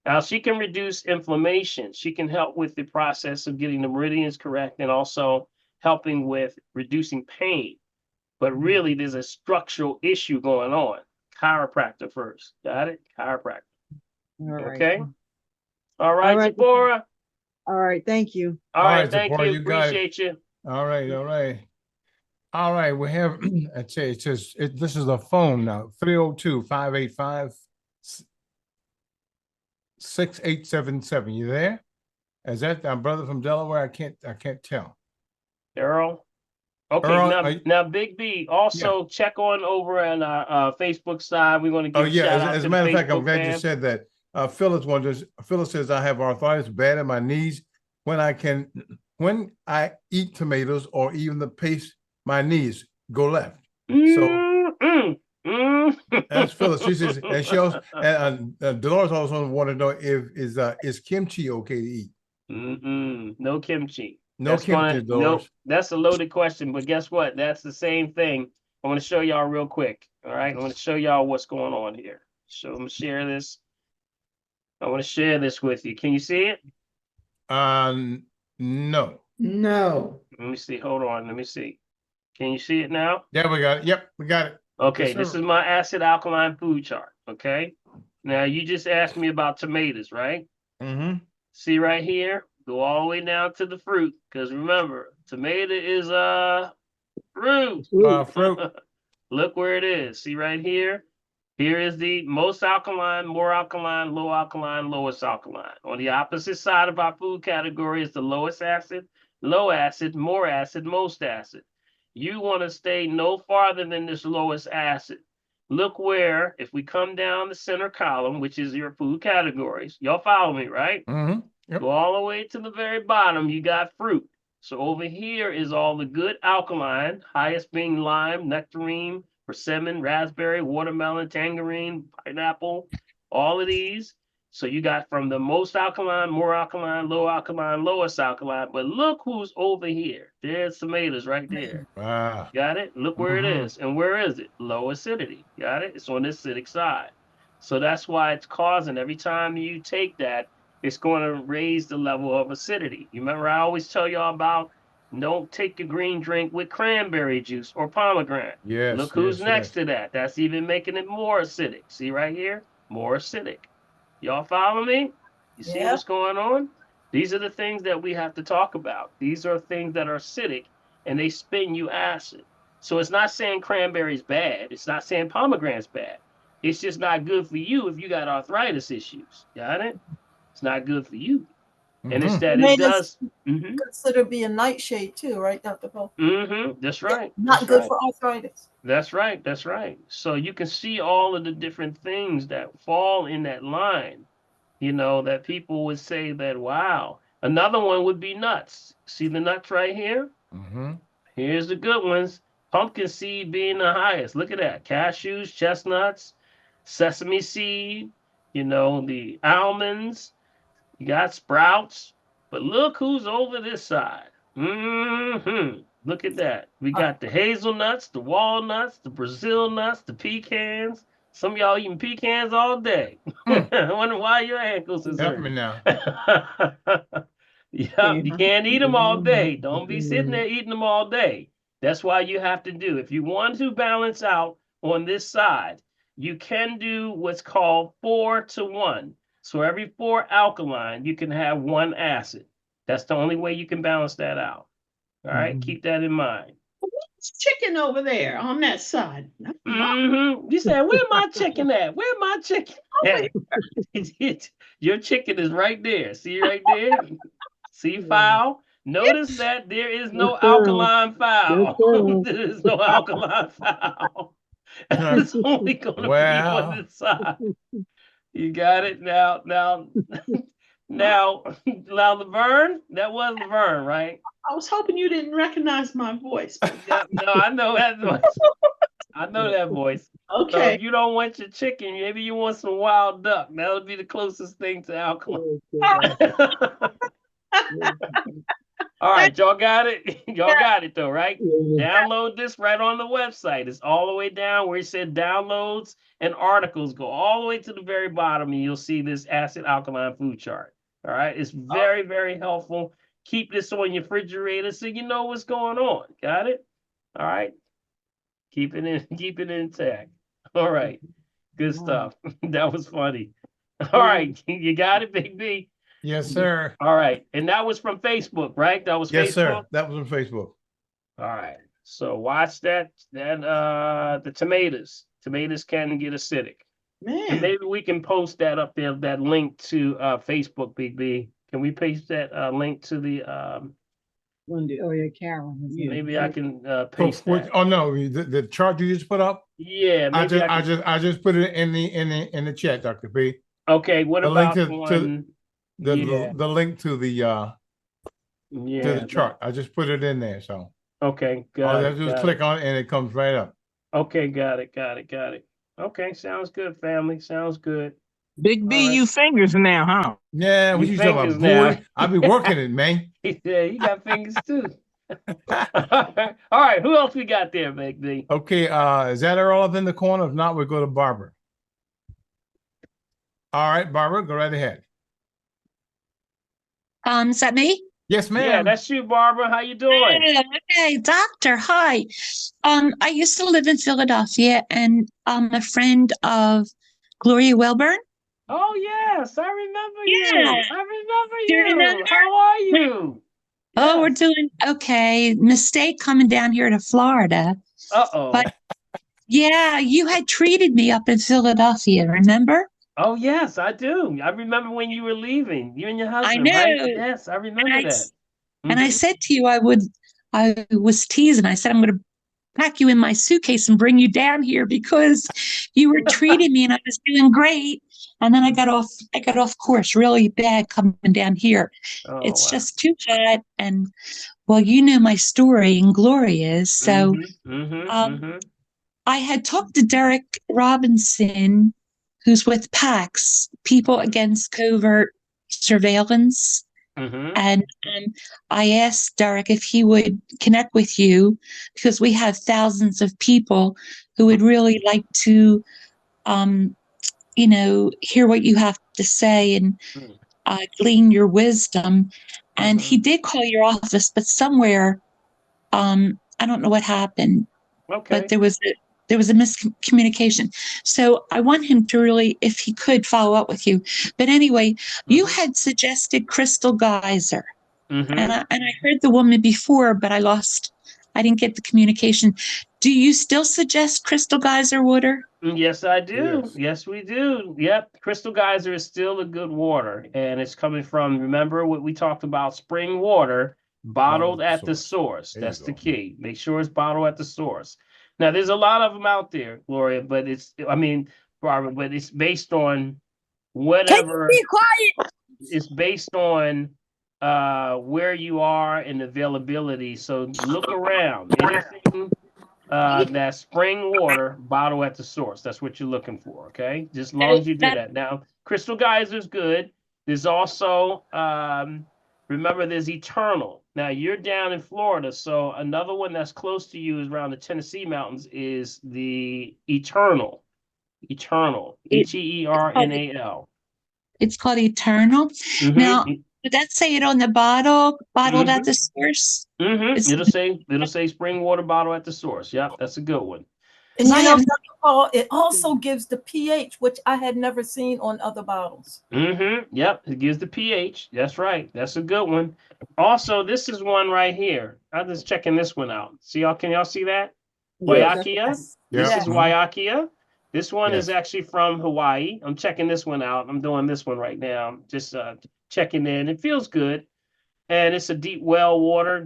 Now she can reduce inflammation. She can help with the process of getting the meridians correct and also helping with reducing pain. But really, there's a structural issue going on. Chiropractor first. Got it? Chiropractor. All right. Okay. All right, Zipporah. All right, thank you. All right, thank you. Appreciate you. All right. We have, this is a phone now, 302-585-6877. You there? Is that our brother from Delaware? I can't tell. Earl. Okay, Earl, now Big B, also check on over on our Facebook side. We want to give a shout out as to a matter the of fact, I'm Facebook glad fam. you said that. Phyllis says I have arthritis bad in my knees. When I eat tomatoes or even the paste, my knees go left. So that's Phyllis. She says, and she also Dolores also wanted to know if is kimchi okay to eat? No kimchi. No kimchi, Dolores. Nope. That's a loaded question, but guess what? That's the same thing. I'm going to show y'all real quick. All right, I'm going to show y'all what's going on here. So I'm going to share this. I want to share this with you. Can you see it? No. No. Let me see. Hold on. Let me see. Can you see it now? Yeah, we got it. Yep, we got it. Okay, Yes, this sir. is my acid alkaline food chart. Okay. Now you just asked me about tomatoes, right? Mm-hmm. See right here, go all the way down to the fruit. Because remember, tomato is fruit. Fruit. Look where it is. See right here? Here is the most alkaline, more alkaline, low alkaline, lowest alkaline. On the opposite side of our food category is the lowest acid, low acid, more acid, most acid. You want to stay no farther than this lowest acid. Look where, if we come down the center column, which is your food categories, y'all follow me, right? Mm-hmm. Yep. Go all the way to the very bottom, you got fruit. So over here is all the good alkaline, highest being lime, nectarine, persimmon, raspberry, watermelon, tangerine, pineapple, all of these. So you got from the most alkaline, more alkaline, lowest alkaline. But look who's over here. There's tomatoes right there. Wow. Got it? Look where it is. And where is it? Low acidity. Got it? It's on the acidic side. So that's why it's causing every time you take that, it's going to raise the level of acidity. You remember I always tell y'all about don't take your green drink with cranberry juice or pomegranate. Yes. Look who's yes, next yes. to that. That's even making it more acidic. See right here? More acidic. Y'all follow me? You see Yeah. what's going on? These are the things that we have to talk about. These are things that are acidic and they spin you acid. So it's not saying cranberry's bad. It's not saying pomegranate's bad. It's just not good for you if you got arthritis issues. Got it? It's not good for you. And it's that it Tomatoes does. Mm-hmm. considered be a nightshade too, right, Dr. Paul? Mm-hmm. That's right. Not That's good right. for arthritis. That's right. That's right. So you can see all of the different things that fall in that line, you know, that people would say that, wow. Another one would be nuts. See the nuts right here? Mm-hmm. Here's the good ones. Pumpkin seed being the highest. Look at that. Cashews, chestnuts, sesame seed, you know, the almonds. You got sprouts. But look who's over this side. Mm-hmm. Look at that. We got the hazelnuts, the walnuts, the Brazil nuts, the pecans. Some of y'all eating pecans all day. I wonder why your ankles is Help me hurting. now. Yep, you can't eat them all day. Don't be sitting there eating them all day. That's why you have to do. If you want to balance out on this side, you can do what's called 4 to 1. So every 4 alkaline, you can have 1 acid. That's the only way you can balance that out. All right, keep that in mind. What's chicken over there on that side? Mm-hmm. You said, where my chicken at? Where my chicken at? Your chicken is right there. See right there? See foul? Notice that there is no alkaline foul. There is no alkaline foul. It's only going to be on Wow. this side. You got it? Now, Laverne, that was Laverne, right? I was hoping you didn't recognize my voice. Yeah, no, I know that voice. I know that voice. So Okay. if you don't want your chicken, maybe you want some wild duck. That would be the closest thing to alkaline. All right, y'all got it? Y'all got it though, right? Download this right on the website. It's all the way down where it said downloads and articles. Go all the way to the very bottom and you'll see this acid alkaline food chart. All right, it's very, very helpful. Keep this on your refrigerator so you know what's going on. Got it? All right. Keep it intact. All right. Good stuff. That was funny. All right. You got it, Big B? Yes, sir. All right. And that was from Facebook, right? That was Yes, Facebook? sir. That was on Facebook. All right. So watch that. The tomatoes. Tomatoes can get acidic. Man. And maybe we can post that up there, that link to Facebook, Big B. Can we paste that link to the Oh yeah, Karen. maybe I can paste that. Oh no, the chart you just put up? Yeah, maybe I just put it in the chat, Dr. P. Okay, what the about link to the link to the chart. I just put it in there. So okay, all got you it. have to do is click on it and it comes right up. Okay, got it. Okay, sounds good, family. Sounds good. Big B, you fingers now, huh? Yeah, what you talking about, boy? I be working it, man. Yeah, you got fingers too. All right, who else we got there, Big B? Okay, is that all up in the corner? If not, we'll go to Barbara. All right, Barbara, go right ahead. Is that me? Yes, Yeah, ma'am. that's you, Barbara. How you doing? Okay, doctor. Hi. I used to live in Philadelphia, and I'm a friend of Gloria Wilburn. Oh yes, I remember Yeah. you. I remember Do you you. remember? How are you? Oh, we're Yes. doing okay. Mistake coming down here to Florida. Uh-oh. But yeah, you had treated me up in Philadelphia, remember? Oh yes, I do. I remember when you were leaving. You and your I husband, right? know. Yes, I And remember that. I said to you I was teasing. I said I'm going to pack you in my suitcase and bring you down here because you were treating me and I was doing great. And then I got off course really bad coming down here. Oh, It's wow. just too hot. And well, you know my story and Gloria's. So I had talked to Derek Robinson, who's with PAX, People Against Covert Surveillance. And I asked Derek if he would connect with you because we have thousands of people who would really like to, hear what you have to say and glean your wisdom. And he did call your office, but somewhere, I don't know what happened, Okay. but there was a miscommunication. So I want him to really, if he could, follow up with you. But anyway, you had suggested Crystal Geyser. And I heard the woman before, but I didn't get the communication. Do you still suggest Crystal Geyser water? Yes, I do. Yes, we do. Yep. Crystal Geyser is still a good water. And it's coming from, remember what we talked about, spring water bottled at the source. That's the key. Make sure it's bottled at the source. Now, there's a lot of them out there, Gloria, but Barbara, but it's based on whatever. Can you be quiet? It's based on where you are and availability. So look around. Anything that spring water bottle at the source. That's what you're looking for. Okay. Just as long as you do that. Now, Crystal Geyser is good. There's also, remember, there's Eternal. Now, you're down in Florida. So another one that's close to you is around the Tennessee mountains is the Eternal. Eternal. H-E-E-R-N-A-L. It's called Eternal. Now, did that say it on the bottle? Bottled at the source? It'll say spring water bottle at the source. Yep, that's a good one. And you know, Dr. Paul, it also gives the pH, which I had never seen on other bottles. Yep, it gives the pH. That's right. That's a good one. Also, this is one right here. I'm just checking this one out. Can y'all see that? Waiakea. This is Waiakea. This one is actually from Hawaii. I'm checking this one out. I'm doing this one right now. Just checking in. It feels good. And it's a deep well water.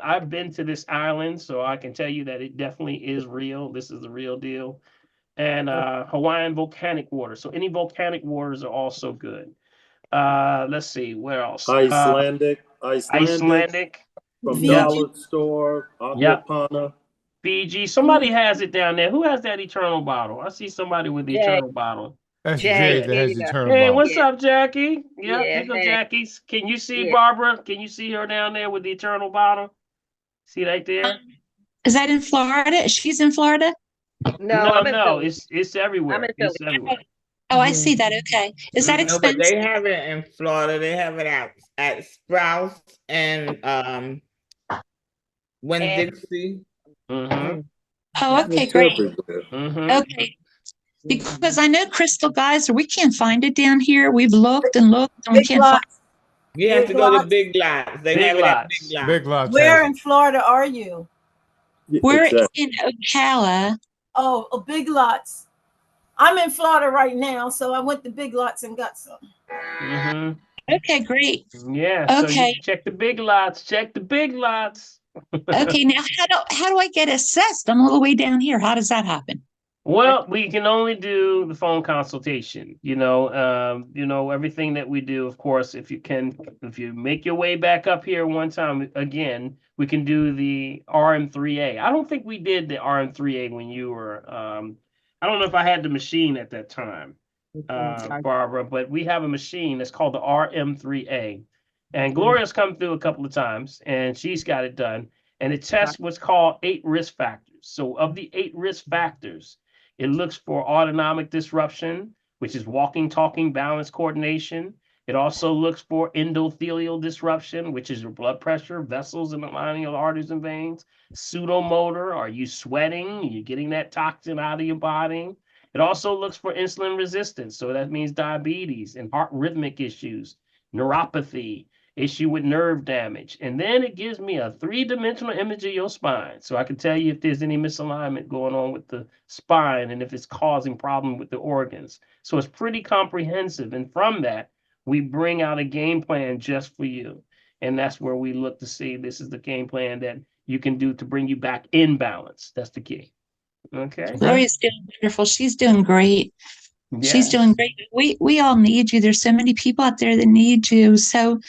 I've been to this island, so I can tell you that it definitely is real. This is the real deal. And Hawaiian volcanic water. So any volcanic waters are also good. Let's see, where else? Icelandic. From Dollar Store, Aquapana. Fiji. Somebody has it down there. Who has that Eternal bottle? I see somebody with the Eternal bottle. That's Jay that has the Eternal Hey, bottle. what's up, Jackie? Yep, Yeah, here go hey. Jackie. Can you see Barbara? Can you see her down there with the Eternal bottle? See right there? Is that in Florida? She's in Florida? No, it's everywhere. It's everywhere. Oh, I see that. Okay. Is that No, expensive? but they have it in Florida. They have it at Sprouts and Winn-Dixie. Oh, okay, great. Okay. Because I know Crystal Geyser, we can't find it down here. We've looked and looked and we can't find it. You have to go to Big Lots. They have it at Big Lots. Big Lots. Where in Florida are you? We're in Ocala. Oh, Big Lots. I'm in Florida right now, so I went to Big Lots and got some. Okay, great. Yeah. Okay. So you check the Big Lots. Check the Big Lots. Okay. Now, how do I get assessed? I'm all the way down here. How does that happen? Well, we can only do the phone consultation. Everything that we do, of course, if you make your way back up here one time again, we can do the RM3A. I don't think we did the RM3A when you were, I don't know if I had the machine at that time, Barbara, but we have a machine that's called the RM3A. And Gloria's come through a couple of times and she's got it done. And it tests what's called 8 risk factors. So of the 8 risk factors, it looks for autonomic disruption, which is walking, talking, balance, coordination. It also looks for endothelial disruption, which is your blood pressure, vessels in the lining of the arteries and veins. Pseudomotor, are you sweating? Are you getting that toxin out of your body? It also looks for insulin resistance. So that means diabetes and heart rhythmic issues, neuropathy, issue with nerve damage. And then it gives me a three-dimensional image of your spine. So I can tell you if there's any misalignment going on with the spine and if it's causing problem with the organs. So it's pretty comprehensive. And from that, we bring out a game plan just for you. And that's where we look to see this is the game plan that you can do to bring you back in balance. That's the key. Okay. Gloria's doing wonderful. She's doing great. She's Yes. doing great. We all need you. There's so many people out there that need you. So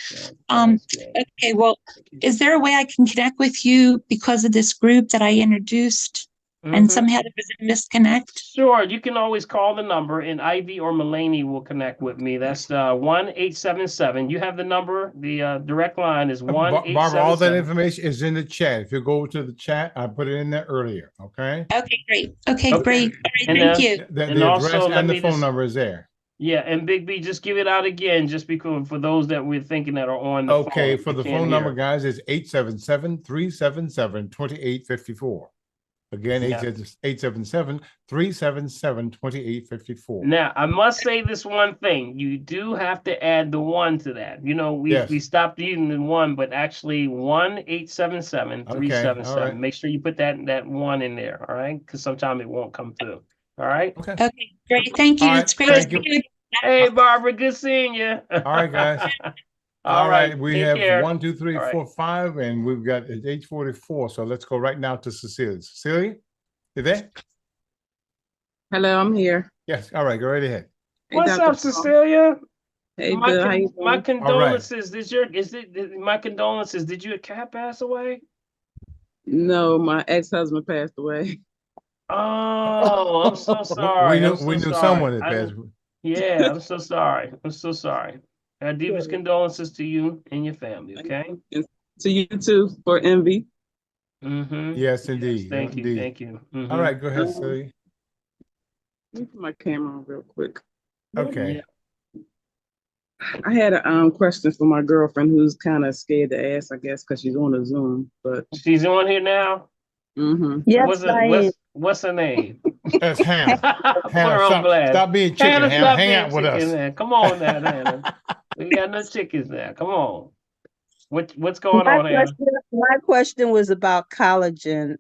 okay, well, is there a way I can connect with you because of this group that I introduced and somehow there was a disconnect? Sure, you can always call the number and Ivy or Mulaney will connect with me. That's 1-877. You have the number. The direct line is 1-877. Barbara, all that information is in the chat. If you go to the chat, I put it in there earlier. Okay. Okay, great. Okay, great. All right, And, thank you. The and address also, let and the me phone just- number is there. Yeah, and Big B, just give it out again, just because for those that we're thinking that are on the phone. Okay, for you the can't phone hear. number, guys, is 877-377-2854. Again, Yeah. 877-377-2854. Now, I must say this one thing. You do have to add the 1 to that. You know, we stopped using the 1, but actually 1-877-377. Okay, all right. Make sure you put that 1 in there, all right? Because sometimes it won't come through. All right? Okay. Okay, great. Thank you. All right, It's great to thank see you. you. Hey, Barbara, good seeing you. All right, guys. All right, we take have care. 1, 2, 3, All right. 4, 5, and we've got it's 8:44. So let's go right now to Cecilia. Cecilia, you there? Hello, I'm here. Yes. All right, go right ahead. Hey, What's Dr. up, Paul. Cecilia? Hey, my, Bill, how you my doing? condolences. My condolences. Did your cat pass away? No, my ex-husband passed away. Oh, I'm so sorry. We knew someone that passed. Yeah, I'm so sorry. I'm so sorry. Our deepest condolences to you and your family, okay? And to you too for envy. Mm-hmm. Yes, indeed. Thank you. Indeed. Thank you. All right, go ahead, Cecilia. Let me put my camera on real quick. Okay. Yeah. I had a question for my girlfriend who's kind of scared to ask, I guess, because she's on a Zoom. But she's on here now. Yes, What's her name? That's Hannah. Put her on blast. Stop being chicken. Hannah, Hannah, stop hang being out with chicken us. there. Come on now, Hannah. We got no chickens there. Come on. What's going on, Hannah? My question was about collagen.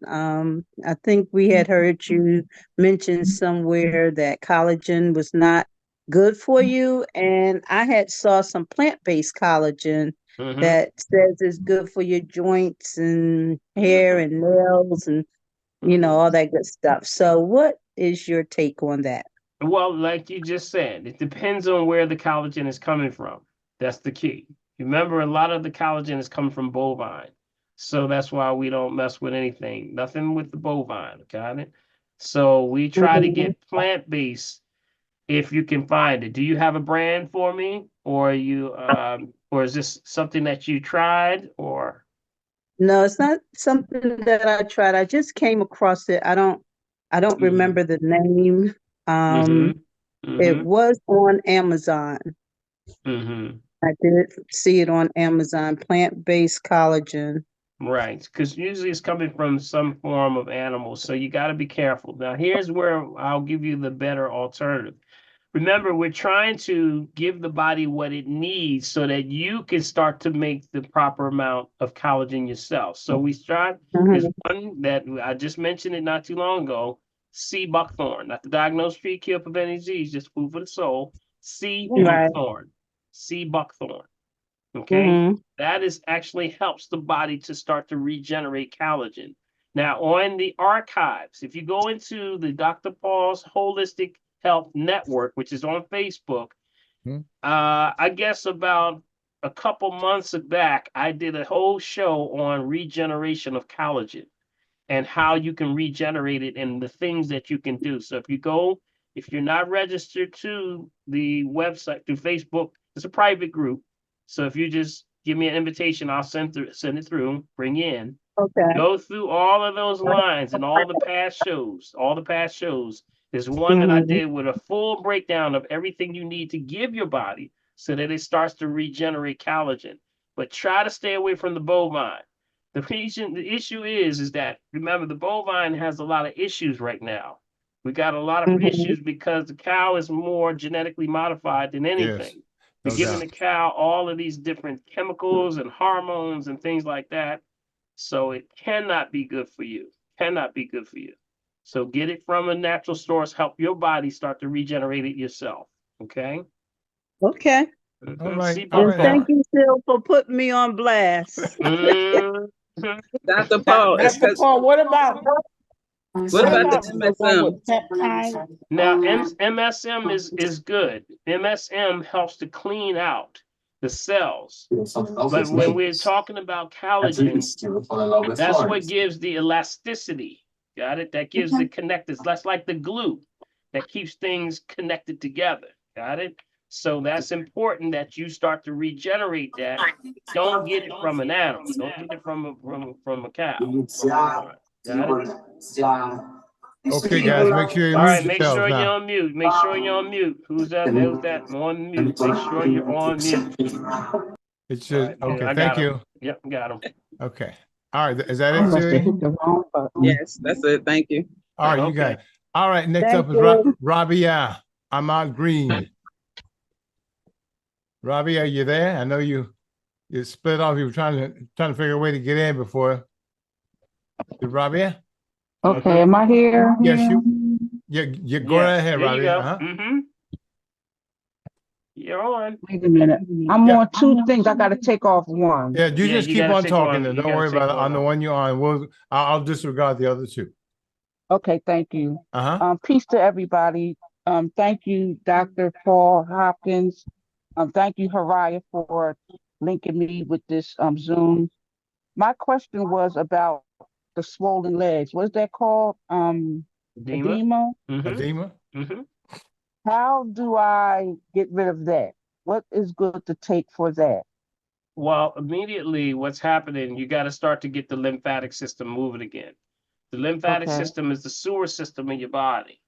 I think we had heard you mention somewhere that collagen was not good for you, and I had saw some plant-based collagen that says it's good for your joints and hair and nails and all that good stuff. So what is your take on that? Well, like you just said, it depends on where the collagen is coming from. That's the key. Remember, a lot of the collagen is coming from bovine. So that's why we don't mess with anything. Nothing with the bovine, got it? So we try to get plant-based if you can find it. Do you have a brand for me? Or or is this something that you tried or? No, it's not something that I tried. I just came across it. I don't remember the name. It was on Amazon. I did see it on Amazon, plant-based collagen. Right, because usually it's coming from some form of animal, so you got to be careful. Now, here's where I'll give you the better alternative. Remember, we're trying to give the body what it needs so that you can start to make the proper amount of collagen yourself. So we start, there's one that I just mentioned it not too long ago, sea buckthorn, not to diagnose, treat, cure, prevent any disease, just food for the soul. Sea buckthorn, sea buckthorn. Okay, that is actually helps the body to start to regenerate collagen. Now, on the archives, if you go into the Dr. Paul's Holistic Health Network, which is on Facebook, I guess about a couple months back, I did a whole show on regeneration of collagen and how you can regenerate it and the things that you can do. So if you're not registered to the website through Facebook, it's a private group. So if you just give me an invitation, I'll send it through, bring you in. Okay. Go through all of those lines and all the past shows. There's one that I did with a full breakdown of everything you need to give your body so that it starts to regenerate collagen. But try to stay away from the bovine. The issue is that, remember, the bovine has a lot of issues right now. We got a lot of issues because the cow is more genetically modified than Yes, anything. They're no giving doubt. the cow all of these different chemicals and hormones and things like that. So it cannot be good for you. Cannot be good for you. So get it from a natural source. Help your body start to regenerate it yourself. Okay. Okay. All right. See, All And right. thank you, Phil, for putting me on blast. Dr. Doc- Paul, Dr. Paul, what about what about the the one MSM? with peptide? Now, MSM is good. MSM helps to clean out the cells. But when we're talking about collagen, that's what gives the elasticity. Got it? That gives the connectors. That's like the glue that keeps things connected together. Got it? So that's important that you start to regenerate that. Don't get it from an animal. Don't get it from a cow. Got it? Okay, guys, make sure you All mute right, make yourselves sure you're now. on mute. Make sure you're on mute. Who's that? Who's that? On mute. Make sure you're on mute. It All should. right, good. Okay, I thank got him. you. Yep, got him. Okay. All right. Is that I it, must have Siri? hit the wrong button. Yes, that's it. Thank you. All right, you got Okay. it. All right, next Thank up is you. Rabia Ahmad Green. Robbie, are you there? I know you split off. You were trying to figure a way to get in before. Robbie? Okay, am I here? Yes, you go right ahead, There you Robbie. go. Uh-huh. You're on. Wait a minute. I'm Yeah. on two things. I got to take off one. Yeah, you Yeah, just you keep gotta on take talking one. and You don't gotta worry take about it. one On the off. one you're on, I'll disregard the other two. Okay, thank you. Uh-huh. Peace to everybody. Thank you, Dr. Paul Hopkins. Thank you, Haraya, for linking me with this Zoom. My question was about the swollen legs. What's that called? Edema? Edema? How do I get rid of that? What is good to take for that? Well, immediately what's happening, you got to start to get the lymphatic system moving again. The lymphatic Okay. system is the sewer system in your body.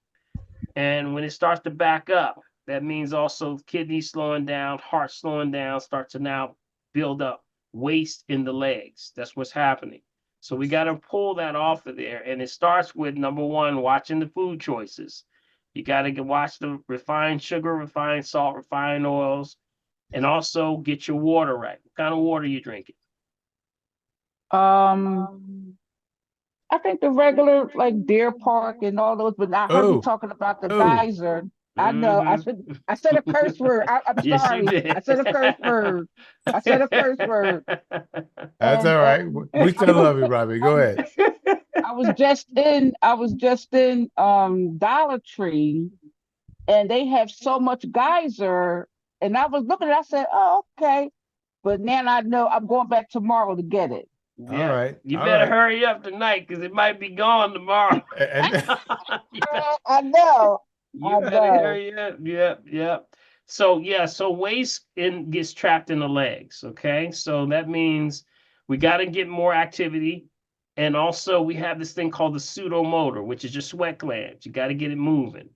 And when it starts to back up, that means also kidneys slowing down, heart slowing down, start to now build up waste in the legs. That's what's happening. So we got to pull that off of there. And it starts with, number one, watching the food choices. You got to watch the refined sugar, refined salt, refined oils, and also get your water right. What kind of water are you drinking? I think the regular like Deer Park and all those, but I heard you talking about the geyser. I know. I said a curse word. I'm Yes, you sorry. did. I said a curse word. I said a curse word. That's all right. We still love you, Robbie. Go ahead. I was just in Dollar Tree, and they have so much geyser, and I was looking at it, I said, oh, okay. But now I know I'm going back tomorrow to get it. Yeah. All right. You All better right. hurry up tonight because it might be gone tomorrow. I know. You better hurry up. Yep. So waste gets trapped in the legs. Okay. So that means we got to get more activity. And also we have this thing called the pseudomotor, which is your sweat glands. You got to get it moving.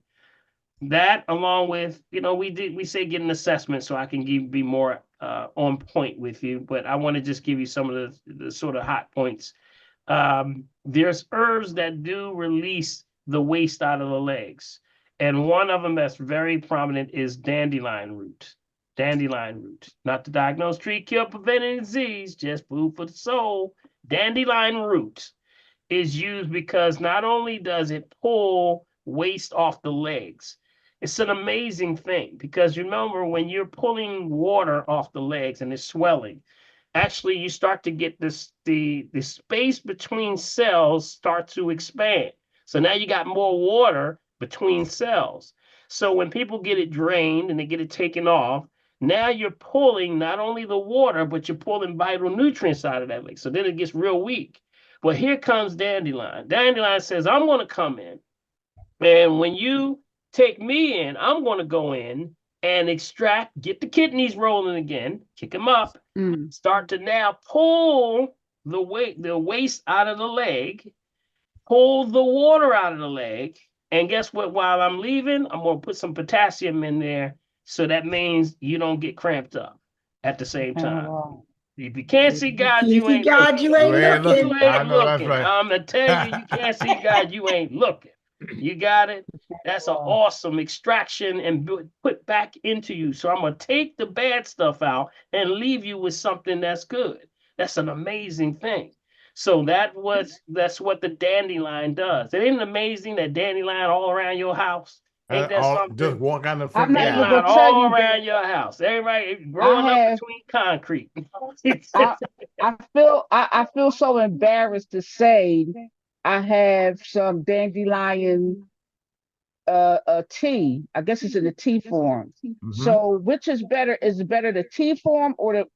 That along with, we say get an assessment so I can be more on point with you, but I want to just give you some of the sort of hot points. There's herbs that do release the waste out of the legs. And one of them that's very prominent is dandelion root. Dandelion root. Not to diagnose, treat, cure, prevent any disease, just food for the soul. Dandelion root is used because not only does it pull waste off the legs, it's an amazing thing because remember when you're pulling water off the legs and it's swelling, actually you start to get the space between cells start to expand. So now you got more water between cells. So when people get it drained and they get it taken off, now you're pulling not only the water, but you're pulling vital nutrients out of that leg. So then it gets real weak. Well, here comes dandelion. Dandelion says, I'm going to come in. And when you take me in, I'm going to go in and extract, get the kidneys rolling again, kick them up, start to now pull the waste out of the leg, pull the water out of the leg. And guess what? While I'm leaving, I'm going to put some potassium in there So that means you don't get cramped up at the same time. wow. If you can't see God, You you see ain't God, looking. you ain't looking. You I ain't know that's looking. right. I'm gonna tell you, you can't see God, you ain't looking. You got it? That's an awesome extraction and put back into you. So I'm gonna take the bad stuff out and leave you with something that's good. That's an amazing thing. So that's what the dandelion does. It ain't amazing that dandelion all around your house. Ain't that All something? just walk out the I'm front not even yard. Dandelion gonna tell all you around that your house. Everybody I growing up have between concrete. I I feel so embarrassed to say I have some dandelion a tea. I guess it's in the tea form. So which is better? Is it better the tea form or the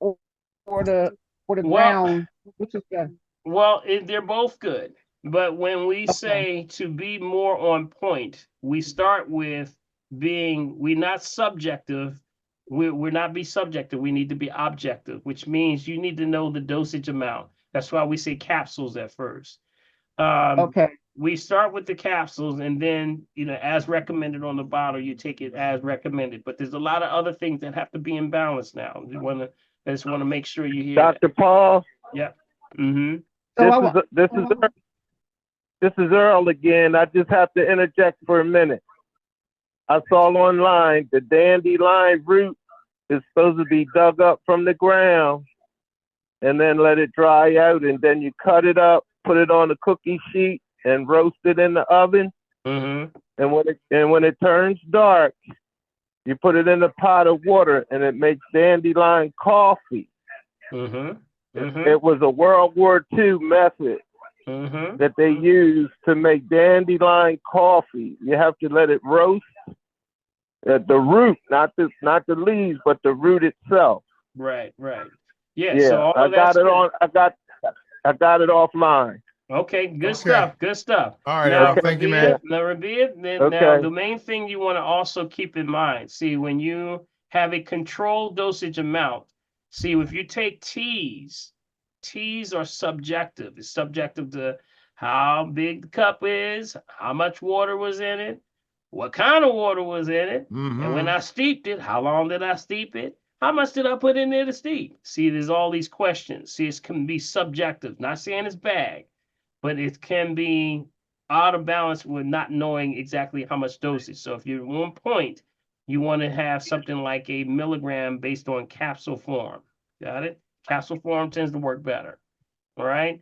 Well, ground? Which is better? well, they're both good. But when we say to be more on point, we start with we're not subjective. We're not be subjective. We need to be objective, which means you need to know the dosage amount. That's why we say capsules at first. Okay. We start with the capsules and then, as recommended on the bottle, you take it as recommended. But there's a lot of other things that have to be in balance now. I just want to make sure you hear that. Dr. Paul, Yeah. Mm-hmm. This is Earl again. I just have to interject for a minute. I saw online the dandelion root is supposed to be dug up from the ground and then let it dry out, and then you cut it up, put it on a cookie sheet, and roast it in the oven. Mm-hmm. And when it turns dark, you put it in a pot of water, and it makes dandelion coffee. Mm-hmm. Mm-hmm. It was a World War II method that they used to make dandelion coffee. You have to let it roast the root, not the leaves, but the root itself. Right. Yeah. Yeah, So all I of got that's it good. on. I got it offline. Okay, good Okay. stuff. Good stuff. All right, Now, Earl. Thank you, man. Rabia, now Okay. the main thing you want to also keep in mind, see, when you have a controlled dosage amount, see, if you take teas are subjective. It's subjective to how big the cup is, how much water was in it, what kind of water was in it, and when I steeped it, how long did I steep it? How much did I put in there to steep? See, there's all these questions. See, it can be subjective. Not saying it's bad, but it can be out of balance with not knowing exactly how much dosage. So if you're at one point, you want to have something like a milligram based on capsule form. Got it? Capsule form tends to work better. All right.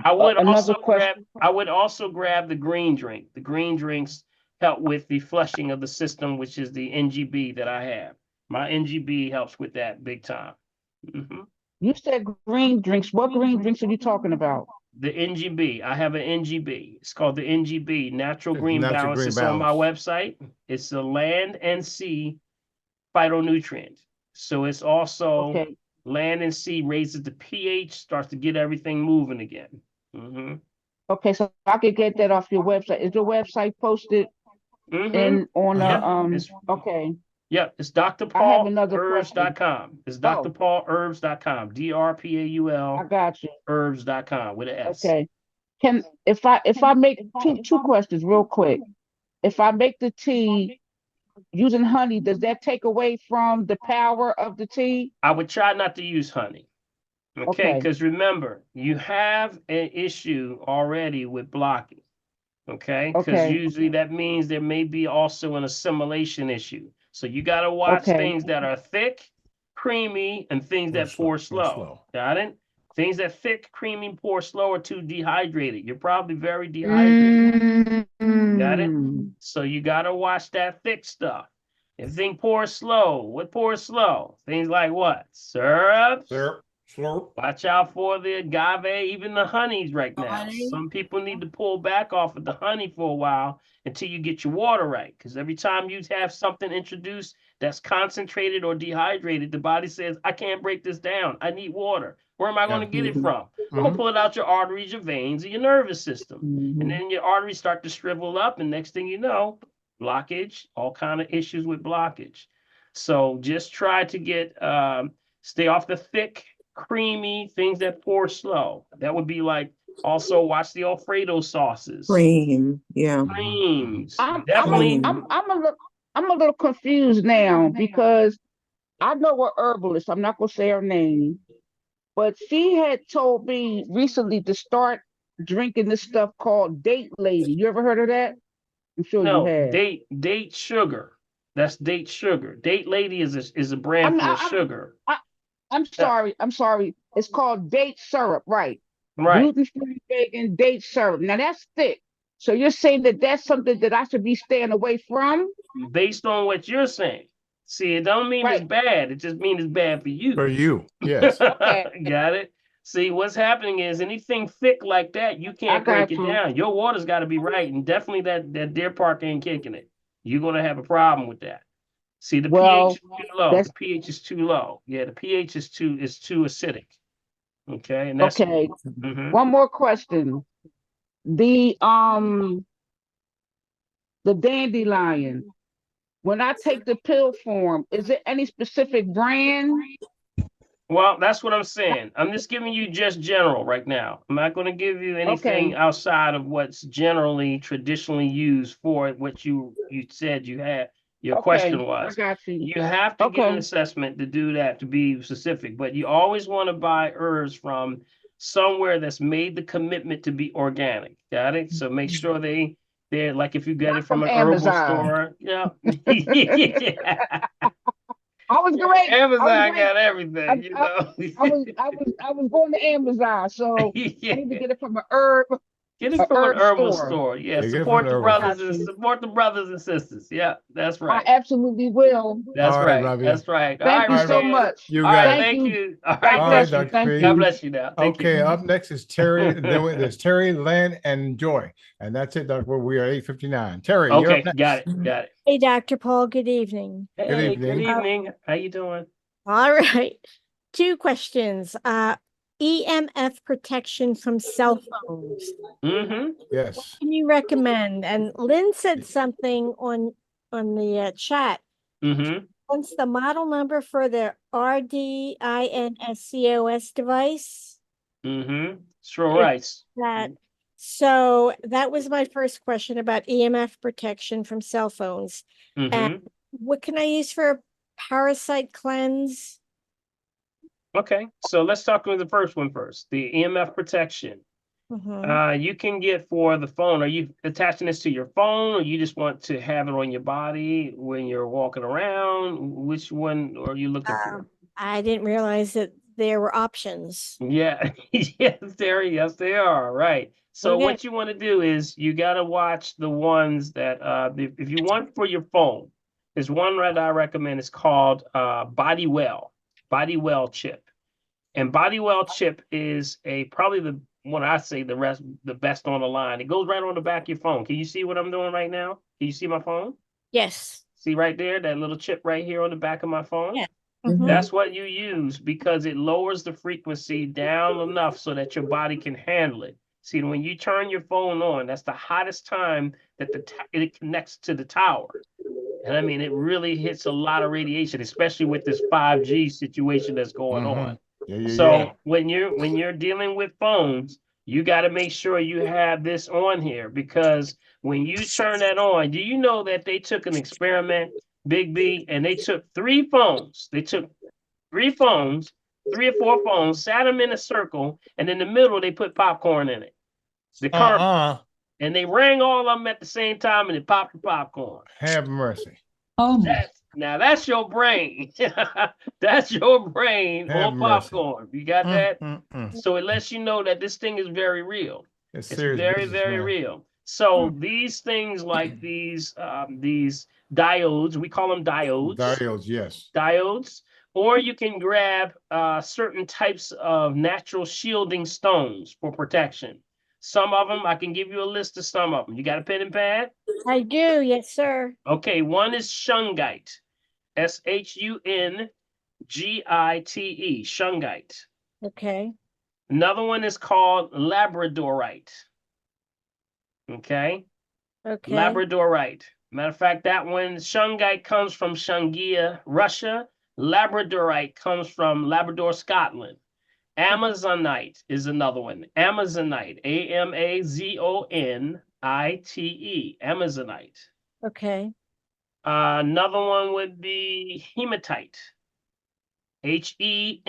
I would also grab the green drink. The green drinks help with the flushing of the system, which is the NGB that I have. My NGB helps with that big time. Mm-hmm. You said green drinks. What green drinks are you talking about? The NGB. I have an NGB. It's called the NGB, Natural Green Natural Balance. Green It's on my Balance. website. It's a land and sea phytonutrient. So it's also land and sea raises the pH, starts to get everything moving again. Mm-hmm. Okay, so I could get that off your website. Is your website posted in on okay. Yep, it's I have another question. drpaulherbs.com. It's drpaulherbs.com. DRPAUL. I got you. Herbs.com with an S. Okay. If I make two questions real quick. If I make the tea using honey, does that take away from the power of the tea? I would try not to use honey. Okay, because remember, you have an issue already with blocking. Okay, because usually that means there may be also an assimilation issue. So you got to watch things that are thick, creamy, and things that pour slow. Got it? Things that thick, creamy, pour slow are too dehydrated. You're probably very dehydrated. Got it? So you got to watch that thick stuff. If thing pours slow, what pours slow? Things like what? Syrups. Slurp. Watch out for the agave, even the honeys right now. Some people need to pull back off of the honey for a while until you get your water right. Because every time you have something introduced that's concentrated or dehydrated, the body says, I can't break this down. I need water. Where am I going to get it from? I'm going to pull it out your arteries, your veins, and your nervous system. And then your arteries start to shrivel up. And next thing you know, blockage, all kind of issues with blockage. So just try to get, stay off the thick, creamy things that pour slow. That would be like also watch the Alfredo sauces. Cream, yeah. Creams. I'm Definitely. gonna I'm a little confused now because I know a herbalist. I'm not gonna say her name, but she had told me recently to start drinking this stuff called Date Lady. You ever heard of that? I'm sure you No, have. date sugar. That's date sugar. Date lady is a brand I'm for a I, sugar. I, I'm Yeah, sorry. I'm sorry. It's called date syrup, right? right. Gluten-free vegan date syrup. Now that's thick. So you're saying that that's something that I should be staying away from, Based on what you're saying. See, it don't mean it's right? bad. It just means it's bad for you. For you, yes. Okay, Got it? See, what's happening is anything thick like that, you I can't break got it you. down. Your water's got to be right, and definitely that Deer Park ain't kicking it. You're gonna have a problem with that. See, the pH Well, is too low. that's The pH is too low. Yeah, the pH is too acidic. Okay, and that's okay. mhm. One more question. The the dandelion. When I take the pill form, is it any specific brand? Well, that's what I'm saying. I'm just giving you just general right now. I'm not going to give you anything Okay. outside of what's generally traditionally used for what you said you had. Your Okay. question I was. got you. You have to get an Okay. assessment to do that to be specific, but you always want to buy herbs from somewhere that's made the commitment to be organic. Got it? So make sure they're like if you get it Not from from an herbal Amazon. store. Yeah. Yeah. I was great. I was Amazon great. got everything, you know. I was going to Amazon, so I need to Yeah. get it from Get a it from an herb herbal store. store. Yeah, Yeah, get it from the herbal I store. got you. support the brothers and sisters. Yeah, that's I right. absolutely will. That's All right, right. Robbie. That's right. All Thank right, you All right, so Rob, Roseanne. much. you All got right, it. Thank thank you. you. All God right, All thank right, bless you. you. Dr. Thank P. God you. bless you now. Thank you. Okay, up next is Terry. Then there's Terry, Len, and Joy. And that's it, Dr. We are 8:59. Terry, you're up Okay, got next. it. Got it. Hey, Dr. Paul, good evening. Good Hey, good evening. evening. How you doing? All right. Two questions. EMF protection from cell phones. Mm-hmm. What Yes. can you recommend? And Lynn said something on the chat. Mm-hmm. What's the model number for the RDINSCOS device? Mm-hmm. Sure, Is right. that so? That was my first question about EMF protection from cell phones. And Mm-hmm. what can I use for a parasite cleanse? Okay, so let's talk with the first one first. The EMF protection. You can get for the phone. Are you attaching this to your phone, or you just want to have it on your body when you're walking around? Which one are you looking for? I didn't realize that there were options. Yeah, yes, yes, they are. Right. So Okay. what you want to do is you got to watch the ones that if you want for your phone, there's one that I recommend. It's called Body Well chip. And Bodywell chip is probably the one I say the best on the line. It goes right on the back of your phone. Can you see what I'm doing right now? Can you see my phone? Yes. See right there, that little chip right here on the back of my phone? Yeah. That's what you use because it lowers the frequency down enough so that your body can handle it. See, when you turn your phone on, that's the hottest time that it connects to the tower. And I mean, it really hits a lot of radiation, especially with this 5G situation that's going on. So when you're dealing with phones, you got to make sure you have this on here because when you turn that on, do you know that they took an experiment, Big B, and they took three phones. They took three phones, 3 or 4 phones, sat them in a circle, and in the middle they put popcorn in it. The caramel. And they rang all of them at the same time and it popped the popcorn. Have mercy. Oh, Now that's your brain. That's your brain Have on mercy. popcorn. You got that? So it lets you know that this thing is very real. It's It's serious very, business, very man. real. So these things like these diodes, we call them diodes. Diodes, yes. Diodes. Or you can grab certain types of natural shielding stones for protection. Some of them, I can give you a list of some of them. You got a pen and pad? I do, yes, sir. Okay, one is shungite. Shungite. Shungite. Okay. Another one is called labradorite. Okay. Okay. Labradorite. Matter of fact, that one, shungite comes from Shungia, Russia. Labradorite comes from Labrador, Scotland. Amazonite is another one. Amazonite. Amazonite. Amazonite. Okay. Another one would be hematite. Hematite.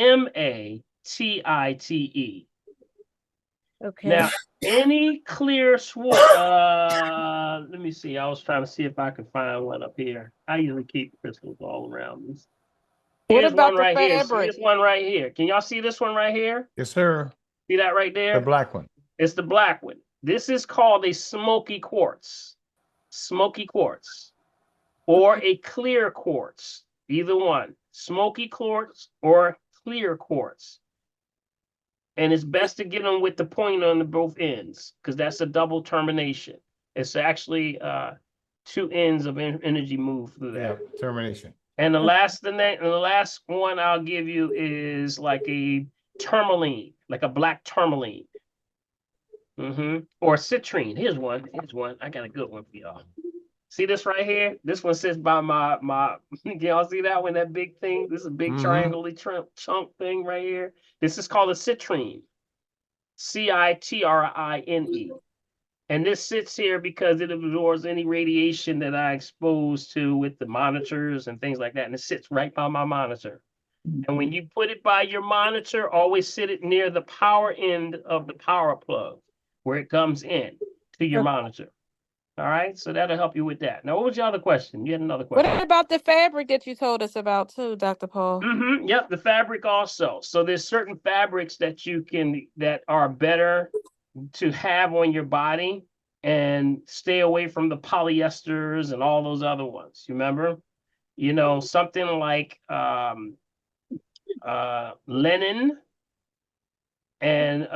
Okay. Now, any clear swart. Let me see. I was trying to see if I could find one up here. I usually keep crystals all around this. What Here's about one the right here. See fabric? this one right here. Can y'all see this one right here? Yes, sir. See that right there? The black one. It's the black one. This is called a smoky quartz. Smoky quartz. Or a clear quartz. Either one. Smoky quartz or clear quartz. And it's best to get them with the point on the both ends, because that's a double termination. It's actually two ends of energy move through that. Yeah, termination. And the last one I'll give you is like a tourmaline, like a black tourmaline. Or citrine. Here's one. I got a good one for y'all. See this right here? This one sits by my can y'all see that one? That big thing? This is a big triangle chunk thing right here. This is called a citrine. Citrine. And this sits here because it absorbs any radiation that I expose to with the monitors and things like that. And it sits right by my monitor. And when you put it by your monitor, always sit it near the power end of the power plug where it comes in to your monitor. All right, so that'll help you with that. Now, what was your other question? You had another question. What about the fabric that you told us about too, Dr. Paul? Yep, the fabric also. So there's certain fabrics that are better to have on your body, and stay away from the polyesters and all those other ones. You remember? You know, something like linen, and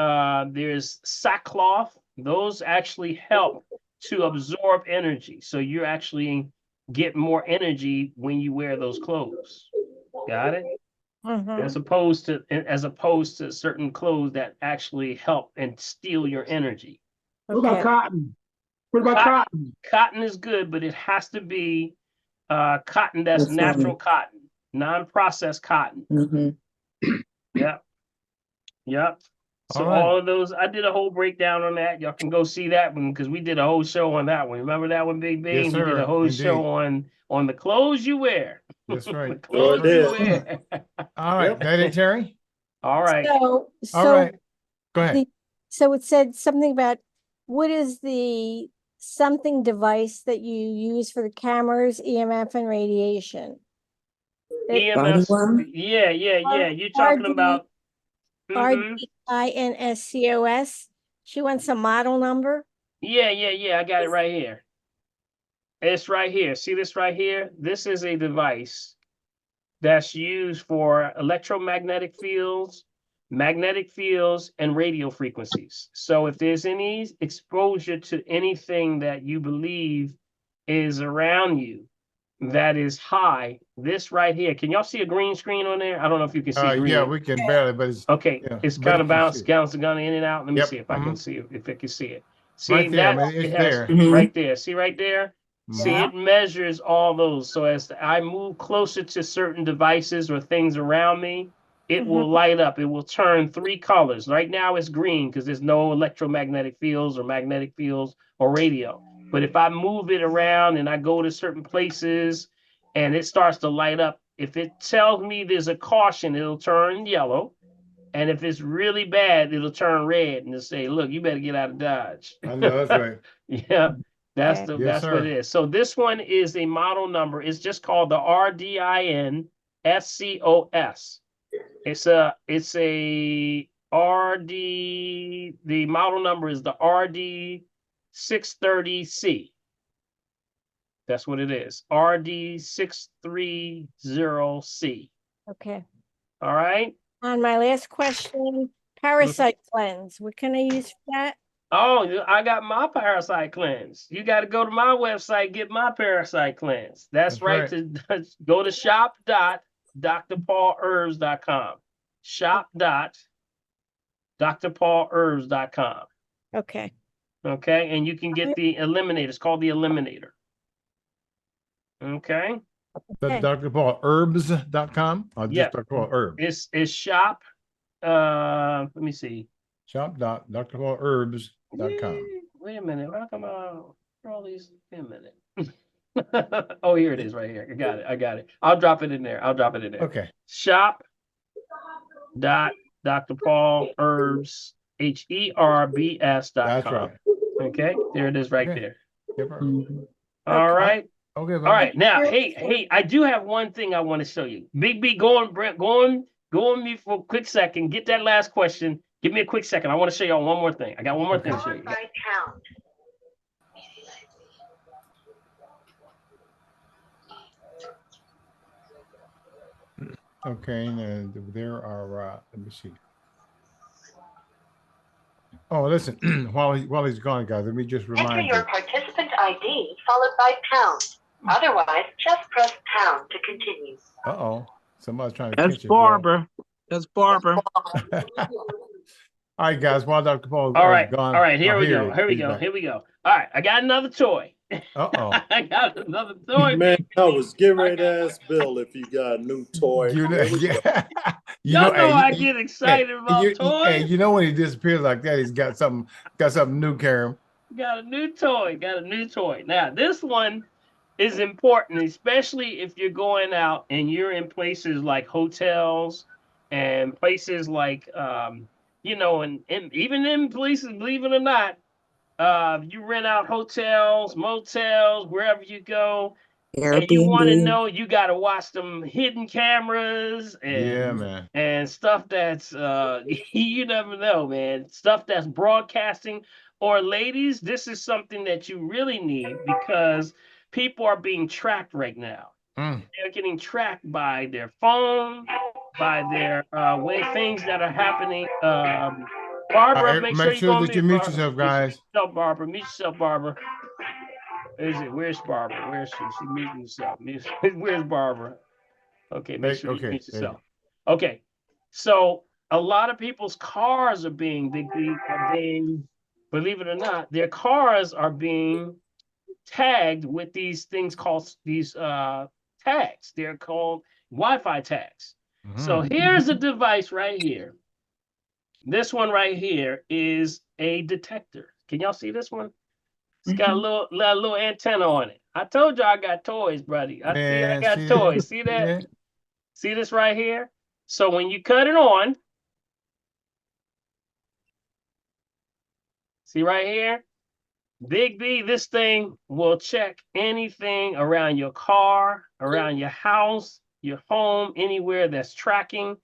there's sackcloth. Those actually help to absorb energy. So you actually get more energy when you wear those clothes. Got it? As opposed to certain clothes that actually help and steal your energy. What about cotton? What about cotton? Cotton is good, but it has to be cotton that's natural cotton, non-processed cotton. Yep. So all of those, I did a whole breakdown on that. Y'all can go see that one because we did a whole show on that one. Remember that one, Big B? Yes, We did a sir. whole Indeed. show on the clothes you wear. That's right. The clothes you wear. All right. That it, Terry? All right. All right. Go ahead. So it said something about what is the something device that you use for the cameras, EMF, and radiation? EMS. Yeah. You're talking about RDINSCOS. She wants a model number. Yeah. I got it right here. It's right here. See this right here? This is a device that's used for electromagnetic fields, magnetic fields, and radio frequencies. So if there's any exposure to anything that you believe is around you that is high, this right here, can y'all see a green screen on there? I don't know if you can see green. Yeah, we can barely, but it's okay. It's kind of bouncing in and out. Let me see if I can see if I can see it. See right there, that it's it has there. right there. See right there? See, it measures all those. So as I move closer to certain devices or things around me, it will light up. It will turn 3 colors. Right now it's green because there's no electromagnetic fields or magnetic fields or radio. But if I move it around and I go to certain places and it starts to light up, if it tells me there's a caution, it'll turn yellow. And if it's really bad, it'll turn red and it'll say, look, you better get out of Dodge. I know, that's right. Yeah. That's Yes, what it is. So this one is a model number. It's just called the RDINSCOS. It's a RD. The model number is the RD630C. That's what it is. RD630C. Okay. All right. On my last question, parasite cleanse. What can I use for that? Oh, I got my parasite cleanse. You got to go to my website, get my parasite cleanse. That's right. To go to shop.drpaulherbs.com. Shop.drpaulherbs.com. Okay. Okay. And you can get the eliminator. It's called the eliminator. Okay. That's drpaulherbs.com or just Dr. Paul Herbs? It's shop. Let me see. Shop.drpaulherbs.com. Wait a minute. How come all these? Wait a minute. Oh, here it is right here. I got it. I got it. I'll drop it in there. I'll drop it in there. Okay. Shop dot Dr. Paul Herbs HERBS.com. That's right. Okay, there it is right Okay. there. Yep. All right. Okay. All right. Now, hey, I do have one thing I want to show you. Big B, go on, Brent, go on me for a quick second. Get that last question. Give me a quick second. I want to show y'all one more thing. I got one more thing to show you. Okay, and there are. Let me see. Oh, listen. while he's gone, guys, let me just remind you. Enter your participant ID followed by pound. Otherwise, just press pound to continue. Uh-oh. Somebody's trying to That's catch it. Barbara. That's Barbara. All right, guys. While Dr. Paul All right. gone. All right. Here we he go. is. Here we He's go. back. Here we go. All right. I got another toy. Uh-oh. I got another toy. Man, I was getting ready to ask Bill if you got a new toy. You know, yeah. Y'all know I get excited about toys. Hey, you know when he disappears like that, he's got something new, Karen. Got a new toy. Got a new toy. Now, this one is important, especially if you're going out and you're in places like hotels and places like, you know, and even in places, believe it or not, you rent out hotels, motels, wherever you go, and you want to know, you got to watch them hidden cameras and stuff that's, you never know, man, stuff that's broadcasting. Or ladies, this is something that you really need because people are being tracked right now. They're getting tracked by their phone, by their way things that are happening. Barbara, make sure that you mute yourself, guys. Barbara, mute yourself, Barbara. Where's Barbara? Where's she? She's muting herself. Where's Barbara? Okay, make sure you mute yourself. Okay, so a lot of people's cars are being, believe it or not, their cars are being tagged with these things called tags. They're called Wi-Fi tags. So here's a device right here. This one right here is a detector. Can y'all see this one? It's got a little antenna on it. I told you I got toys, buddy. I got toys. See that? Yeah. See this right here? So when you cut it on, see right here? Big B, this thing will check anything around your car, around your house, your home, anywhere that's tracking.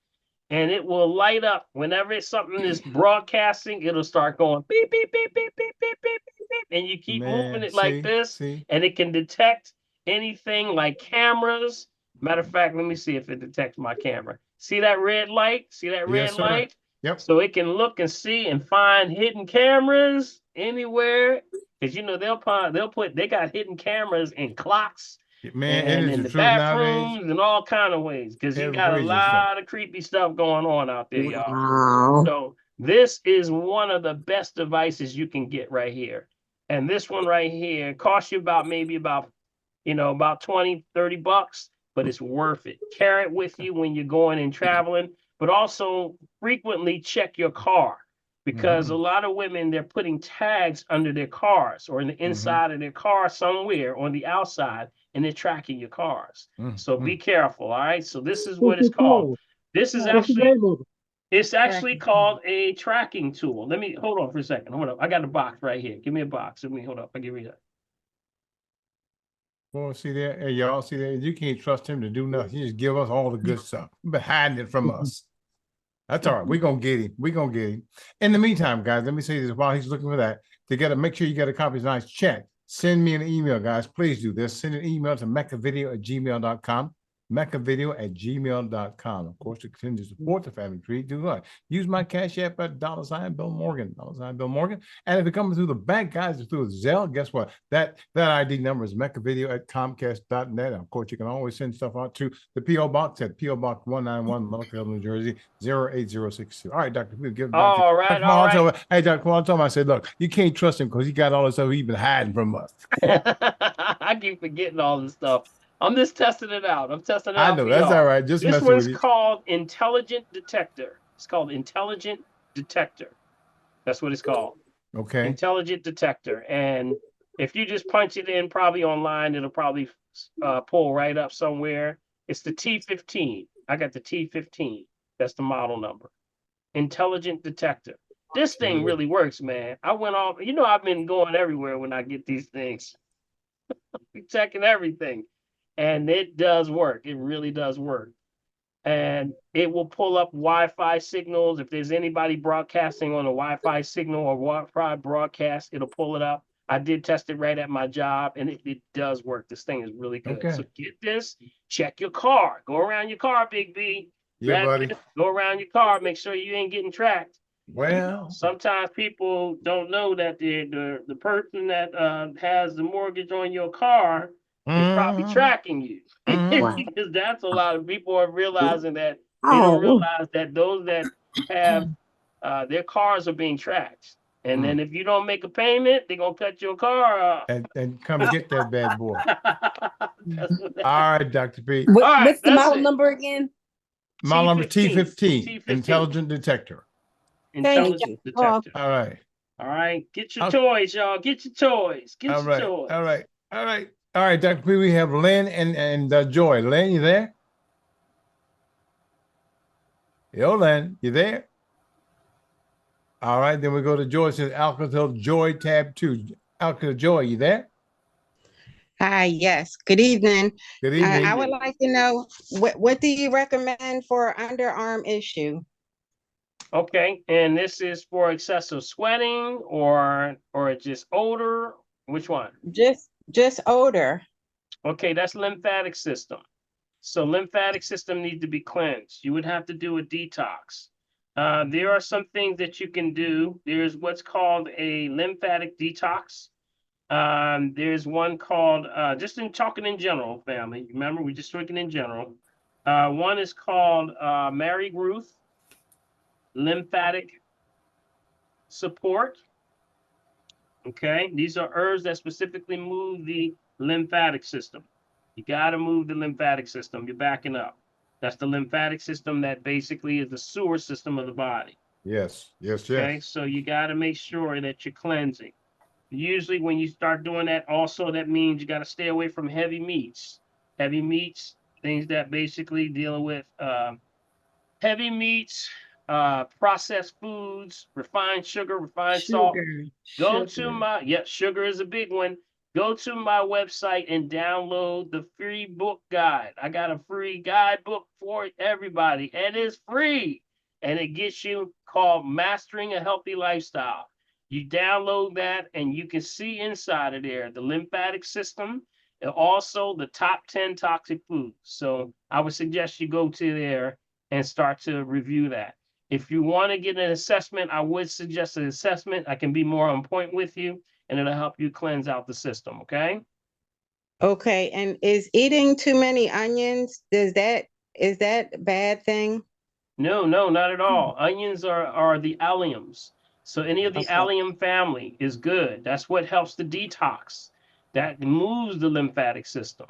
And it will light up whenever something is broadcasting. It'll start going beep, beep, beep, beep, beep, beep, beep, beep, beep. And you keep moving it like this. And it can detect anything like cameras. Matter of fact, let me see if it detects my camera. See that red light? See that red light? Yep. So it can look and see and find hidden cameras anywhere. Because you know they got hidden cameras in clocks. Man, and in the bathrooms and all kind of ways, because you got a lot of creepy stuff going on out there, y'all. Wow. So this is one of the best devices you can get right here. And this one right here costs you about 20, 30 bucks, but it's worth it. Carry it with you when you're going and traveling, but also frequently check your car. Because a lot of women, they're putting tags under their cars or in the inside of their car somewhere on the outside, and they're tracking your cars. So be careful, all right? So this is what it's called. This is actually called a tracking tool. Let me, hold on for a second. Hold up. I got a box right here. Give me a box. Hold up. I'll give you that. Well, see there, hey, y'all see there, you can't trust him to do nothing. He just give us all the good stuff. You've been hiding it from us. That's all right. We're going to get him. We're going to get him. In the meantime, guys, let me say this while he's looking for that. Make sure you get a copy of this nice check. Send me an email, guys. Please do this. Send an email to meccavideo@gmail.com. meccavideo@gmail.com. Of course, to continue to support the family tree, do what? Use my cash app at $Bill Morgan, $Bill Morgan. And if it comes through the bank, guys, it's through Zelle, guess what? That ID number is meccavideo@comcast.net. Of course, you can always send stuff out to the P.O. Box at P.O. Box 191, Mullica, New Jersey, 08062. All right, Dr. We'll give it back to you. All right. Hey, Dr. Paul, I told him, I said, look, you can't trust him because he got all this stuff he's been hiding from us. I keep forgetting all this stuff. I'm just testing it out. I'm testing it out. I know, that's all right. Just this one's called Intelligent Detector. It's called Intelligent Detector. That's what it's called. Okay. Intelligent Detector. And If you just punch it in probably online, it'll probably pull right up somewhere. It's the T15. I got the T15. That's the model number. Intelligent detector. This thing really works, man. I went off, you know, I've been going everywhere when I get these things. Checking everything. And it does work. It really does work. And it will pull up Wi-Fi signals. If there's anybody broadcasting on a Wi-Fi signal or Wi-Fi broadcast, it'll pull it up. I did test it right at my job, and it does work. This thing is really good. Okay. So get this, check your car. Go around your car, Big B. Yeah, buddy. Go around your car. Make sure you ain't getting tracked. Well, sometimes people don't know that the person that has the mortgage on your car is probably tracking you. Because that's a lot of people are realizing that they don't realize that those that have their cars are being tracked. And then if you don't make a payment, they're gonna cut your car off. and come get that bad boy. All right, Dr. P. What's the model number again? Model number T15. T15, intelligent detector. Intelligent detector. All right. All right. Get your toys, y'all. Get your toys. Get All your right. toys. All right. All right. All right, Dr. P. We have Lynn and Joy. Lynn, you there? Yo, Lynn, you there? All right, then we go to Joy. It says Alcatel Joy tab 2. Alcatel Joy, you there? Hi, yes. Good evening. Good evening. I would like to know what do you recommend for underarm issue? Okay, and this is for excessive sweating or just odor? Which one? Just odor. Okay, that's lymphatic system. So lymphatic system needs to be cleansed. You would have to do a detox. There are some things that you can do. There's what's called a lymphatic detox. There's one called, just in talking in general, family. Remember, we're just talking in general. One is called Mary Ruth lymphatic support. Okay, these are herbs that specifically move the lymphatic system. You got to move the lymphatic system. You're backing up. That's the lymphatic system that basically is the sewer system of the body. Yes, yes, Okay, yes. so you got to make sure that you're cleansing. Usually when you start doing that, also that means you got to stay away from heavy meats. Heavy meats, things that basically dealing with heavy meats, processed foods, refined sugar, refined salt. Go to my, sugar is a big one. Go to my website and download the free book guide. I got a free guidebook for everybody, and it's free. And it gets you called Mastering a Healthy Lifestyle. You download that, and you can see inside of there the lymphatic system and also the top 10 toxic foods. So I would suggest you go to there and start to review that. If you want to get an assessment, I would suggest an assessment. I can be more on point with you, and it'll help you cleanse out the system, okay? Okay, and is eating too many onions, is that a bad thing? No, not at all. Onions are the alliums. So any of the allium family is good. That's what helps the detox. That moves the lymphatic system.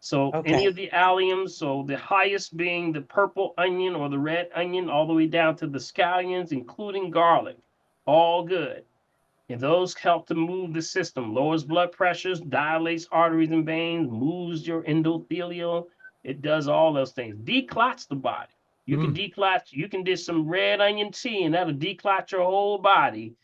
So any of the alliums, so the highest being the purple onion or the red onion, all the way down to the scallions, including garlic, all good. And those help to move the system, lowers blood pressures, dilates arteries and veins, moves your endothelial. It does all those things. Declots the body. You can declot, you can do some red onion tea, and that'll declot your whole body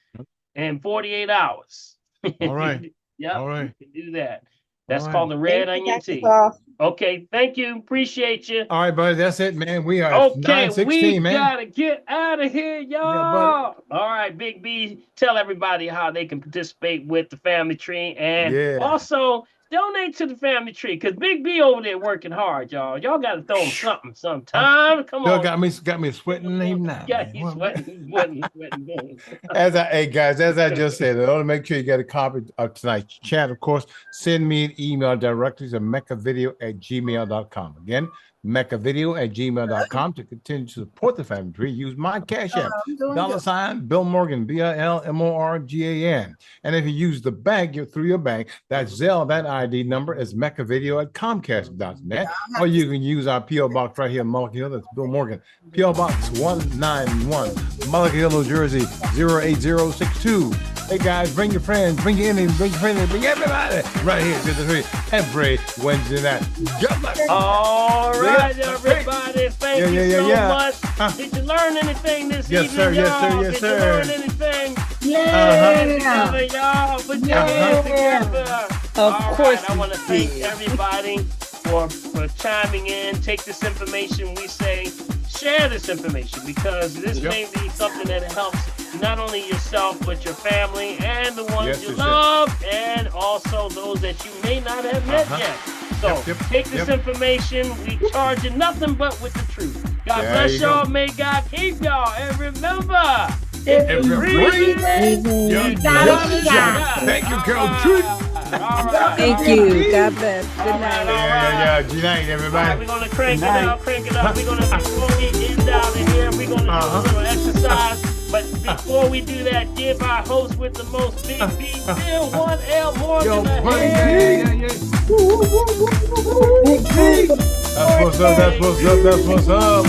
in 48 hours. All right. Yep, all right. you can do that. That's All called right. the red Thank you, onion Dr. tea. Paul. Okay, thank you. Appreciate you. All right, buddy. That's it, man. We are Okay, 9:16, we man. gotta get out of here, y'all. All right, Big B, tell everybody how they can participate with the family tree, and also donate to the family tree, because Big B over there working hard, y'all. Y'all gotta throw him something sometime. Come Bill on. got me sweating even now. Yeah, Man. he's sweating. Hey guys, as I just said, in order to make sure you get a copy of tonight's chat, of course, send me an email directly to mechavideo@gmail.com. Again, mechavideo@gmail.com to continue to support the family tree. Use my cash app, $ Bill Morgan, BILMORGAN. And if you use the bank, through your bank, that's Zelle. That ID number is mechavideo@comcast.net. Or you can use our P.O. Box right here in Mulligan Hill. That's Bill Morgan. P.O. Box 191, Mulligan Hill, New Jersey, 08062. Hey guys, bring your friends, bring your enemies, bring your friends, bring everybody right here to the tree every Wednesday night. All right, everybody. Thank you so much. Did you learn anything this evening, Sir, yes, y'all? sir, yes, Did sir. you learn anything? Yeah. Y'all. Put your hands together. Of course. I want to thank everybody for chiming in. Take this information we say, share this information, because this may be something that helps not only yourself but your family and the ones you love, and also those that you may not have met yet. So take this information. We charge you nothing but with the truth. God bless y'all. May God keep y'all. And remember, if you breathe, you gotta. Thank you, Carol Truth. Thank you. God bless. Good night. Good night, everybody. We're gonna crank it up. We're gonna before we get down in here, we're gonna do a little exercise. But before we do that, give our host with the most big B, Bill 1L Morgan. That's what's up.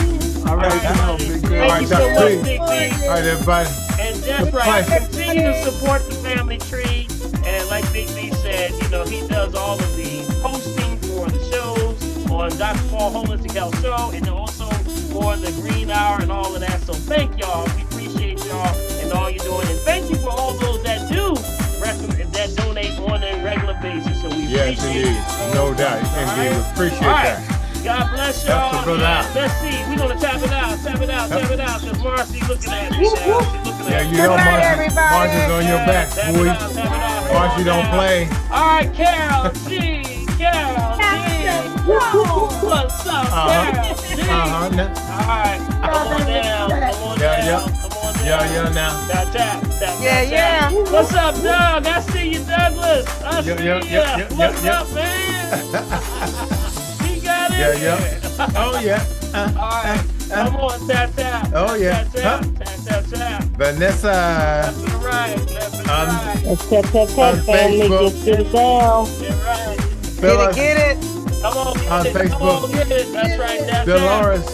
All right, Thank you so much, Big B. All right, everybody. And that's right. Continue to support the family tree. And like Big B said, he does all of the hosting for the shows on Dr. Paul Holistic Health Show, and also for the Green Hour and all of that. So thank y'all. We appreciate y'all and all you're doing. And thank you for all those that donate on a regular basis. So we appreciate it. No doubt. Indeed, we appreciate that. God bless y'all. Let's see. We're going to tap it out. Because Marcy looking at me now. She's looking at me. You know Marcy's on your back, boy. Marcy don't play. All right, Carol G. What's up, Carol G? All right. Come on down. Now. Tap. What's up, Doug? I see you, Douglas. I see you. What's up, man? Oh yeah. All right. Come on, tap. Oh yeah. Tap. Vanessa. Left and right. On Facebook. Get it down. Get it. Come on, on Facebook. Get it. That's right. Dolores.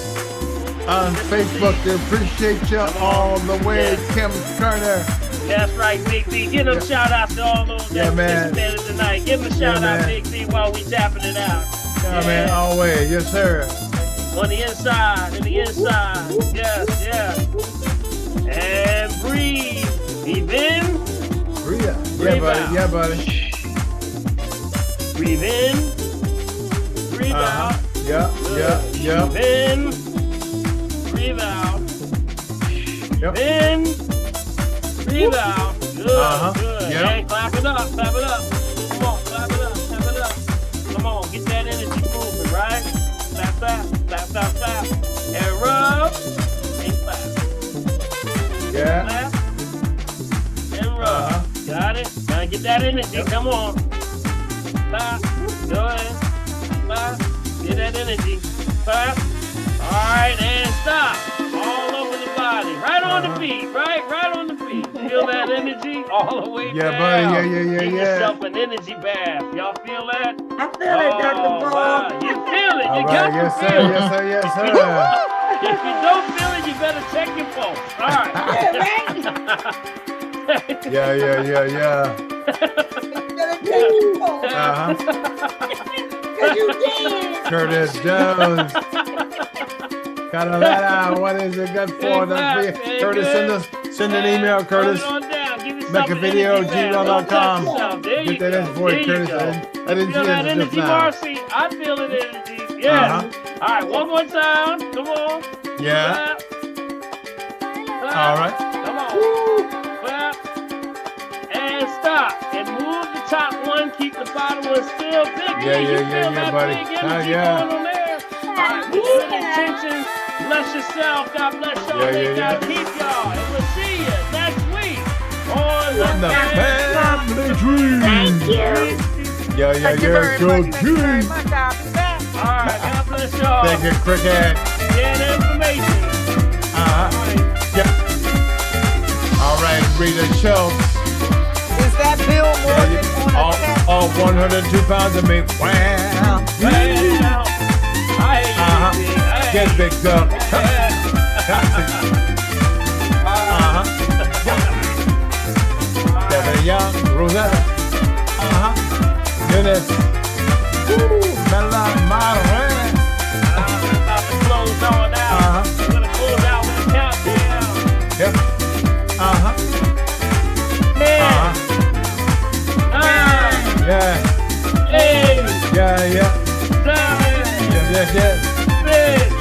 On Facebook, they appreciate you all the way. Kim Carter. That's right, Big B. Give them shout outs to all those that participated tonight. Give them a shout out, Big B, while we tapping it out. Yeah, man, always. Yes, sir. On the inside, Yes. And breathe. Breathe in. Breathe out. Yeah, buddy. Breathe in. Breathe out. Yeah. Breathe in. Breathe out. In. Breathe out. Good. And clap it up. Come on, clap it up. Come on, get that energy moving, right? Clap. And rub. And clap. Yeah. Clap. And rub. Got it? Now get that energy. Come on. Clap. Go ahead. Clap. Get that energy. Clap. All right, and stop. All over the body. Right on the feet, right? Right on the feet. Feel that energy all the way down. Yeah, buddy. Yeah. Give yourself an energy bath. Y'all feel that? I feel it, Dr. Paul. Wow. You feel it. You got to feel it. Yes, sir. If you don't feel it, you better check your pulse. All right. Curtis Jones. Carolina, what is it good for? Curtis, send an email, Curtis. Make a video, gmail.com. Get that in for you, Curtis. I didn't see that it energy, just now. Marcy. I feel it energy. Yeah. All right, one more time. Come on. Yeah. Clap. All right. Come on. Clap. And stop. And move the top one. Keep the bottom one still. Yeah, buddy. Going on there. All right, with good intentions. Bless yourself. God bless y'all. May God keep y'all. And we'll see you next week on the Family Tree. Thank you. Thank you very much. All right, God bless y'all. Thank you, Cricket. Yeah, the information. All right, Rita Schultz. Is that Bill Morgan? All 102 pounds of meat. Wow. Get big dog. Young, Rosetta. Dennis. Bella Marre. About to close on out. We're gonna close out with a countdown. Yep. 10, 9, Yeah. 8, Yeah, yeah. 7, Yes, yes. 6,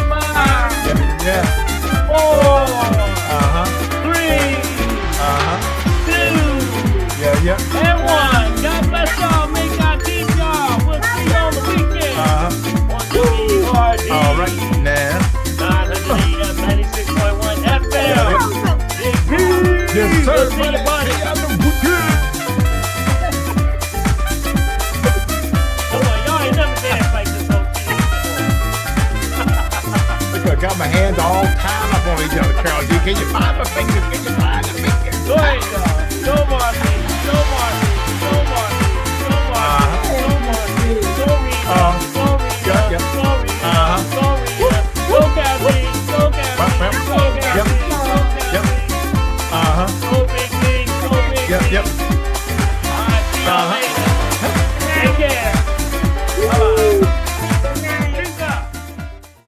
5, Yeah. 4, 3, 2, Yeah, yeah. and 1. God bless y'all. May God keep y'all. We'll see you on the weekend. On WRD. All right, now. 900 AM 96.1 FM. Big Yes, sir. We'll see you, buddy. Come on, y'all ain't never danced like this on TV before. Look, I got my hands all tied up on each other, Carol G. Can you find my fingers? Can you find the fingers? Go ahead, y'all. Go Marcy. Go Marcy. Go Marcy. Go Marcy. Go Marcy. Go Rita. Go Rita. Yeah, yeah. Go Rita. Go Rita. Go Kathy. Go Kathy. Go Kathy. Yep. Go Yep. Kathy. Go Big Big. Go Big Yep, Big. yep. All right, see y'all later. Take care. Bye-bye.